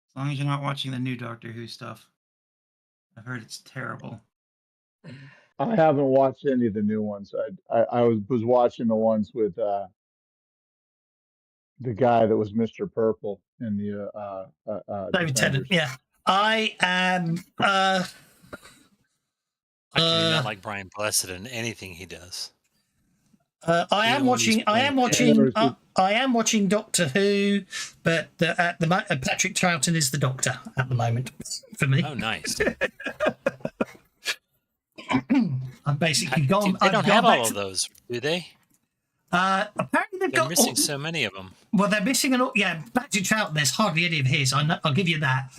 As long as you're not watching the new Doctor Who stuff. I've heard it's terrible. I haven't watched any of the new ones. I was watching the ones with the guy that was Mr. Purple in the David Tennant, Defenders. yeah. I am I do not like Brian Blessed in anything he does. I am watching Doctor Who, but at the Patrick Troughton is the Doctor at the moment for me. Oh, nice. I've basically gone. They don't have all of those, do they? Apparently they're missing so many of them. Well, they're missing Patrick Troughton. There's hardly any of his. I'll give you that.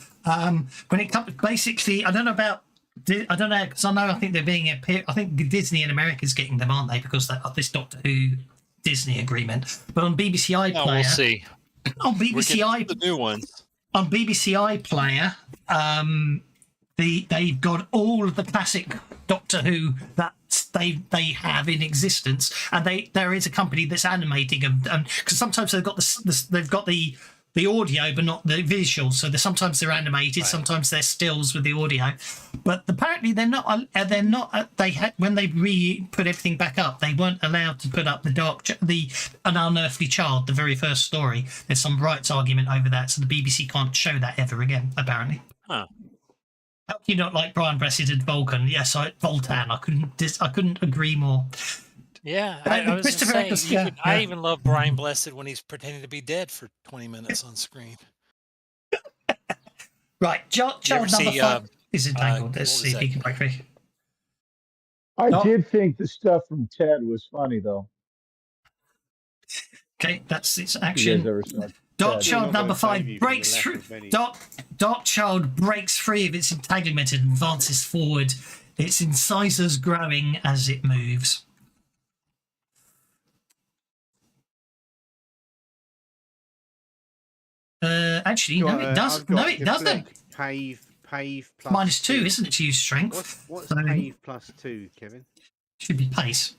When it comes, basically, I don't know because I think they're being I think Disney in America is getting them, aren't they? Because of this Doctor Who Disney agreement. But on BBC iPlayer, we'll see. On BBC the new ones. On BBC iPlayer, they've got all of the classic Doctor Who that they have in existence, and there is a company that's animating them. Because sometimes they've got the audio but not the visual, so sometimes they're animated, sometimes they're stills with the audio. But apparently they're not. They had, when they put everything back up, they weren't allowed to put up an unearthly child, the very first story. There's some rights argument over that, so the BBC can't show that ever again. Apparently. Huh. How can you not like Brian Blessed and Vulcan? Yes, Voltan. I couldn't agree more. Yeah, I was saying, I even love Brian Blessed when he's pretending to be dead for 20 minutes on screen. Right, child number 5 is entangled. Let's see if he can break free. I did think the stuff from Ted was funny, though. Okay, that's its action. Dark Child number 5 breaks through. Dark Child breaks free of its entanglement and advances forward. Its incisors growing as it moves. Actually, no, it doesn't. No, it doesn't. Pave plus -2, isn't it, to use strength? What's pave plus 2, Kevin? Should be pace.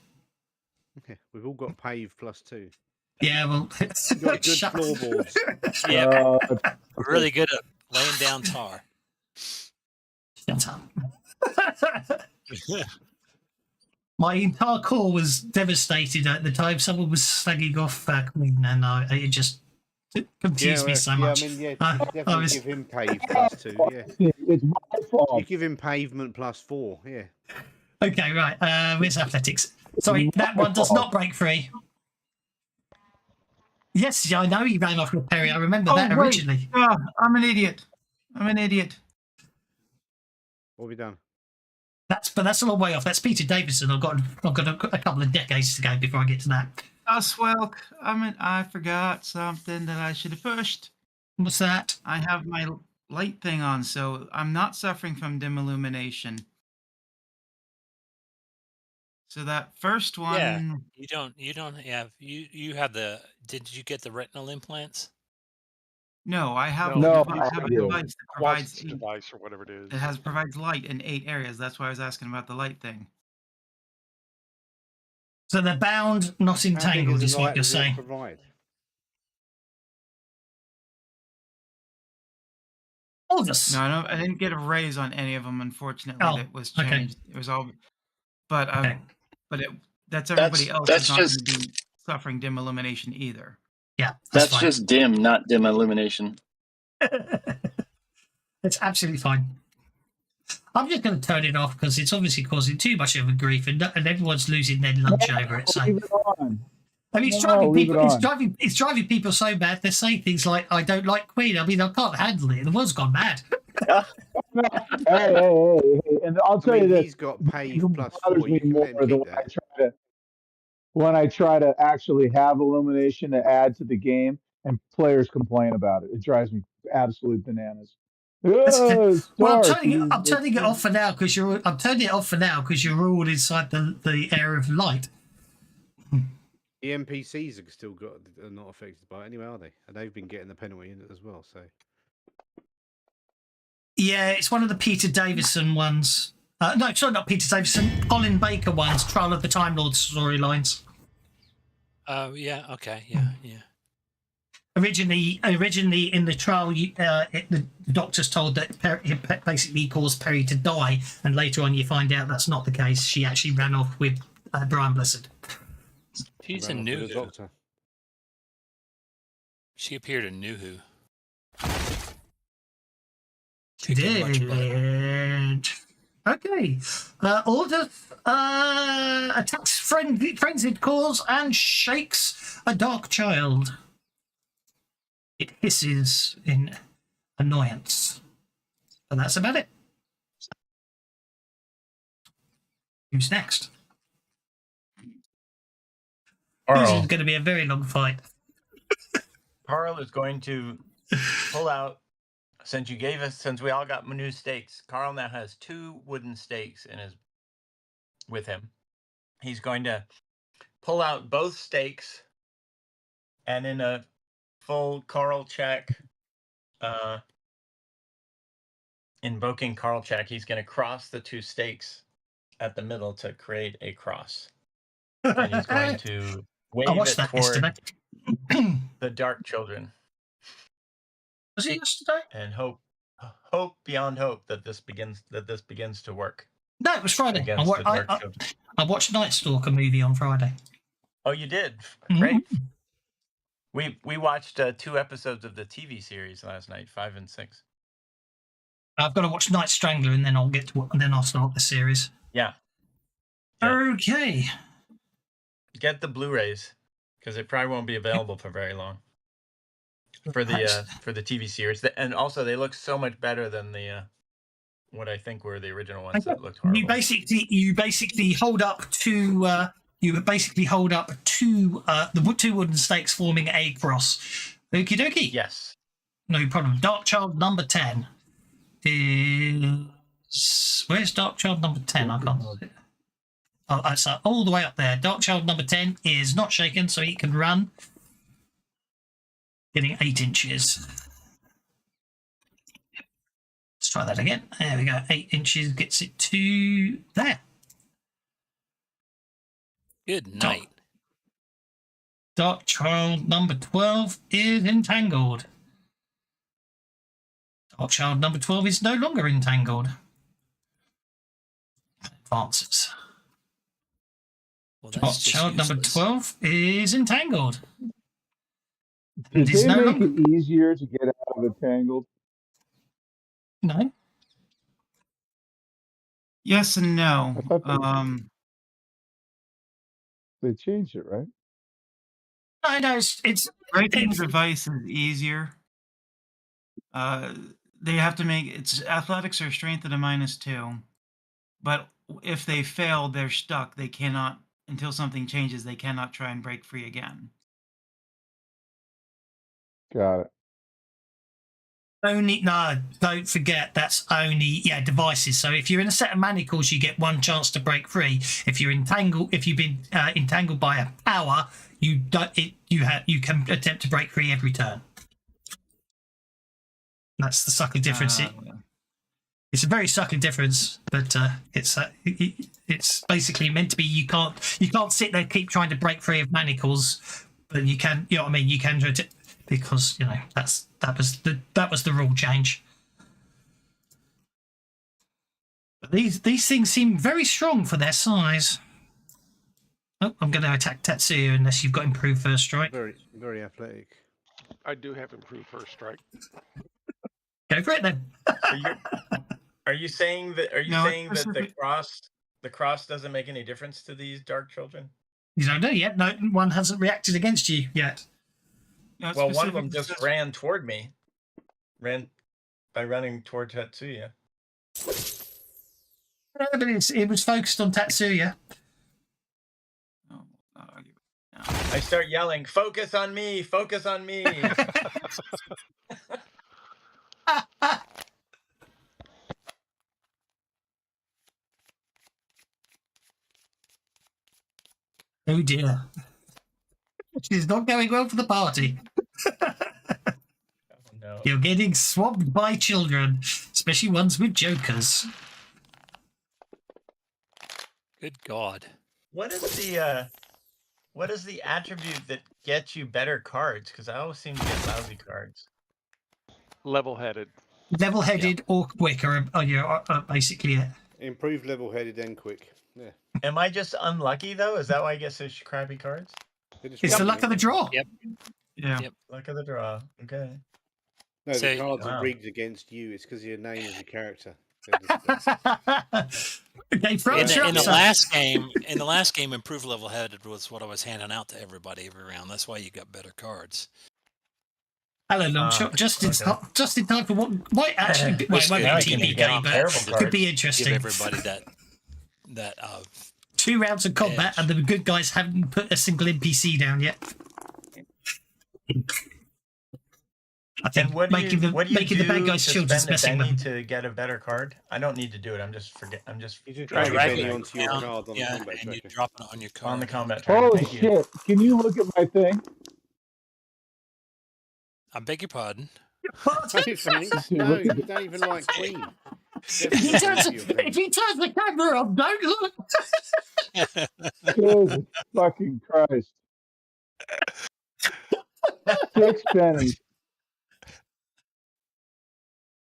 Okay, we've all got pave plus 2. Yeah, well, you've got good floorboards. Yeah, really good at laying down tar. Shut up. My entire core was devastated at the time someone was slagging off Queen, and it just confused me so much. I mean, definitely give him pave plus 2. Yeah, it's my fault. You give him pavement plus 4. Yeah. Okay, right. Where's athletics? Sorry, that one does not break free. Yes, I know he ran off with Perry. I remember that originally. Oh, I'm an idiot. What have we done? That's a long way off. That's Peter Davison. I've got a couple of decades to go before I get to that. Oh, Swelk. I forgot something that I should have pushed. What's that? I have my light thing on, so I'm not suffering from dim illumination. So that first one. Yeah, you don't have you have the. Did you get the retinal implants? No, I have. No, I have a device that provides device or whatever it is. It provides light in 8 areas. That's why I was asking about the light thing. So they're bound, not entangled, is what you're saying. August. No, I didn't get a raise on any of them. Unfortunately, it was changed. Okay. It was all, but that's everybody else. That's not just going to be suffering dim illumination either. Yeah, that's just dim, not dim illumination. It's absolutely fine. I'm just going to turn it off because it's obviously causing too much of a grief, and everyone's losing their lunch over it. So, leave it on. I mean, it's driving people so mad. They're saying things like, "I don't like Queen." I mean, I can't handle it. The world's gone mad. hey, and I'll tell you this: he's got pave plus 4. Me more when I try to actually have illumination to add to the game, and players complain about it. It drives me absolute bananas. Well, I'm turning it off for now because you're all inside the area of light. The NPCs are not affected by it anyway, are they? And they've been getting the penalty in it as well. So yeah, it's one of the Peter Davison ones. No, sorry, not Peter Davison. Colin Baker ones. Trial of the Time Lord storylines. Oh yeah, okay, yeah. Originally in the trial, the doctor's told that it basically caused Perry to die, and later on you find out that's not the case. She actually ran off with Brian Blessed. She's in New Who. She appeared in New Who. She did. Okay. Okay. Orders attacks frenzied cause and shakes a dark child. It hisses in annoyance. And that's about it. Who's next? This is going to be a very long fight. Carl is going to pull out, since we all got new stakes, Carl now has 2 wooden stakes with him. He's going to pull out both stakes, and in a full Carl check, invoking Carl check, he's going to cross the 2 stakes at the middle to create a cross. And he's going to wave it toward the dark children. Was it yesterday? And hope beyond hope that this begins to work. No, it was Friday. I watched Night Stalker movie on Friday. Oh, you did? Great. We watched 2 episodes of the TV series last night, 5 and 6. I've got to watch Night Strangler, and then I'll start the series. Yeah. Okay. Get the Blu-rays, because it probably won't be available for very long. For the TV series, and also they look so much better than the what I think were the original ones that looked horrible. You basically hold up two the 2 wooden stakes forming a cross. Okie dokie. Yes. No problem. Dark Child number 10 is where's Dark Child number 10? I can't see it. Oh, it's all the way up there. Dark Child number 10 is not shaken, so he can run. Getting 8 inches. Let's try that again. There we go. 8 inches gets it to there. Good night. Dark Child number 12 is entangled. Dark Child number 12 is no longer entangled. Advances. Well, Dark Child number 12 is entangled. Did they make it easier to get out of entangled? No. Yes and no. I thought they changed it, right? No, it's breaking the device is easier. They have to make it's athletics or strength at a -2, but if they fail, they're stuck. They cannot until something changes. They cannot try and break free again. Got it. Don't forget that's only devices. So if you're in a set of manacles, you get 1 chance to break free. If you're entangled, if you've been entangled by a power, you can attempt to break free every turn. That's the subtle difference. It's a very subtle difference, but it's basically meant to be you can't sit there keep trying to break free of manacles, but you can you can do it. Because that was the rule change. But these things seem very strong for their size. Oh, I'm going to attack Tetsuya unless you've got improved first strike. Very, very athletic. I do have improved first strike. Go for it then. Are you saying that? Are you saying that the cross doesn't make any difference to these dark children? You don't know yet. No one hasn't reacted against you yet. Well, one of them just ran toward me. Ran by running toward Tetsuya. No, but it was focused on Tetsuya. I start yelling, "Focus on me! Focus on me!" Oh dear. She's not going well for the party. No. You're getting swamped by children, especially ones with jokers. Good God. What is the attribute that gets you better cards? Because I always seem to get lousy cards. Level-headed. Level-headed or quick are basically it. Improved level-headed and quick. Yeah. Am I just unlucky though? Is that why I get such crappy cards? It's the luck of the draw. Yep. Yeah. Yep. Luck of the draw. Okay. No, So- the cards Wow. are rigged against you. It's because of your name of your character. Okay, France, you're In up, the sir. last game, improved level headed was what I was handing out to everybody every round. That's why you got better cards. Hello, Longshot. Just in time for what might actually This won't be game a you can TPK, get but terrible could be cards. interesting. Give everybody that 2 rounds of combat, edge. and the good guys haven't put a single NPC down yet. I think And what do you making the bad do guys' to children spend a messing Benny with them. to get a better card? I don't need to do it. I'm just You just Drag drag it a Benny back onto your down, card on the combat and you tracker. drop it on your card. on the combat tracker. Holy Thank you. shit! Can you look at my thing? I beg your pardon. Hey, thanks. You No, look you at don't even like Queen. If he turns the camera on, don't look. Jesus fucking Christ! 6 pennies.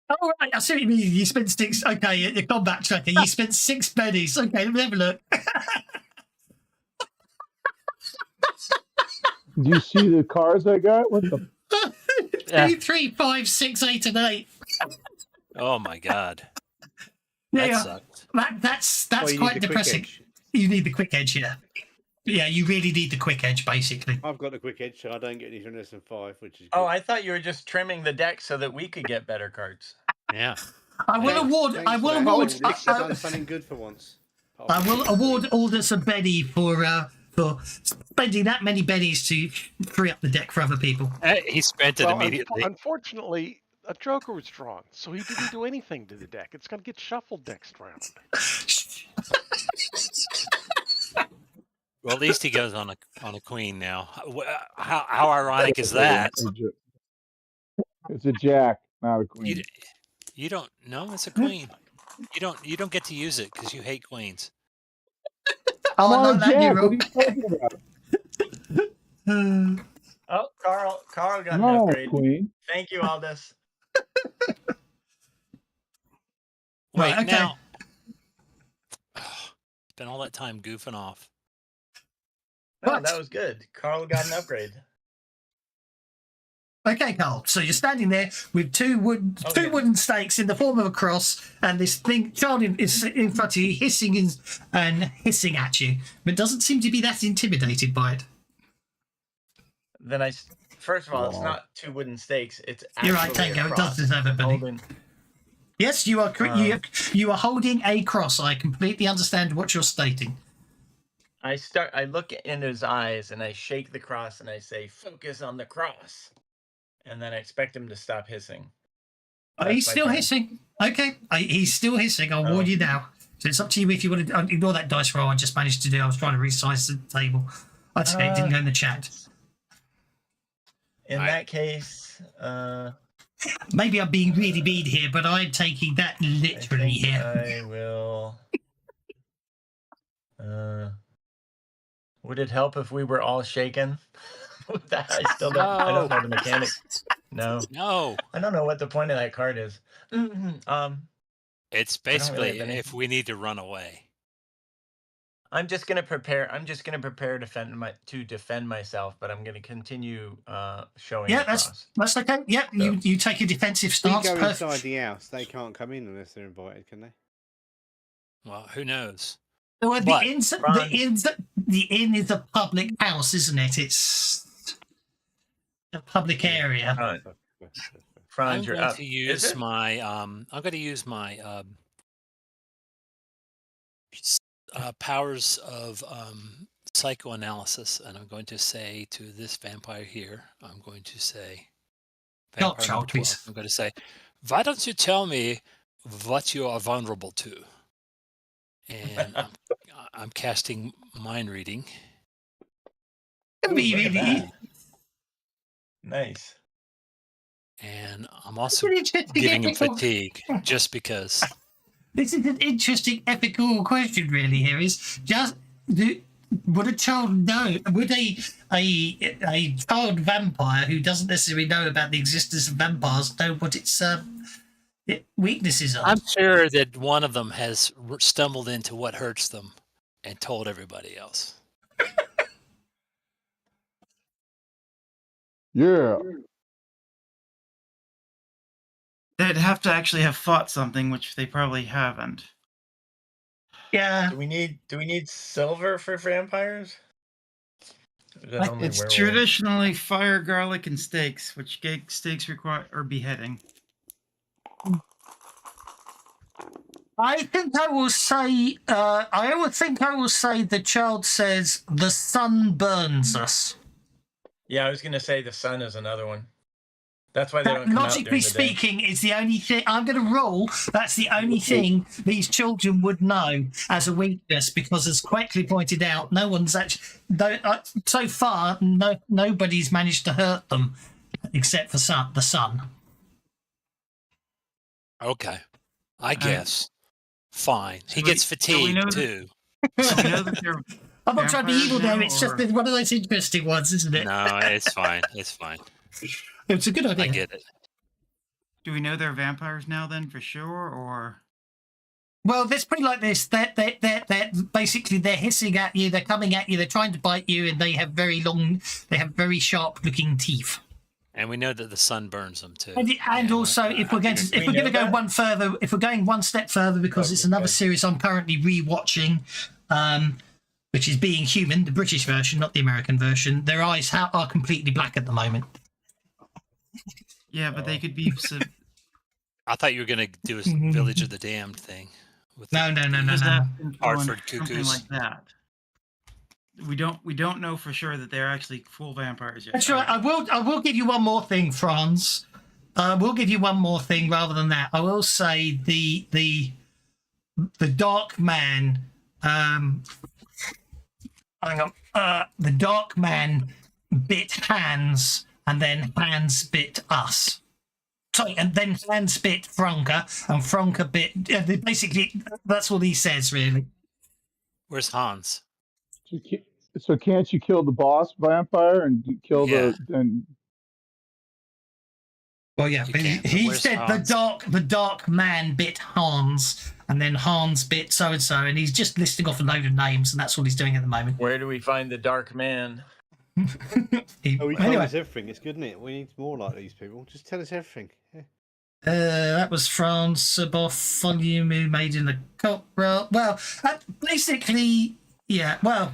Oh, right, I see what you mean. You spent 6. Okay, the combat tracker. You spent 6 pennies. Okay, let me have a look. Do you see the cards I got? What the? 2, 3, 5, 6, 8, and 8. Oh my god. Yeah, That sucked. That's Well, you quite need the quick depressing. edge. You need the quick edge, yeah. Yeah, you really need the quick edge, basically. I've got the quick edge, so I don't get anything less than 5, which is good. Oh, I thought you were just trimming the deck so that we could get better cards. Yeah. I will award. Thanks I for will that. award. At least I've done something good for once. I will award Aldous a Benny for spending that many bennies to free up the deck for other people. He spent it Well, immediately. unfortunately, a Joker was drawn, so he didn't do anything to the deck. It's going to get shuffled next round. Well, at least he goes on a queen now. How ironic is that? It's a jack, not a queen. You don't know it's a queen. You don't get to use it because you hate queens. I'm on a not that jack. new What are you talking about? Oh, Carl got an No, upgrade. queen. Thank you, Aldous. Wait, Right, okay. now. Spent all that time goofing off. No, What? that was good. Carl got an upgrade. Okay, Carl. So you're standing there with two wooden stakes in the form of a cross, and this thing child is in front of you, hissing at you, but doesn't seem to be that intimidated by it. Then first of all, it's not 2 wooden stakes. It's actually You're right, Tango. It does deserve a Benny. Yes, you are. You are holding a cross. I completely understand what you're stating. I look into his eyes and I shake the cross and I say, "Focus on the cross," and then I expect him to stop hissing. He's still hissing. Okay, he's still hissing. I'll warn you now. So it's up to you if you want to ignore that dice roll I just managed to do. I was trying to resize the table. That's okay. It didn't go in the chat. In that case, maybe I'm being really mean here, but I'm taking that literally here. I will. Would it help if we were all shaken? I still don't. I don't know the mechanics. No. I don't know what the point of that card is. It's basically if we need to run away. I'm just gonna prepare. To defend myself, but I'm gonna continue showing. Yeah, that's okay. Yeah, so, you take a defensive stance. We go inside the house. They can't come in unless they're invited, can they? Well, who knows? Well, the inn is a public house, isn't it? It's a public area. I'm going to use my powers of psychoanalysis, and I'm going to say to this vampire here, I'm going to say, vampire number 12, I'm going to say, why don't you tell me what you are vulnerable to? And I'm casting mind reading. Nice. And I'm also giving him fatigue, just because. This is an interesting ethical question, really. Here is would a child know? Would a child vampire who doesn't necessarily know about the existence of vampires know what its weaknesses are? I'm sure that one of them has stumbled into what hurts them and told everybody else. Yeah. They'd have to actually have fought something, which they probably haven't. Yeah. Do we need silver for vampires? Or is that only It's werewolves? traditionally fire, garlic, and steaks, which steaks require or beheading. I think I will say. I will say the child says the sun burns us. Yeah, I was gonna say the sun is another one. That's why they That, don't come out logically during the day. speaking, is the only thing I'm going to rule. That's the only thing these children would know as a weakness, because, as correctly pointed out, no one's actually. So far, nobody's managed to hurt them except for the sun. Okay, I guess. Fine. He gets we fatigued know too. So we know that they're I'm not trying to be evil there. It's just vampires one of those interesting ones, isn't it? No, it's fine. It's fine. It's a good idea. I get it. Do we know they're vampires now then for sure, or? Well, let's put it like this: they're basically they're hissing at you, they're coming at you, they're trying to bite you, and they have very sharp-looking teeth. And we know that the sun burns them too. And also, if we're going to go one further, if we're going one step further, because it's another series I'm currently rewatching, which is Being Human, the British version, not the American version. Their eyes are completely black at the moment. Yeah, but they could be. I thought you were going to do a Village of the Damned thing. With No. Hartford Something Cuckoos. like that. We don't know for sure that they're actually full vampires yet. That's right. I will give you one more thing, Franz. We'll give you one more thing rather than that. I will say the Dark Man. Hang on. The Dark Man bit Hans, and then Hans bit us. Sorry, and then Hans bit Franka, and Franka bit. Basically, that's what he says, really. Where's Hans? So can't you kill the boss vampire and kill and? Well, yeah, but he said Hans? the dark man bit Hans, and then Hans bit so and so, and he's just listing off a load of names, and that's what he's doing at the moment. Where do we find the dark man? He told us everything. It's good, isn't it? We need more like these people. Just tell us everything. Yeah. That was Franz Bartholomew made in the Cockrell. Well, basically, yeah. Well,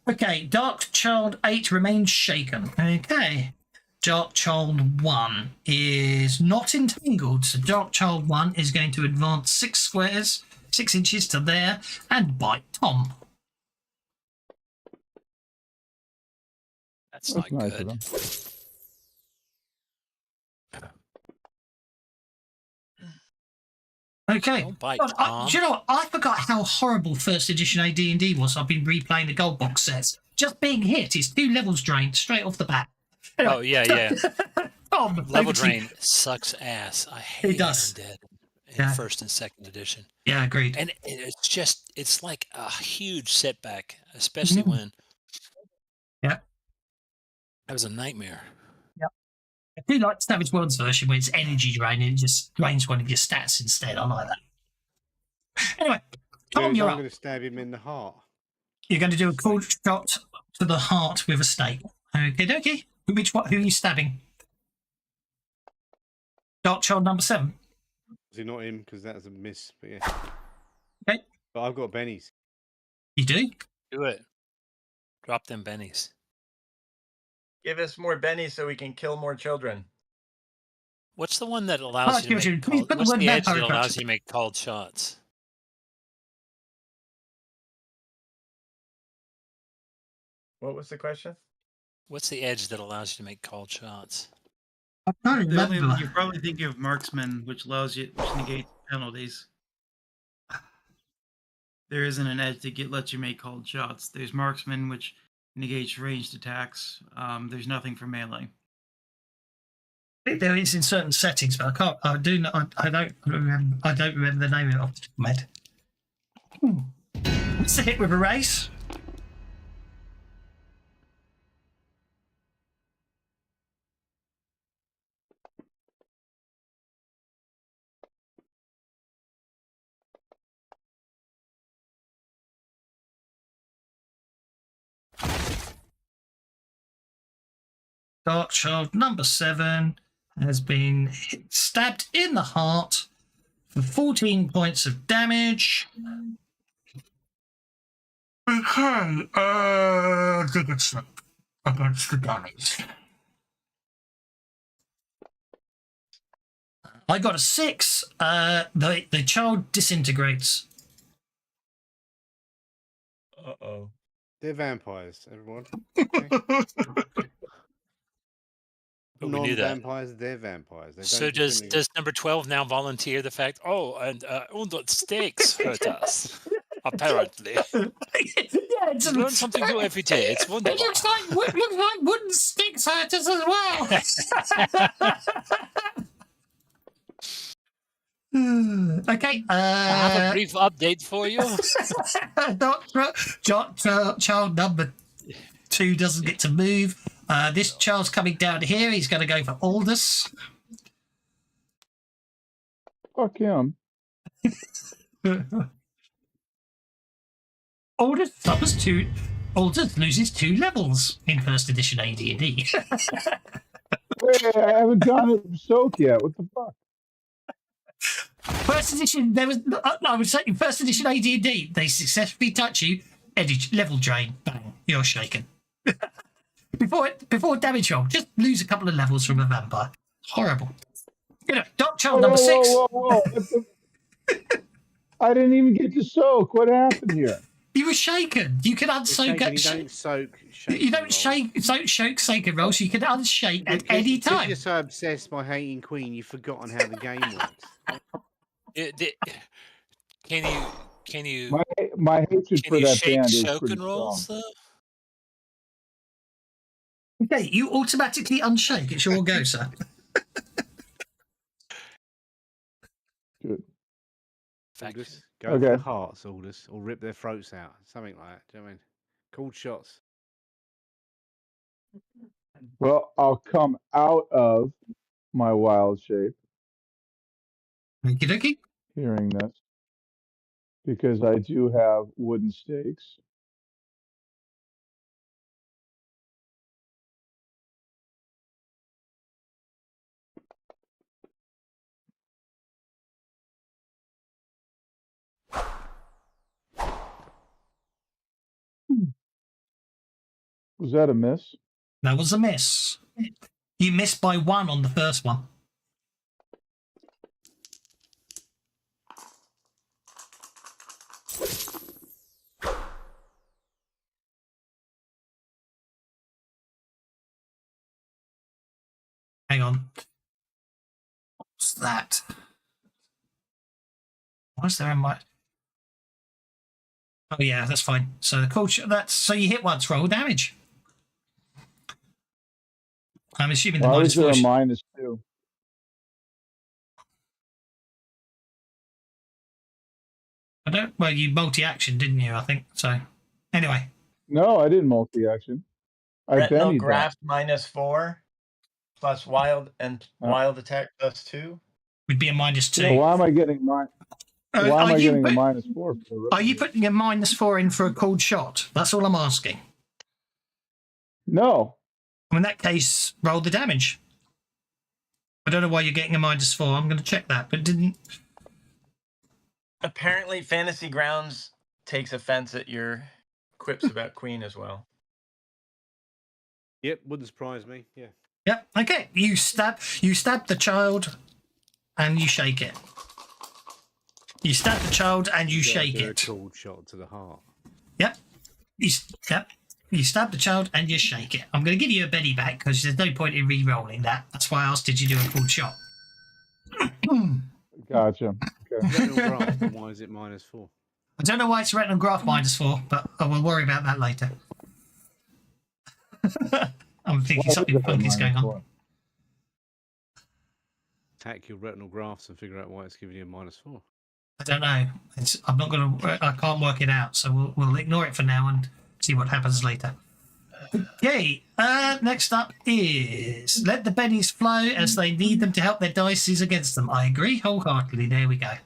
okay. Dark Child 8 remains shaken. Okay. Dark Child 1 is not entangled, so Dark Child 1 is going to advance 6 inches to there and bite Tom. That's not nice good. Okay. Don't bite God, Tom. do you know what? I forgot how horrible first edition AD&D was. I've been replaying the gold box sets. Just being hit is 2 levels drained straight off the bat. Anyway. Oh, yeah. Tom, Level drain sucks ass. I hate Undead in first and second edition. Yeah, agreed. And it's like a huge setback, especially when. Yeah. That was a nightmare. Yep. I do like Savage Worlds version where it's energy drain and it just drains one of your stats instead. I like that. Anyway, Tom, you're up. I'm going to stab him in the heart. You're going to do a cool shot to the heart with a stake. Okay, dokie. Who are you stabbing? Dark Child number 7. Is it not him? Because that was a miss. But yeah. Okay. But I've got bennies. You do? Do it. Drop them bennies. Give us more bennies so we can kill more children. What's the one that allows you to make what's the edge that allows you to make called shots? What was the question? What's the edge that allows you to make called shots? I can't remember. You probably think of marksman, which negates penalties. There isn't an edge that lets you make called shots. There's marksman, which negates ranged attacks. There's nothing for melee. There is in certain settings, but I don't remember the name of it off the top of my head. Let's hit with a race. Dark Child number 7 has been stabbed in the heart for 14 points of damage. Okay, against the damage. I got a 6. The child disintegrates. Uh-oh. They're vampires, everyone. But we knew that. Non-vampires, they're vampires. They So don't does discriminate. number 12 now volunteer the fact? Oh, and the stakes hurt us. Apparently, Yeah, it's learn something new every day. It's wonderful. It looks like wooden sticks hurt us as well. Okay. I have a brief update for you. Child number 2 doesn't get to move. This child's coming down here. He's going to go for Aldous. Fuck him. Aldous suffers 2. Aldous loses 2 levels in first edition AD&D. Wait, I haven't gone to soak yet. What the fuck? First edition, there was. I would say in first edition AD&D, they successfully touch you, level drain, bang, you're shaken. before damage roll, just lose a couple of levels from a vampire. Horrible. You know, Dark Child number 6. Whoa. I didn't even get to soak. What happened here? You were shaken. You can unsoak. You don't shake shaken roll. So you can unshake at any time. Because you're so obsessed by hating Queen, you've forgotten how the game works. Can you? My hatred for that shake band is soak pretty and rolls strong. though? Okay, you automatically unshake. It's your go, sir. Good. Aldous, go Okay. for the hearts, Aldous, or rip their throats out. Something like that. Do you know what I mean? Called shots. Well, I'll come out of my wild shape Okie dokie. hearing this because I do have wooden stakes. Was that a miss? That was a miss. You missed by 1 on the first one. Hang on. What's that? What's there in my... Oh yeah, that's fine. So the culture, so you hit once, roll damage. I'm assuming the Why minus was there 4. a -2? I don't. Well, you multi-action, didn't you? I think so. Anyway. No, I didn't multi-action. I Retinal bennied graft -4 plus wild attack +2. Would be a -2. So why am I getting Why am I getting a -4? For the Are you putting a -4 in for a cold shot? That's all I'm asking. No. In that case, roll the damage. I don't know why you're getting a -4. I'm going to check that, but didn't. Apparently, Fantasy Grounds takes offense at your quips about Queen as well. Yep, wouldn't surprise me. Yeah. Yep. Okay. You stab the child, and you shake it. You stab the child and you shake it. A cold shot to the heart. Yep. You stab the child and you shake it. I'm going to give you a Betty back because there's no point in re-rolling that. That's why I asked, did you do a cold shot? Gotcha. Okay. Why is it -4? I don't know why it's retinal graft -4, but I will worry about that later. I'm thinking something funky's going on. Attack your retinal grafts and figure out why it's giving you a -4. I don't know. I'm not going to. I can't work it out, so we'll ignore it for now and see what happens later. Okay. Next up is let the bennies flow as they need them to help their dices against them. I agree wholeheartedly. There we go.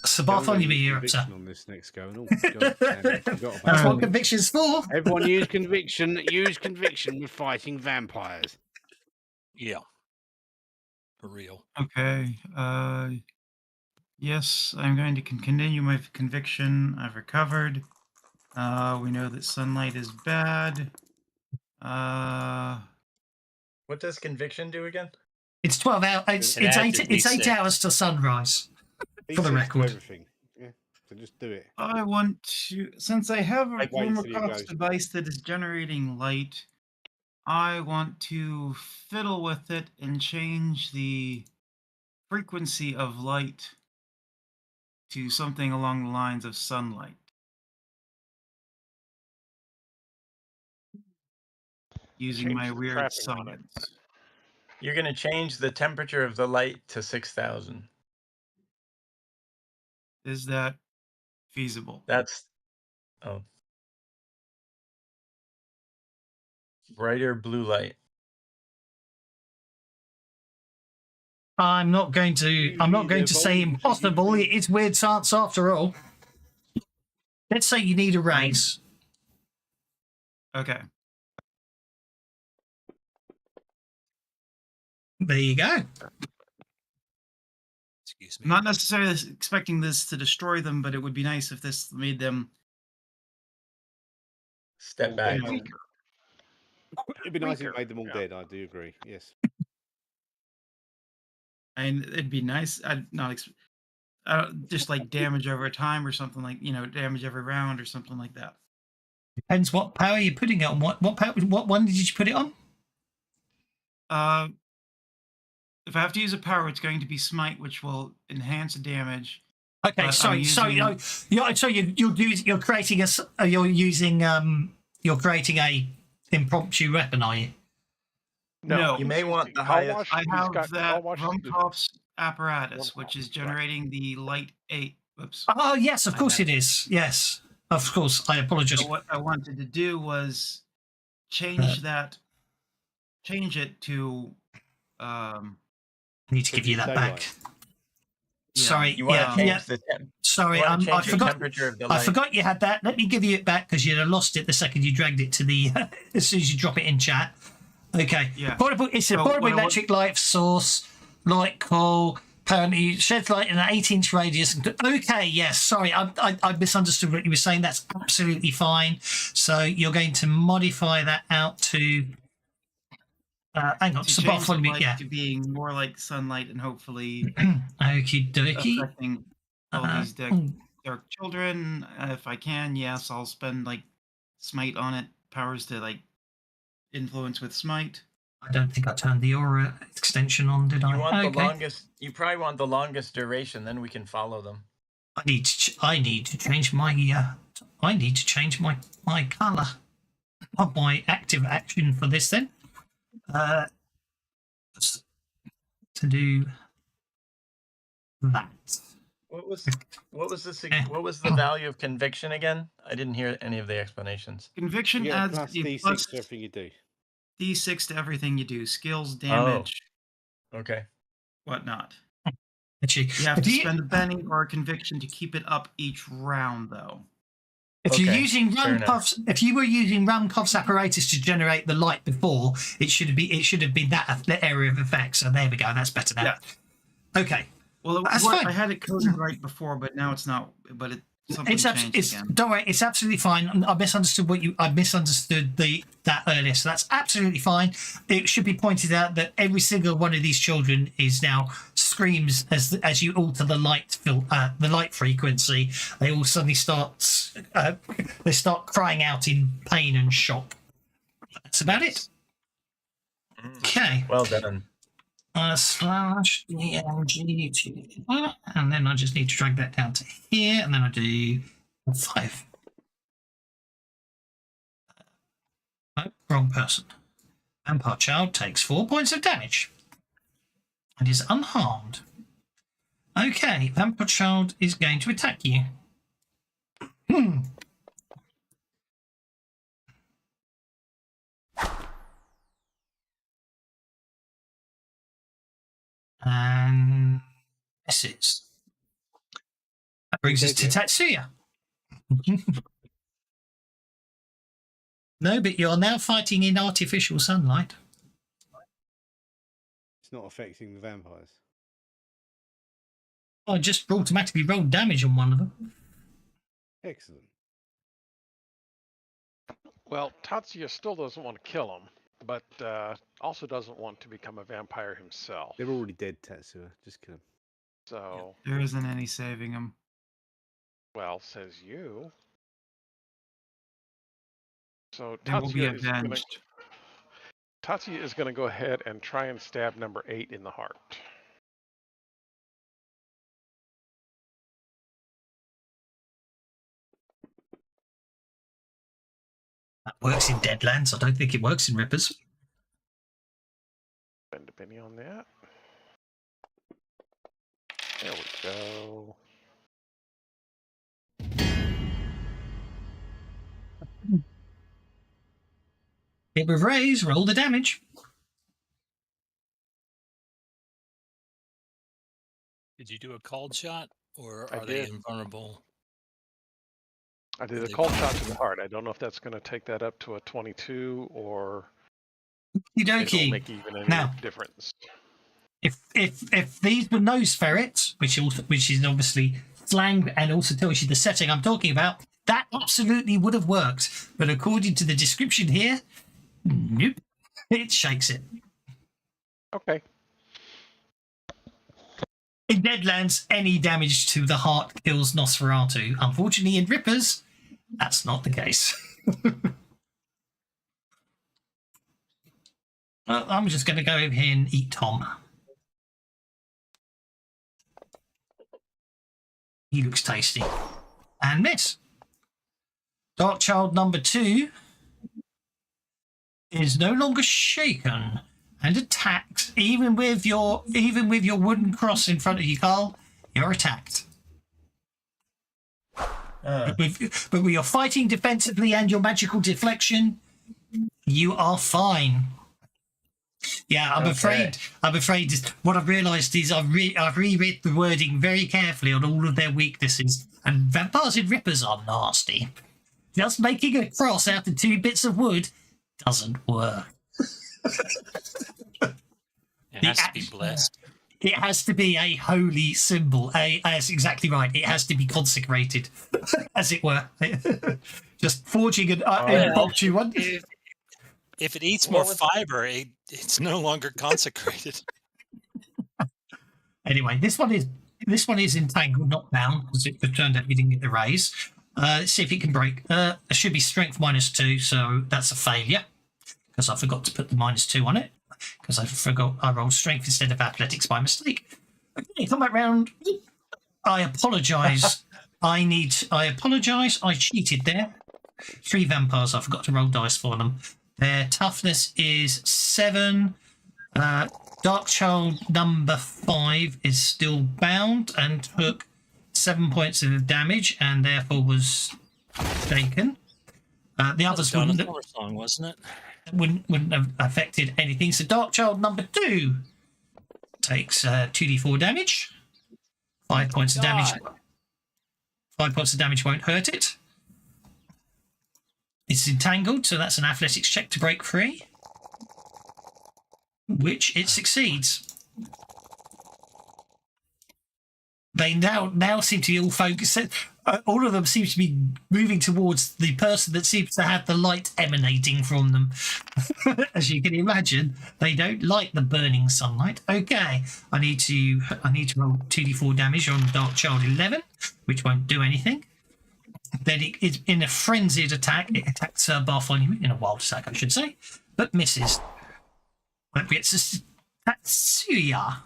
So Bartholomew, you're up, sir. On this next go. Oh, God, that's what conviction's for. Everyone use conviction. Use conviction with fighting vampires. Yeah. For real. Okay. Yes, I'm going to continue my conviction. I've recovered. We know that sunlight is bad. What does conviction do again? It's 12 hours. It's It adds a it's 8 D6. hours to sunrise. For the D6 record. everything. Yeah. So just do it. I want to, since I have a Wait till it Lumacoff's goes. device that is generating light, I want to fiddle with it and change the frequency of light to something along the lines of sunlight. Using Change my the weird trapping on it. science. You're going to change the temperature of the light to 6,000. Is that feasible? That's brighter blue light. I'm not going to say impossible. It is weird science after all. Let's say you need a raise. Okay. There you go. Excuse I'm me. not necessarily expecting this to destroy them, but it would be nice if this made them Step back. you know, Weaker. It'd be nice if Weaker, it made them all yeah. dead. I do agree. Yes. and it'd be nice. I'd not just like damage over time or something like damage every round or something like that. Depends what power you're putting it on. What power? What one did you put it on? If I have to use a power, it's going to be smite, which will enhance damage. Okay, But sorry. I'm So using- you're creating you're creating a impromptu weapon, are you? No, You may want the I'll highest. watch- I he's have got- that I'll watch him do- Rumkoff's apparatus, which is Rumkoff, right. generating the light 8. Oops. Oh yes, of I course have- it is. Yes, of course. I apologize. So what I wanted to do was change it to I need to give you that Daylight. back. Yeah. Sorry. You want Yeah. to change Yeah. the Sorry. you wanna I change the forgot. temperature of the I light. forgot you had that. Let me give you it back because you'd have lost it the second you dragged it to the. As soon as you drop it in chat. Okay. Yeah. Portable. It's a So portable what I want- electric light source. Light coil. Apparently sheds light in an 8-inch radius. Okay. Yes. Sorry. I misunderstood what you were saying. That's absolutely fine. So you're going to modify that out to. Hang on. to So change the volume. light Yeah. to being more like sunlight and hopefully Okie dokie. affecting all these dark children. If I can, yes, I'll spend like smite on it, powers to like influence with smite. I don't think I turned the aura extension on, did I? You want the Okay. longest. You probably want the longest duration. Then we can follow them. I need to change my my color of my active action for this then. To do that. What was the value of conviction again? I didn't hear any of the explanations. Conviction You get a adds plus a D6 plus to everything you do. D6 to everything you do, skills, damage, Okay. whatnot. Actually, You have if to you- spend a penny or a conviction to keep it up each round, though. If you're Okay, using fair enough. if you were using Rumkoff's apparatus to generate the light before, it should have been that area of effect. So there we go. That's better now. Yeah. Okay. Well, That's fine. I had it coded right before, but now it's not. But something changed again. Don't worry, it's absolutely fine. I misunderstood that earlier, so that's absolutely fine. It should be pointed out that every single one of these children is now screams as you alter the light frequency. They all suddenly start crying out in pain and shock. That's about it. Okay. Well done. Slash DMG to and then I just need to drag that down to here, and then I do 5. No, wrong person. Vampire Child takes 4 points of damage and is unharmed. Okay, Vampire Child is going to attack you. And misses. That brings us to Tatsuya. No, but you're now fighting in artificial sunlight. it's not affecting the vampires. I just automatically rolled damage on one of them. Excellent. Well, Tatsuya still doesn't want to kill him, but also doesn't want to become a vampire himself. They're already dead, Tetsuya. Just kill them. So, There isn't any saving him. well, says you. So They will be Tatsuya avenged. is going to go ahead and try and stab number 8 in the heart. That works in Deadlands. I don't think it works in Rippers. Spend a penny on that. There we go. Hit with raise, roll the damage. Did you do a called shot, or I are they did. invulnerable? I did a They- cold shot to the heart. I don't know if that's going to take that up to a 22 or it'll Okie make even any Now- difference. If these were nose ferrets, which is obviously slang and also tells you the setting I'm talking about, that absolutely would have worked. But according to the description here, nope, it shakes it. Okay. In Deadlands, any damage to the heart kills Nosferatu. Unfortunately, in Rippers, that's not the case. Well, I'm just going to go over here and eat Tom. He looks tasty. And miss. Dark Child number 2 is no longer shaken and attacks. Even with your wooden cross in front of you, Carl, you're attacked. But with your fighting defensively and your magical deflection, you are fine. Yeah, I'm afraid what I've realised is I've reread the wording very carefully on all of their weaknesses, and vampires and rippers are nasty. Just making a cross out of 2 bits of wood doesn't work. It has to be blessed. It has to be a holy symbol. That's exactly right. It has to be consecrated, as it were. Just forging an impromptu one. If it eats more fiber, it's no longer consecrated. Anyway, this one is entangled, not bound, because it turned out we didn't get the raise. Let's see if it can break. It should be strength -2, so that's a failure, because I forgot to put the -2 on it, because I rolled strength instead of athletics by mistake. Okay, come back round. I apologise. I apologise. I cheated there. 3 vampires. I forgot to roll dice for them. Their toughness is 7. Dark Child number 5 is still bound and took 7 points of damage and therefore was taken. The others wouldn't song, wasn't it? Wouldn't have affected anything. So Dark Child number 2 takes 2d4 damage. 5 points of damage. 5 points of damage won't hurt it. It's entangled, so that's an athletics check to break free, which it succeeds. They now seem to be all focused. All of them seem to be moving towards the person that seems to have the light emanating from them. As you can imagine, they don't like the burning sunlight. Okay, I need to roll 2d4 damage on Dark Child 11, which won't do anything. Then it is in a frenzied attack. It attacks Bartholomew in a wild attack, I should say, but misses. That gets us Tatsuya.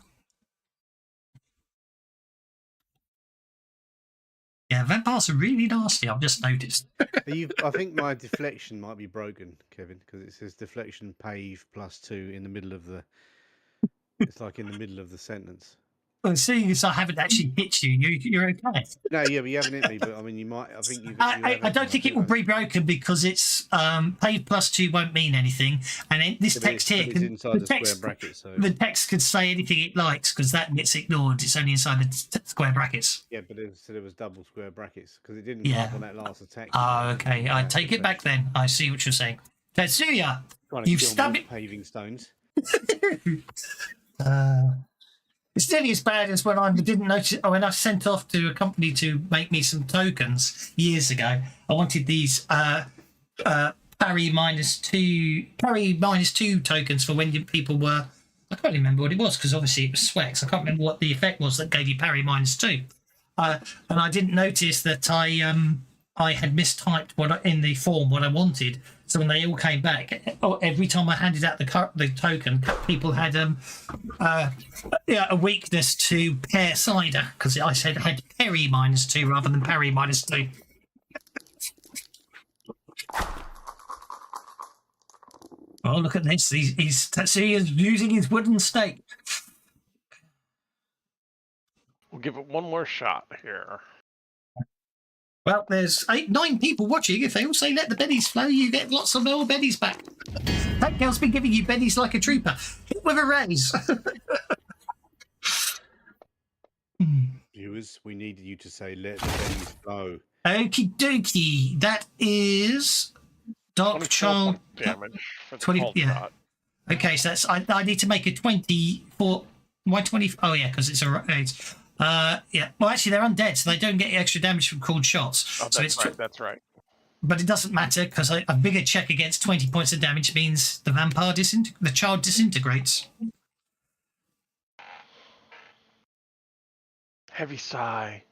Yeah, vampires are really nasty. I've just noticed. I think my deflection might be broken, Kevin, because it says deflection pave +2 in the middle of the. It's like in the middle of the sentence. Well, seeing as I haven't actually hit you, you're okay. No, yeah, but you haven't hit me. But I mean, you might. I think you. I don't think it will be broken because it's pave +2 won't mean anything, and this text here it's inside the square bracket, so the text could say anything it likes because that gets ignored. It's only inside the square brackets. yeah, but it said it was double square brackets because it didn't Yeah. come up on that last attack. Oh, okay. I take it back then. I see what you're saying. Tetsuya, Trying to you've kill stabbed me it. with paving stones. It's nearly as bad as when I didn't notice. When I sent off to a company to make me some tokens years ago. I wanted these parry minus two tokens for when people were. I can't remember what it was because obviously it was Swex. I can't remember what the effect was that gave you parry -2. And I didn't notice that I had mistyped in the form what I wanted. So when they all came back, every time I handed out the token, people had a weakness to pear cider because I said I had perry -2 rather than parry -2. Oh, look at this! Tetsuya's using his wooden stake. We'll give it one more shot here. Well, there's 9 people watching. If they all say let the bennies flow, you get lots of more bennies back. That girl's been giving you bennies like a trooper. Hit with a raise. Viewers, we need you to say let the bennies flow. Okie dokie. That is Dark Child damage. 20. Yeah. Shot. Okay, so that's I need to make a 20 for why 20. Oh yeah, because it's a raise. Yeah. Well, actually, they're undead, so they don't get extra damage from cold shots. Oh, that's right. But it doesn't matter because a bigger check against 20 points of damage means the the child disintegrates. Heavy sigh.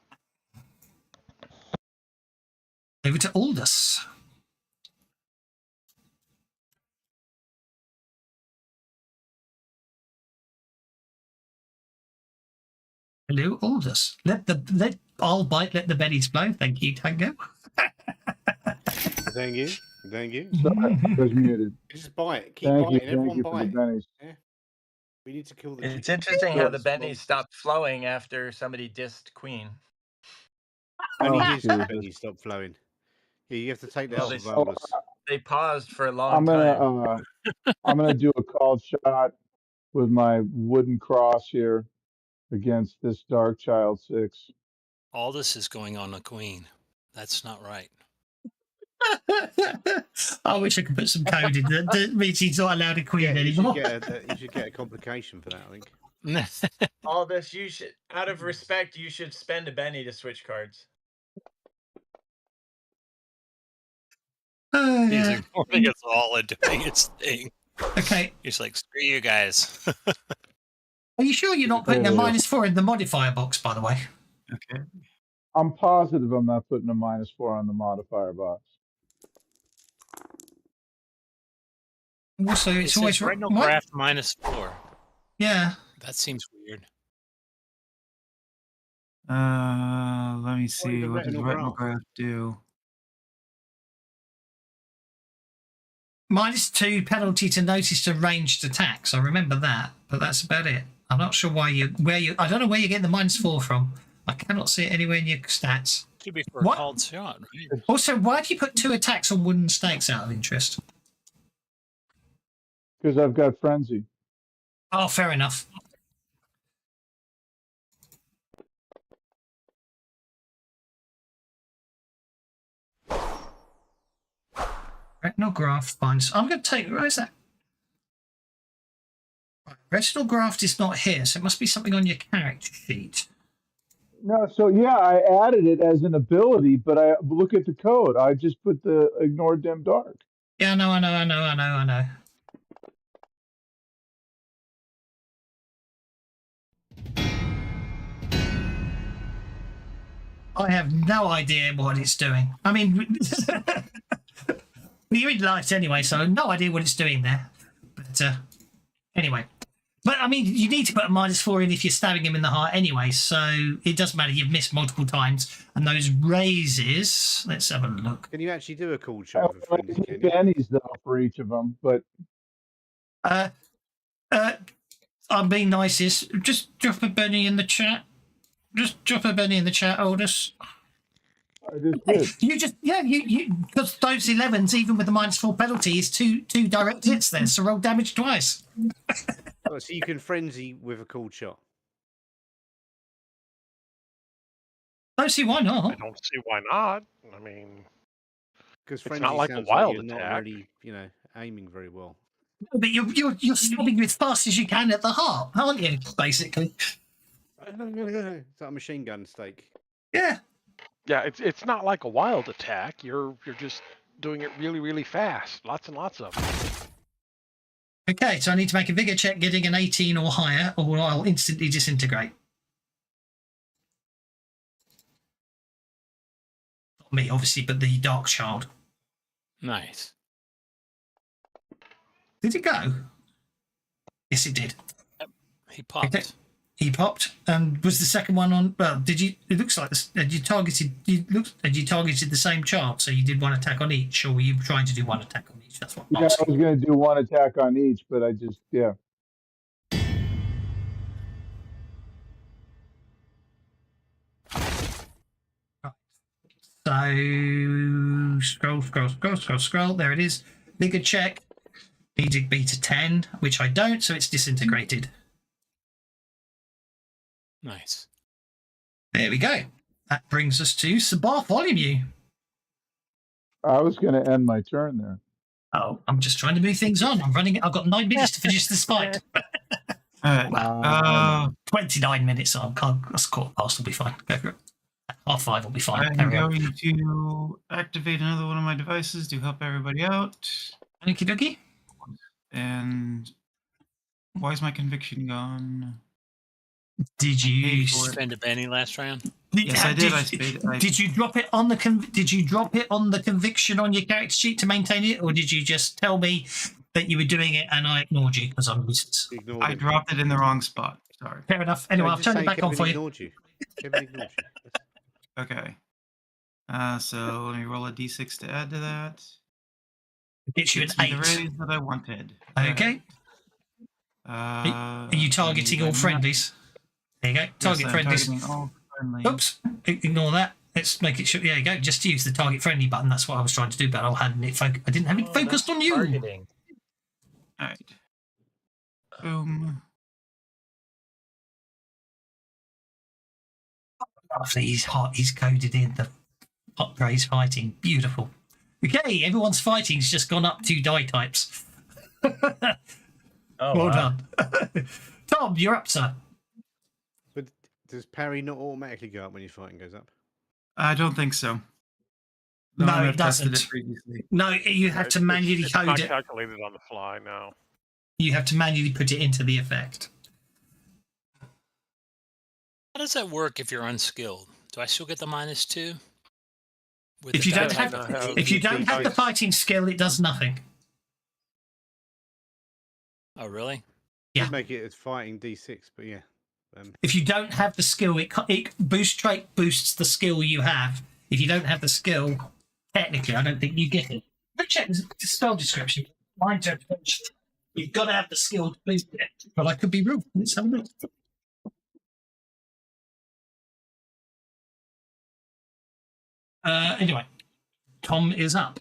Over to Aldous. Hello, Aldous. Let the bennies flow. Thank you, Tango. Thank you. Sorry, I was muted. Just bite. Keep biting. Everyone bite. Yeah. We need to kill the. It's interesting how the bennies stopped flowing after somebody dissed Queen. Only his bennies stopped flowing. Yeah, you have to take that off of Aldous. They paused for a long time. I'm gonna do a called shot with my wooden cross here against this Dark Child 6. All this is going on a Queen. That's not right. I wish I could put some code in that means he's not allowed a Queen anymore. You should get a complication for that, I think. All this, you should, out of respect, you should spend a Benny to switch cards. He's ignoring us all and doing its thing. Okay. He's like, screw you guys. Are you sure you're not putting a -4 in the modifier box, by the way? Okay. I'm positive I'm not putting a -4 on the modifier box. Also, it's always Retinograph -4. Yeah. That seems weird. Let me see. What does retinograph do? -2 penalty to notice to ranged attacks. I remember that, but that's about it. I'm not sure I don't know where you're getting the -4 from. I cannot see it anywhere in your stats. Should be for a called shot, right? Also, why do you put 2 attacks on wooden stakes out of interest? Because I've got frenzy. Oh, fair enough. Retinograph finds. I'm going to take. Where is that? Retinograph is not here, so it must be something on your character sheet. No, so yeah, I added it as an ability, but I look at the code. I just put the ignore dim dark. Yeah, I know. I have no idea what it's doing. I mean, you're in light anyway, so no idea what it's doing there. But anyway. But, I mean, you need to put a -4 in if you're stabbing him in the heart anyway, so it doesn't matter. You've missed multiple times. And those raises, let's have a look. Can you actually do a cool shot for frenzy? Bennies, though, for each of them, but... I'm being nicest. Just drop a Benny in the chat. Just drop a Benny in the chat, Aldous. I just did. You because those 11s, even with the -4 penalty, is two direct hits there, so roll damage twice. Oh, so you can frenzy with a cool shot. I don't see why not. I don't see why not. I mean, because it's not like a wild attack. not really, aiming very well. But you're stabbing as fast as you can at the heart, aren't you? Basically. It's like a machine gun stake. Yeah. Yeah, it's not like a wild attack. You're just doing it really, really fast. Lots and lots of them. Okay, so I need to make a vigor check getting an 18 or higher, or I'll instantly disintegrate. Not me, obviously, but the Dark Child. Nice. Did it go? Yes, it did. He popped. Okay. He popped, and was the second one on? Well, did you? It looks like this. Had you targeted? Had you targeted the same child? So you did one attack on each, or were you trying to do one attack on each? That's what I'm Yeah, I asking. was going to do one attack on each, but I just, yeah. So scroll. There it is. Bigger check. Needed be to 10, which I don't, so it's disintegrated. Nice. There we go. That brings us to Sir Bartholomew. I was going to end my turn there. Oh, I'm just trying to move things on. I've got 9 minutes to finish this fight. All right. 29 minutes. That's quarter past. Will be fine. Go for it. 5:30 will be fine. I'm going to activate another one of my devices to help everybody out. Okie dokie. And why is my conviction gone? Did you spend a penny last round? Yes, I did. Did you drop it on the Did you drop it on the conviction on your character sheet to maintain it, or did you just tell me that you were doing it and I ignored you because I'm useless? I dropped it in the wrong spot. Sorry. Fair enough. Anyway, I'll turn it back on for you. Kevin ignored you. Okay. So let me roll a d6 to add to that. Gets you an Gets me 8. the raise that I wanted. Okay. Are you targeting all friendlies? There you go. Target friendlies. All friendlies. Oops. Ignore that. Let's make it sure. There you go. Just use the target friendly button. That's what I was trying to do, but I didn't have it focused on you. Targeting. All right. Boom. Lovely. He's hot. He's coded in the hot rays fighting. Beautiful. Okay, everyone's fighting's just gone up 2 die types. Oh, Well wow. done. Tom, you're up, sir. But does parry not automatically go up when your fighting goes up? I don't think so. No, I've it tested doesn't. previously. No, you have to manually it's code not it. calculated on the fly now. You have to manually put it into the effect. How does that work if you're unskilled? Do I still get the -2? If you don't die have type? if you don't have the fighting skill, it does nothing. Oh, really? Yeah. Could make it as fighting D6, but yeah. If you don't have the skill, it boosts the skill you have. If you don't have the skill, technically, I don't think you get it. Go check the spell description. My interpretation. You've got to have the skill to boost it. But I could be wrong. Let's have a look. Anyway, Tom is up.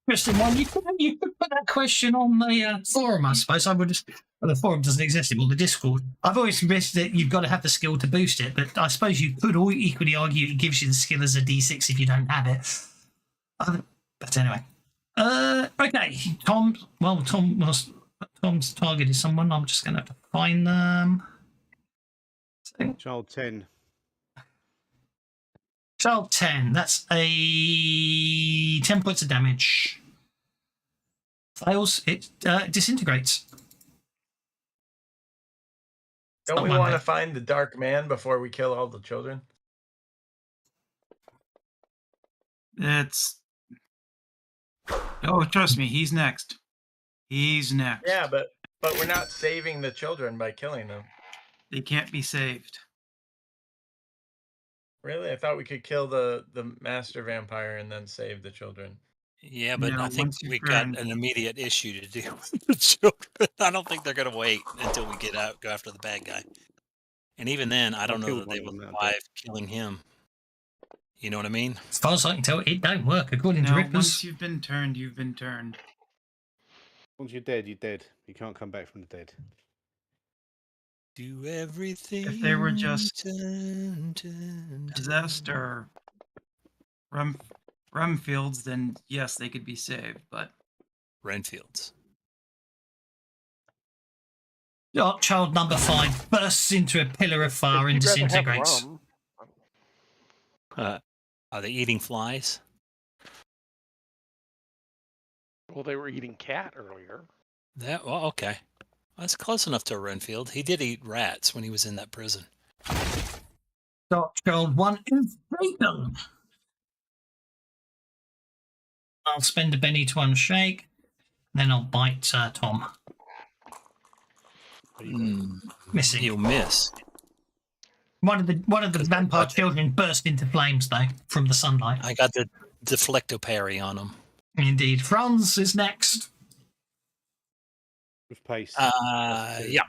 Interesting one. You could put that question on the forum, I suppose. I would. Well, the forum doesn't exist anymore. The Discord. I've always missed that you've got to have the skill to boost it, but I suppose you could equally argue it gives you the skill as a D6 if you don't have it. But anyway, okay. Tom's targeted someone. I'm just going to have to find them. Child 10. Child 10. That's a 10 points of damage. Fails. It disintegrates. Don't we want to find the dark man before we kill all the children? Oh, trust me, he's next. He's next. Yeah, but we're not saving the children by killing them. They can't be saved. Really? I thought we could kill the master vampire and then save the children. Yeah, but No, I think once you've we got turned- an immediate issue to deal with the children. I don't think they're going to wait until we go after the bad guy. And even then, I don't know kill that they one will of them, survive killing him. You know what I mean? As far as I can tell, it don't work according to No, Rippers. once you've been turned, you've been turned. Once you're dead, you're dead. You can't come back from the dead. Do everything. If they were just dun, dun, possessed or Rumfields, then yes, they could be saved. But Renfields. Child number 5 bursts into a pillar of fire and If you'd rather have disintegrates. rum, Are they eating flies? well, they were eating cat earlier. Well, okay. That's close enough to a Renfield. He did eat rats when he was in that prison. Dark Child 1 is taken. I'll spend a Benny to unshake, then I'll bite Tom. Missing. He'll miss. One of the vampire children burst into flames though from the sunlight. I got the deflecto parry on him. Indeed. Franz is next. With pace. Yeah.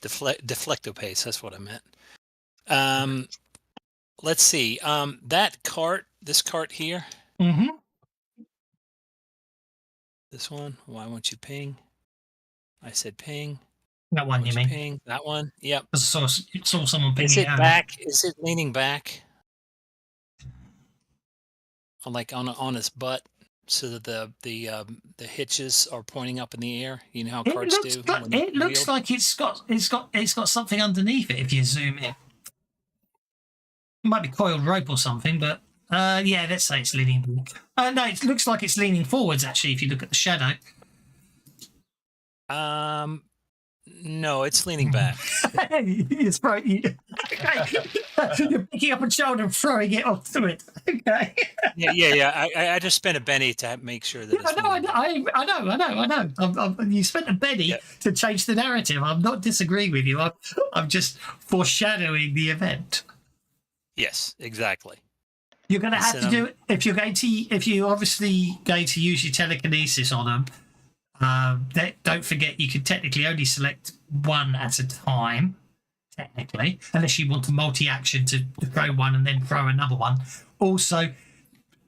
Deflecto pace. That's what I meant. Let's see. This cart here. Mm-hmm. This one. Why won't you ping? I said ping. That one, you mean? Ping. That one. Yep. I saw someone pinging Is it out. back? Is it leaning back? Like on his butt, so that the hitches are pointing up in the air. You know how carts do. It looks like it's got something underneath it. If you zoom in, it might be coiled rope or something. But yeah, let's say it's leaning back. No, it looks like it's leaning forwards. Actually, if you look at the shadow. No, it's leaning back. It's right. You're picking up a child and throwing it onto it. Okay. Yeah. I just spent a Benny to make sure that. I know. You spent a Benny to change the narrative. I'm not disagreeing with you. I'm just foreshadowing the event. Yes, exactly. You're going to have to do it if you're obviously going to use your telekinesis on them. Don't forget, you can technically only select one at a time, technically, unless you want a multi-action to throw one and then throw another one. Also,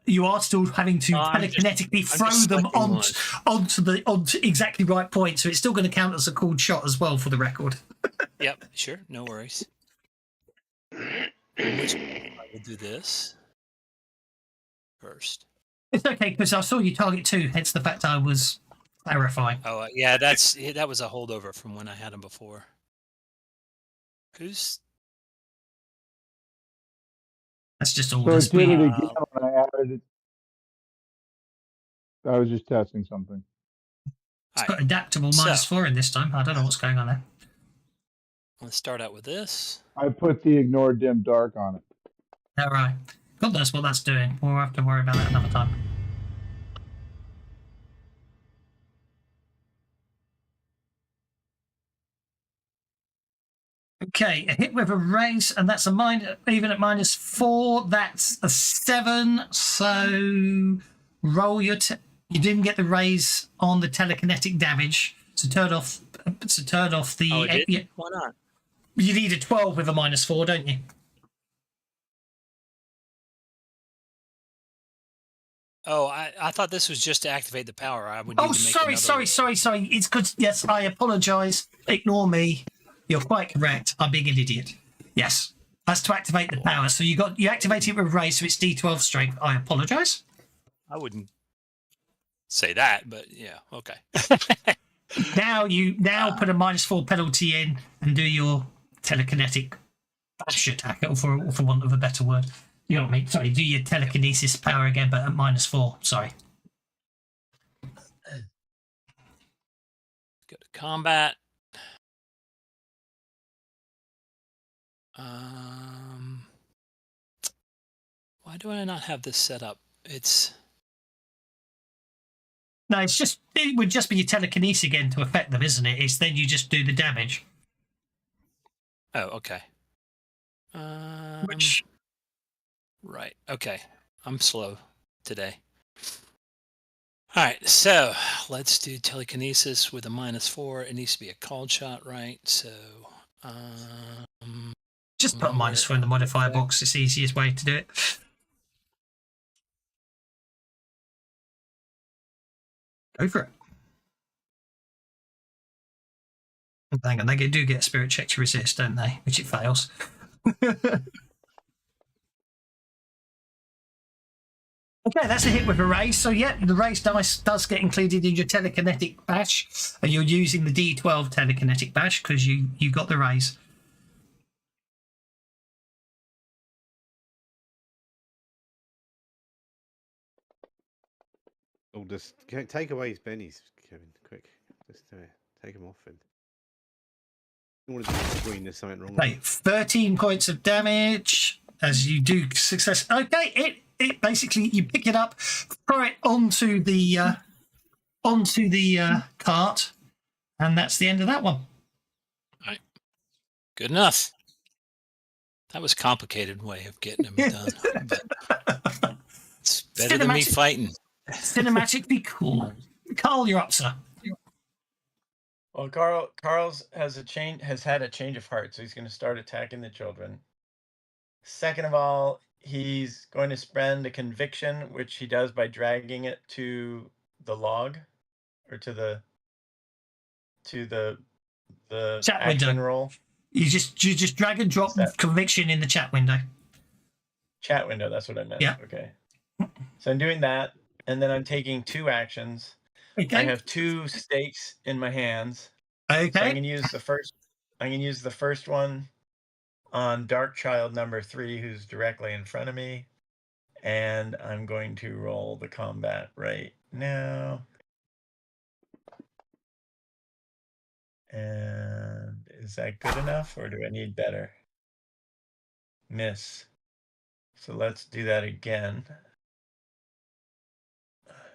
you are still having to telekinetically throw them onto exactly right point, so it's still going to count as a called shot as well for the record. Yep, sure, no worries. I will do this first. It's okay because I saw you target 2, hence the fact I was clarifying. Oh, yeah, that was a holdover from when I had him before. That's just all So this it did it again when I added it. I was just testing something. It's got adaptable -4 in this time. I don't know what's going on there. Let's start out with this. I put the ignore dim dark on it. All right. God knows what that's doing. We'll have to worry about that another time. Okay, a hit with a raise, and that's even at -4. That's a 7. So roll your. You didn't get the raise on the telekinetic damage, so turn off. The. Oh, it did? Why not? You need a 12 with a -4, don't you? Oh, I thought this was just to activate the power. I would. Need to make sorry. It's good. Yes, I apologise. Ignore me. You're quite correct. I'm being an idiot. Yes, that's to activate the power. So you activate it with raise, so it's D12 strength. I apologise. I wouldn't say that, but yeah, okay. Now put a -4 penalty in and do your telekinetic bash attack, for want of a better word. You know what I mean? Sorry, do your telekinesis power again, but at -4. Sorry. Go to combat. Why do I not have this set up? No, it would just be your telekinesis again to affect them, isn't it? It's then you just do the damage. Oh, okay. Right. Okay. I'm slow today. All right. So let's do telekinesis with a -4. It needs to be a called shot, right? So. Just put a -4 in the modifier box. It's the easiest way to do it. Go for it. Hang on, they do get a spirit check to resist, don't they? Which it fails. Okay, that's a hit with a raise. So, yeah, the raise dice does get included in your telekinetic bash. And you're using the D12 telekinetic bash because you got the raise. Oh, just take away his bennies, Kevin. Quick. Just take him off. And you want to do between, there's something wrong. Okay, 13 points of damage as you do success. Okay, it basically, you pick it up, throw it onto the cart, and that's the end of that one. All right. Good enough. That was a complicated way of getting him done. But it's better than me fighting. Cinematically cool. Carl, you're up, sir. Well, Carl's has had a change of heart, so he's going to start attacking the children. Second of all, he's going to spend a conviction, which he does by dragging it to the log, or to the Chat action window. roll. You just drag and drop conviction in the chat window. Chat window, that's what I meant. Yeah. Okay. So I'm doing that, and then I'm taking 2 actions. Okay. I have 2 stakes in my hands. Okay. So I'm gonna use the first one on Dark Child number 3, who's directly in front of me. And I'm going to roll the combat right now. And is that good enough, or do I need better? Miss. So let's do that again.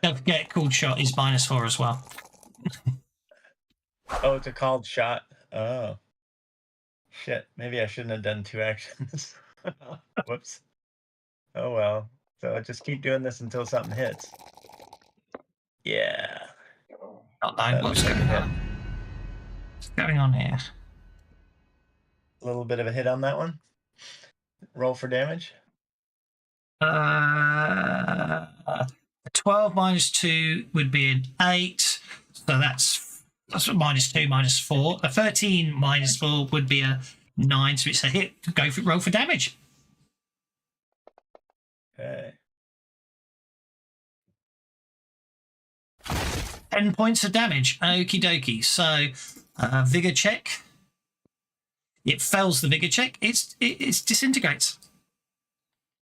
Don't forget, called shot is -4 as well. Oh, it's a called shot. Oh. Shit. Maybe I shouldn't have done 2 actions. Whoops. Oh well. So I just keep doing this until something hits. Yeah. What's going on? What's going on here? A little bit of a hit on that one. Roll for damage. 12 -2 would be an 8. So that's -2, -4. A 13 -4 would be a 9. So it's a hit. Go for roll for damage. Okay. 10 points of damage. Okie dokie. So vigor check. It fails the vigor check. It disintegrates.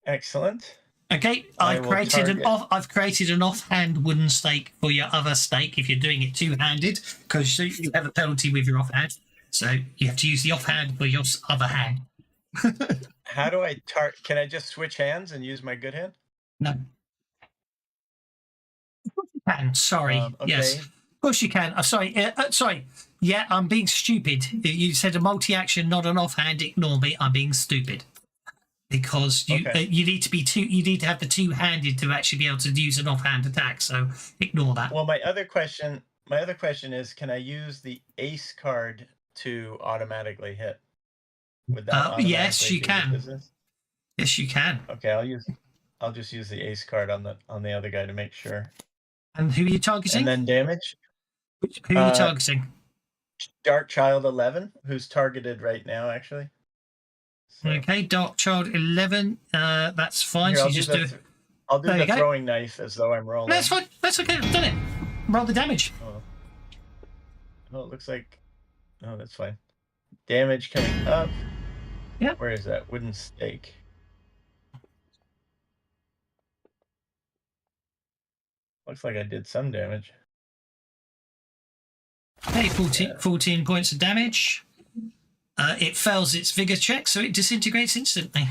Excellent. Okay, I've created an offhand wooden stake for your other stake if you're doing it two-handed, because you have a penalty with your offhand. So you have to use the offhand for your other hand. How do I can I just switch hands and use my good hand? No. Of course you can. Sorry. Okay. Yes. Of course you can. I'm sorry. Sorry. Yeah, I'm being stupid. You said a multi-action, not an offhand. Ignore me. I'm being stupid. Because you need to have the two-handed to actually be able to use an offhand attack. So ignore that. Well, my other question is, can I use the ace card to automatically hit? Would that yes, you can. Yes, you can. Okay, I'll just use the ace card on the other guy to make sure. And who are you targeting? And then damage. Who are you targeting? Dark Child 11, who's targeted right now, actually. So. Okay, Dark Child 11. That's fine. Here, so I'll do the throwing knife as though I'm rolling. That's fine. That's okay. I've done it. Roll the damage. Oh, it looks like. Oh, that's fine. Damage coming up. Yeah. Where is that wooden stake? Looks like I did some damage. Okay, 14 points of damage. It fails its vigor check, so it disintegrates instantly.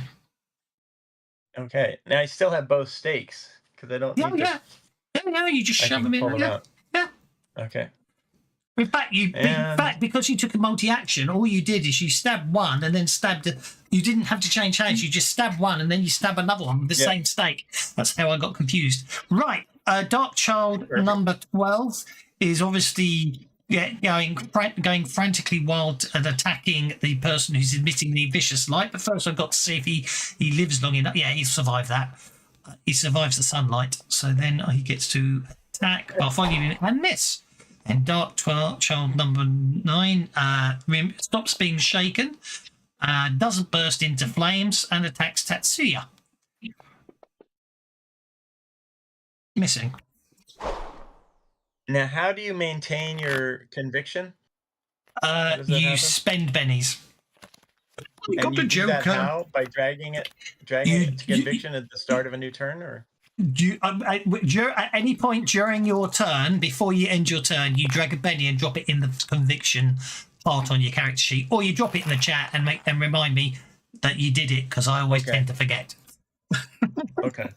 Okay, now I still have both stakes because I don't. Yeah, you just shove them in. Yeah. Okay. In fact, because you took a multi-action, all you did is you stabbed one and then stabbed. You didn't have to change hands. You just stabbed one and then you stab another one with the same stake. That's how I got confused. Right, Dark Child number 12 is obviously going frantically wild and attacking the person who's emitting the vicious light. But first, I've got to see if he lives long enough. Yeah, he survived that. He survives the sunlight, so then he gets to attack Bartholomew and miss. And Dark Child number 9 stops being shaken, doesn't burst into flames, and attacks Tatsuya. Missing. Now, how do you maintain your conviction? You spend bennies. You got the do that Joker. how? By dragging it to conviction at the start of a new turn, or? At any point during your turn, before you end your turn, you drag a penny and drop it in the conviction part on your character sheet, or you drop it in the chat and remind me that you did it, because I always tend to forget. Okay.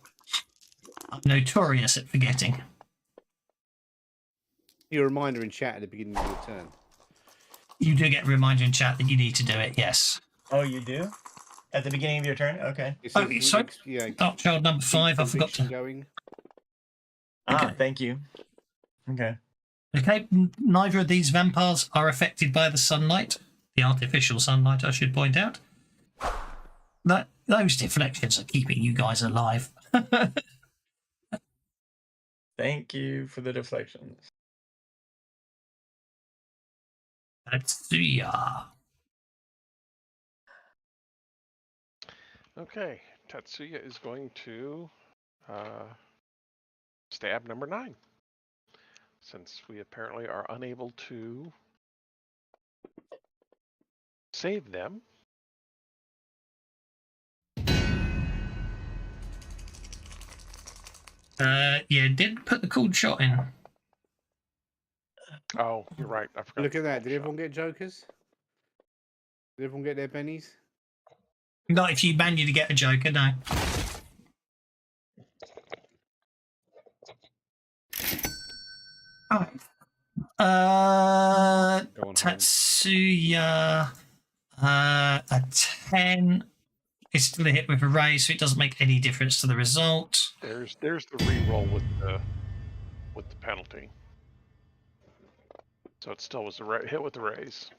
I'm notorious at forgetting. Your reminder in chat at the beginning of your turn. You do get a reminder in chat that you need to do it, yes. Oh, you do? At the beginning of your turn? Okay. Oh, sorry. Dark Child number 5, I forgot to... Going. Ah, thank you. Okay. Okay, neither of these vampires are affected by the sunlight. The artificial sunlight, I should point out. Those deflections are keeping you guys alive. Thank you for the deflections. Tatsuya. Okay, Tatsuya is going to stab number 9. Since we apparently are unable to save them. Yeah, didn't put the cool shot in. Oh, you're right. I forgot. Look at that. Did everyone get jokers? Did everyone get their bennies? Not if you manage to get a joker, no. Tatsuya, a 10 is still a hit with a raise, so it doesn't make any difference to the result. There's the reroll with the penalty. So it still was a hit with the raise.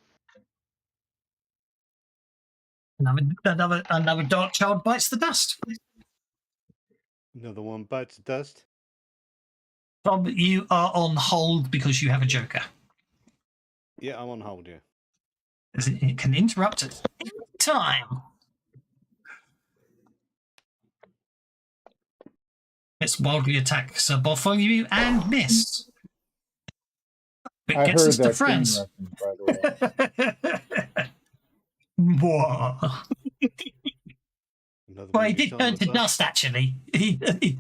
Another Dark Child bites the dust. Another one bites the dust. Tom, you are on hold because you have a joker. Yeah, I'm on hold, yeah. It can interrupt at any time. It's wildly attacks Sir Bartholomew and miss. It gets us to friends. Well, he did turn to dust, actually.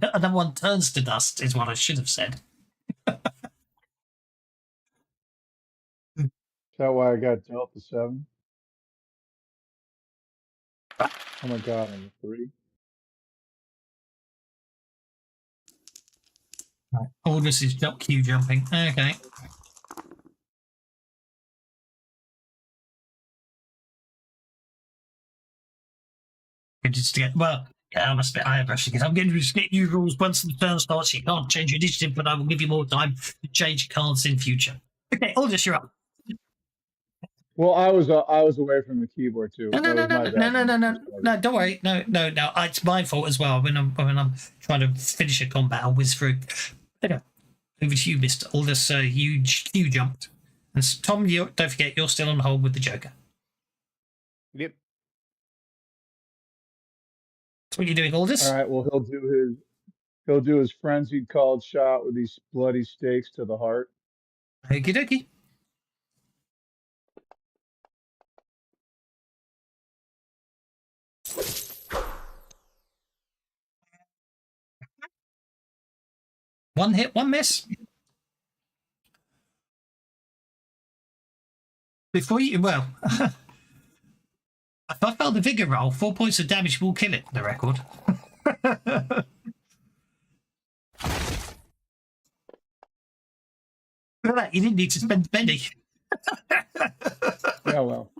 Another one turns to dust, is what I should have said. Is that why I got dealt the 7? Oh my god, I'm a 3. Right. All this is queue jumping. Okay. Just to get, well, yeah, I must be airbrushing because I'm getting to get new rules once the turn starts. You can't change your initiative, but I will give you more time to change cards in future. Okay, Aldous, you're up. Well, I was away from the keyboard too. No, don't worry. No. It's my fault as well. When I'm trying to finish a combat, I'll whiz through. Okay, over to you, Mister Aldous. Huge queue jumped, and Tom, you don't forget you're still on hold with the Joker. Yep. That's what you're doing, Aldous. All right. Well, he'll do his frenzied called shot with these bloody stakes to the heart. Okie dokie. One hit, one miss. Before you, well, if I fail the vigor roll, 4 points of damage will kill it. The record. Look at that! You didn't need to spend a penny. Yeah, well,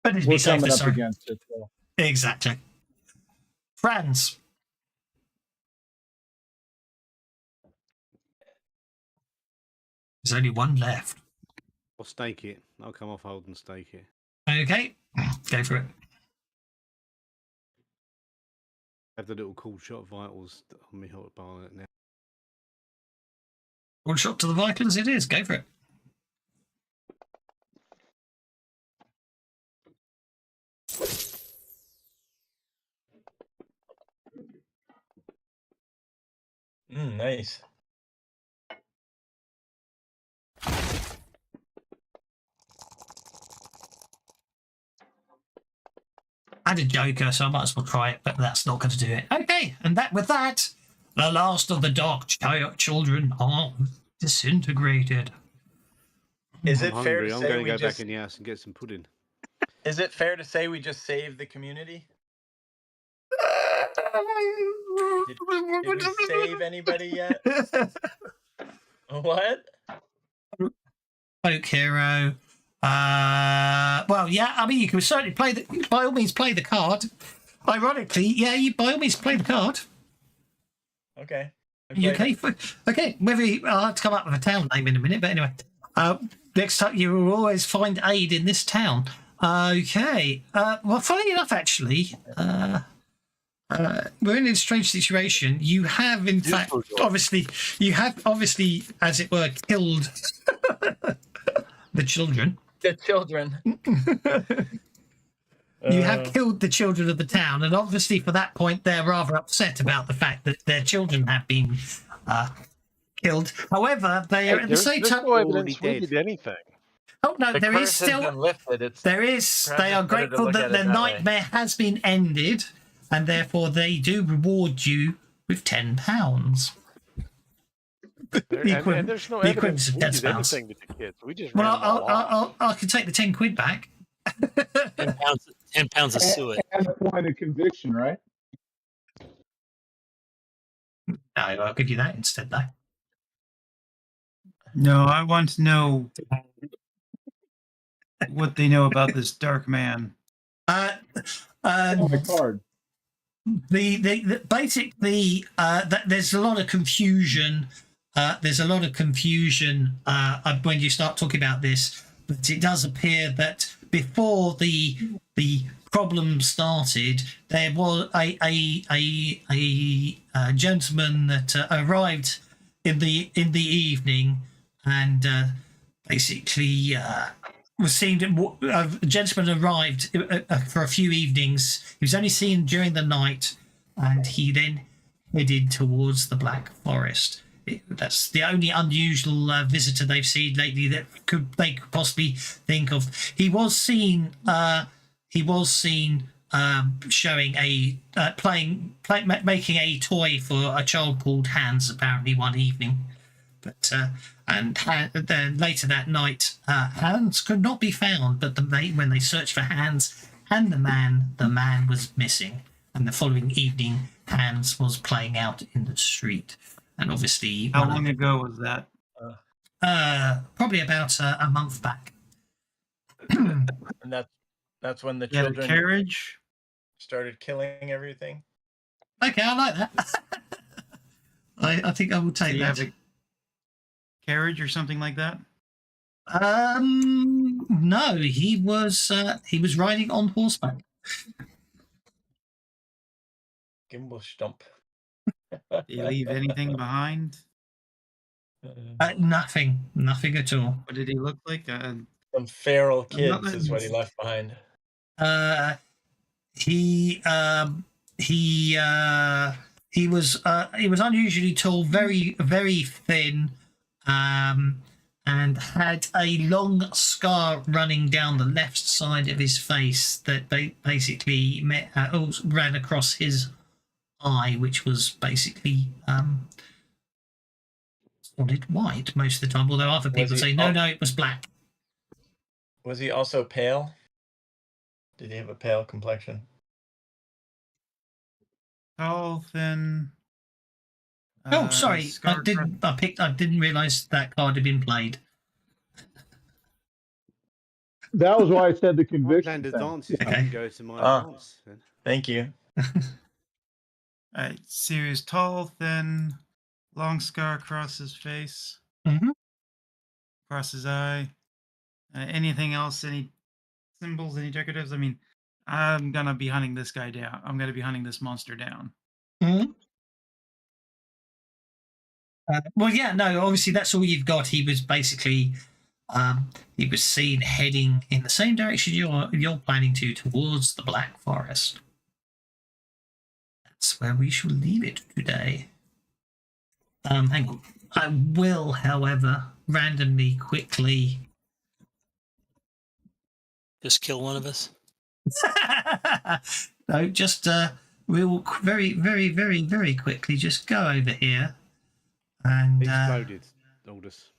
But it'd we're be safe coming to up sorry. against it. So. Exactly. Franz. There's only one left. I'll stake it. I'll come off hold and stake it. Okay, go for it. Have the little cool shot of vitals on me hot bar now. One shot to the vitals it is. Go for it. Nice. I had a Joker, so I might as well try it, but that's not going to do it. Okay, and with that, the last of the dark children are disintegrated. Is I'm it fair hungry. to I'm say going to we go just... back in the house and get some pudding. Is it fair to say we just saved the community? Did we save anybody yet? What? Folk hero. Well, yeah. I mean, you can certainly by all means play the card. Ironically, yeah, you by all means play the card. Okay. You okay? Okay. Maybe I'll have to come up with a town name in a minute. But anyway, next time you will always find aid in this town. Okay. Well, funny enough, actually, we're in a strange situation. You have, in fact, obviously, as it were, killed the children. The children. You have killed the children of the town, and obviously, for that point, they're rather upset about the fact that their children have been killed. However, they are at the same time. There's no evidence we did anything. Oh no, there is still. Been lifted. There is. They are grateful that their nightmare has been ended, and therefore they do reward you with £10. And there's no evidence we did anything to the kids. We just ran them all off. I can take the £10 back. £10 of suet. And a point of conviction, right? No, I'll give you that instead, though. No, I want to know what they know about this dark man. My card. Basically, there's a lot of confusion. There's a lot of confusion when you start talking about this, but it does appear that before the problem started, there was a gentleman that arrived in the evening, and basically was seen. A gentleman arrived for a few evenings. He was only seen during the night, and he then headed towards the Black Forest. That's the only unusual visitor they've seen lately that they could possibly think of. He was seen. Showing making a toy for a child called Hans. Apparently, one evening, but then later that night, Hans could not be found. But when they searched for Hans and the man was missing. And the following evening, Hans was playing out in the street. And obviously, how long ago was that? Probably about a month back. And that's when the children a carriage started killing everything. Okay, I like that. I think I will take that. Have a carriage or something like that? No, he was riding on horseback. Gimbal stump. Did he leave anything behind? Nothing at all. What did he look like? Some feral kids is what he left behind. He was unusually tall, very very thin, and had a long scar running down the left side of his face that basically ran across his eye, which was basically solid white most of the time. Although other people say no, it was black. Was he also pale? Did he have a pale complexion? Tall, thin. Oh, sorry, I didn't realise that card had been played. That was why I said the conviction. The dances Okay. go to my dance. Thank you. Alright, so he was tall, thin, long scar across his face, Mm-hmm. across his eye. Anything else? Any symbols? Any decoratives? I mean, I'm gonna be hunting this guy down. I'm gonna be hunting this monster down. Mhm. Well, yeah, no. Obviously, that's all you've got. He was basically, he was seen heading in the same direction you're planning to, towards the Black Forest. That's where we shall leave it today. Hang on. I will, however, randomly, quickly. Just kill one of us. No, just we'll very, very, very, very quickly just go over here and Exploded, Aldous.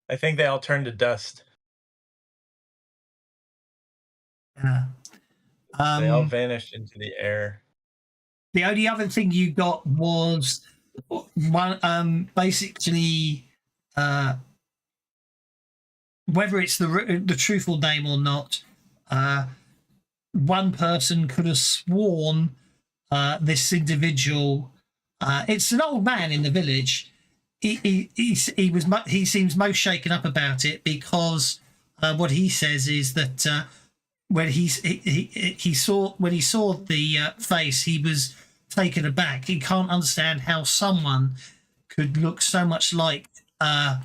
I think they all turned to dust. yeah. They all vanished into the air. The only other thing you got was one, basically, whether it's the truthful name or not. One person could have sworn this individual. It's an old man in the village. He seems most shaken up about it because what he says is that when he saw the face, he was taken aback. He can't understand how someone could look so much like a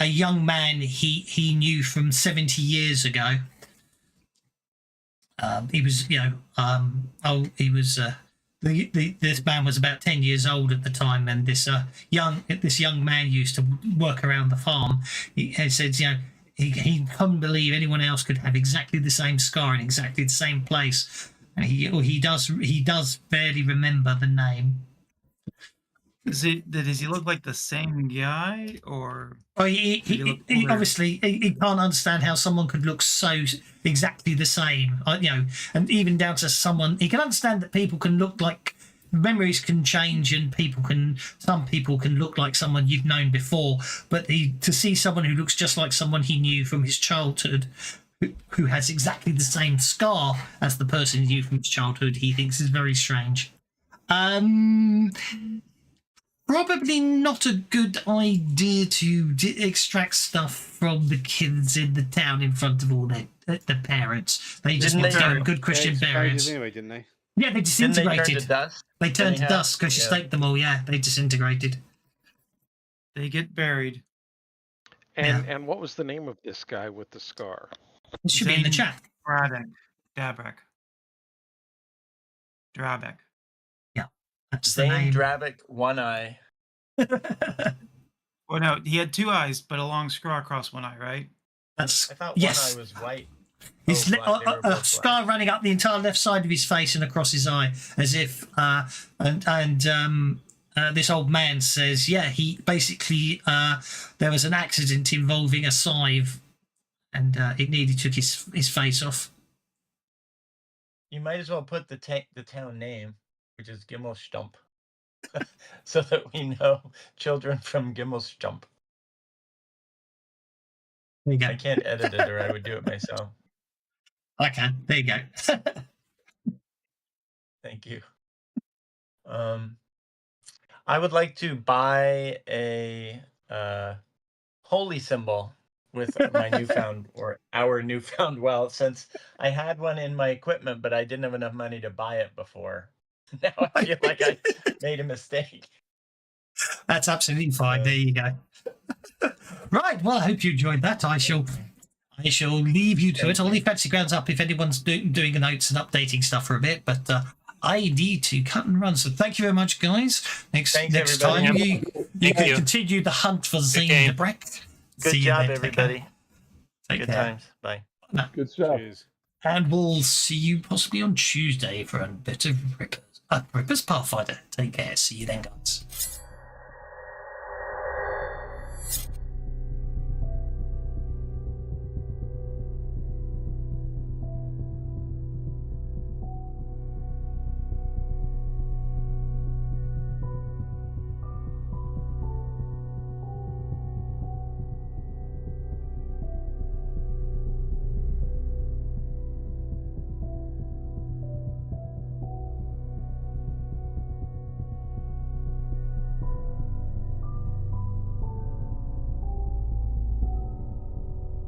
young man he knew from 70 years ago. He was, this man was about 10 years old at the time, and this young man used to work around the farm. He said, he couldn't believe anyone else could have exactly the same scar in exactly the same place, and he does barely remember the name. Does he look like the same guy, or? Oh, he obviously he can't understand how someone could look so exactly the same. And even down to someone, he can understand that people can look like, memories can change, and some people can look like someone you've known before. But to see someone who looks just like someone he knew from his childhood, who has exactly the same scar as the person he knew from his childhood, he thinks is very strange. Probably not a good idea to extract stuff from the kids in the town in front of all the parents. They just want to go good Christian parents. Anyway, didn't they? Yeah, they disintegrated. Didn't they turn to dust? They turned to dust because you staked them all. Yeah, they disintegrated. They get buried. And what was the name of this guy with the scar? It should be in the chat. Drabek. Yeah, that's the name. Drabek, one eye. Well, no, he had two eyes, but a long scar across one eye, right? I thought one eye was white. His a scar running up the entire left side of his face and across his eye, as if this old man says, he basically there was an accident involving a scythe, and it nearly took his face off. You might as well put the town name, which is Gimmelstump, so that we know children from Gimmelstump. There you go. I can't edit it, or I would do it myself. I can. There you go. Thank you. I would like to buy a holy symbol with my our newfound wealth, since I had one in my equipment, but I didn't have enough money to buy it before. Now I feel like I made a mistake. That's absolutely fine. There you go. Right. Well, I hope you enjoyed that. I shall leave you to it. I'll leave Fancy Grounds up if anyone's doing notes and updating stuff for a bit, but I need to cut and run. So thank you very much, guys. Next time you can continue the hunt for Zane the Breck. Good job, everybody. Good times. Bye. Good stuff. Cheers. And we'll see you possibly on Tuesday for a bit of Ripper's Pathfinder. Take care. See you then, guys.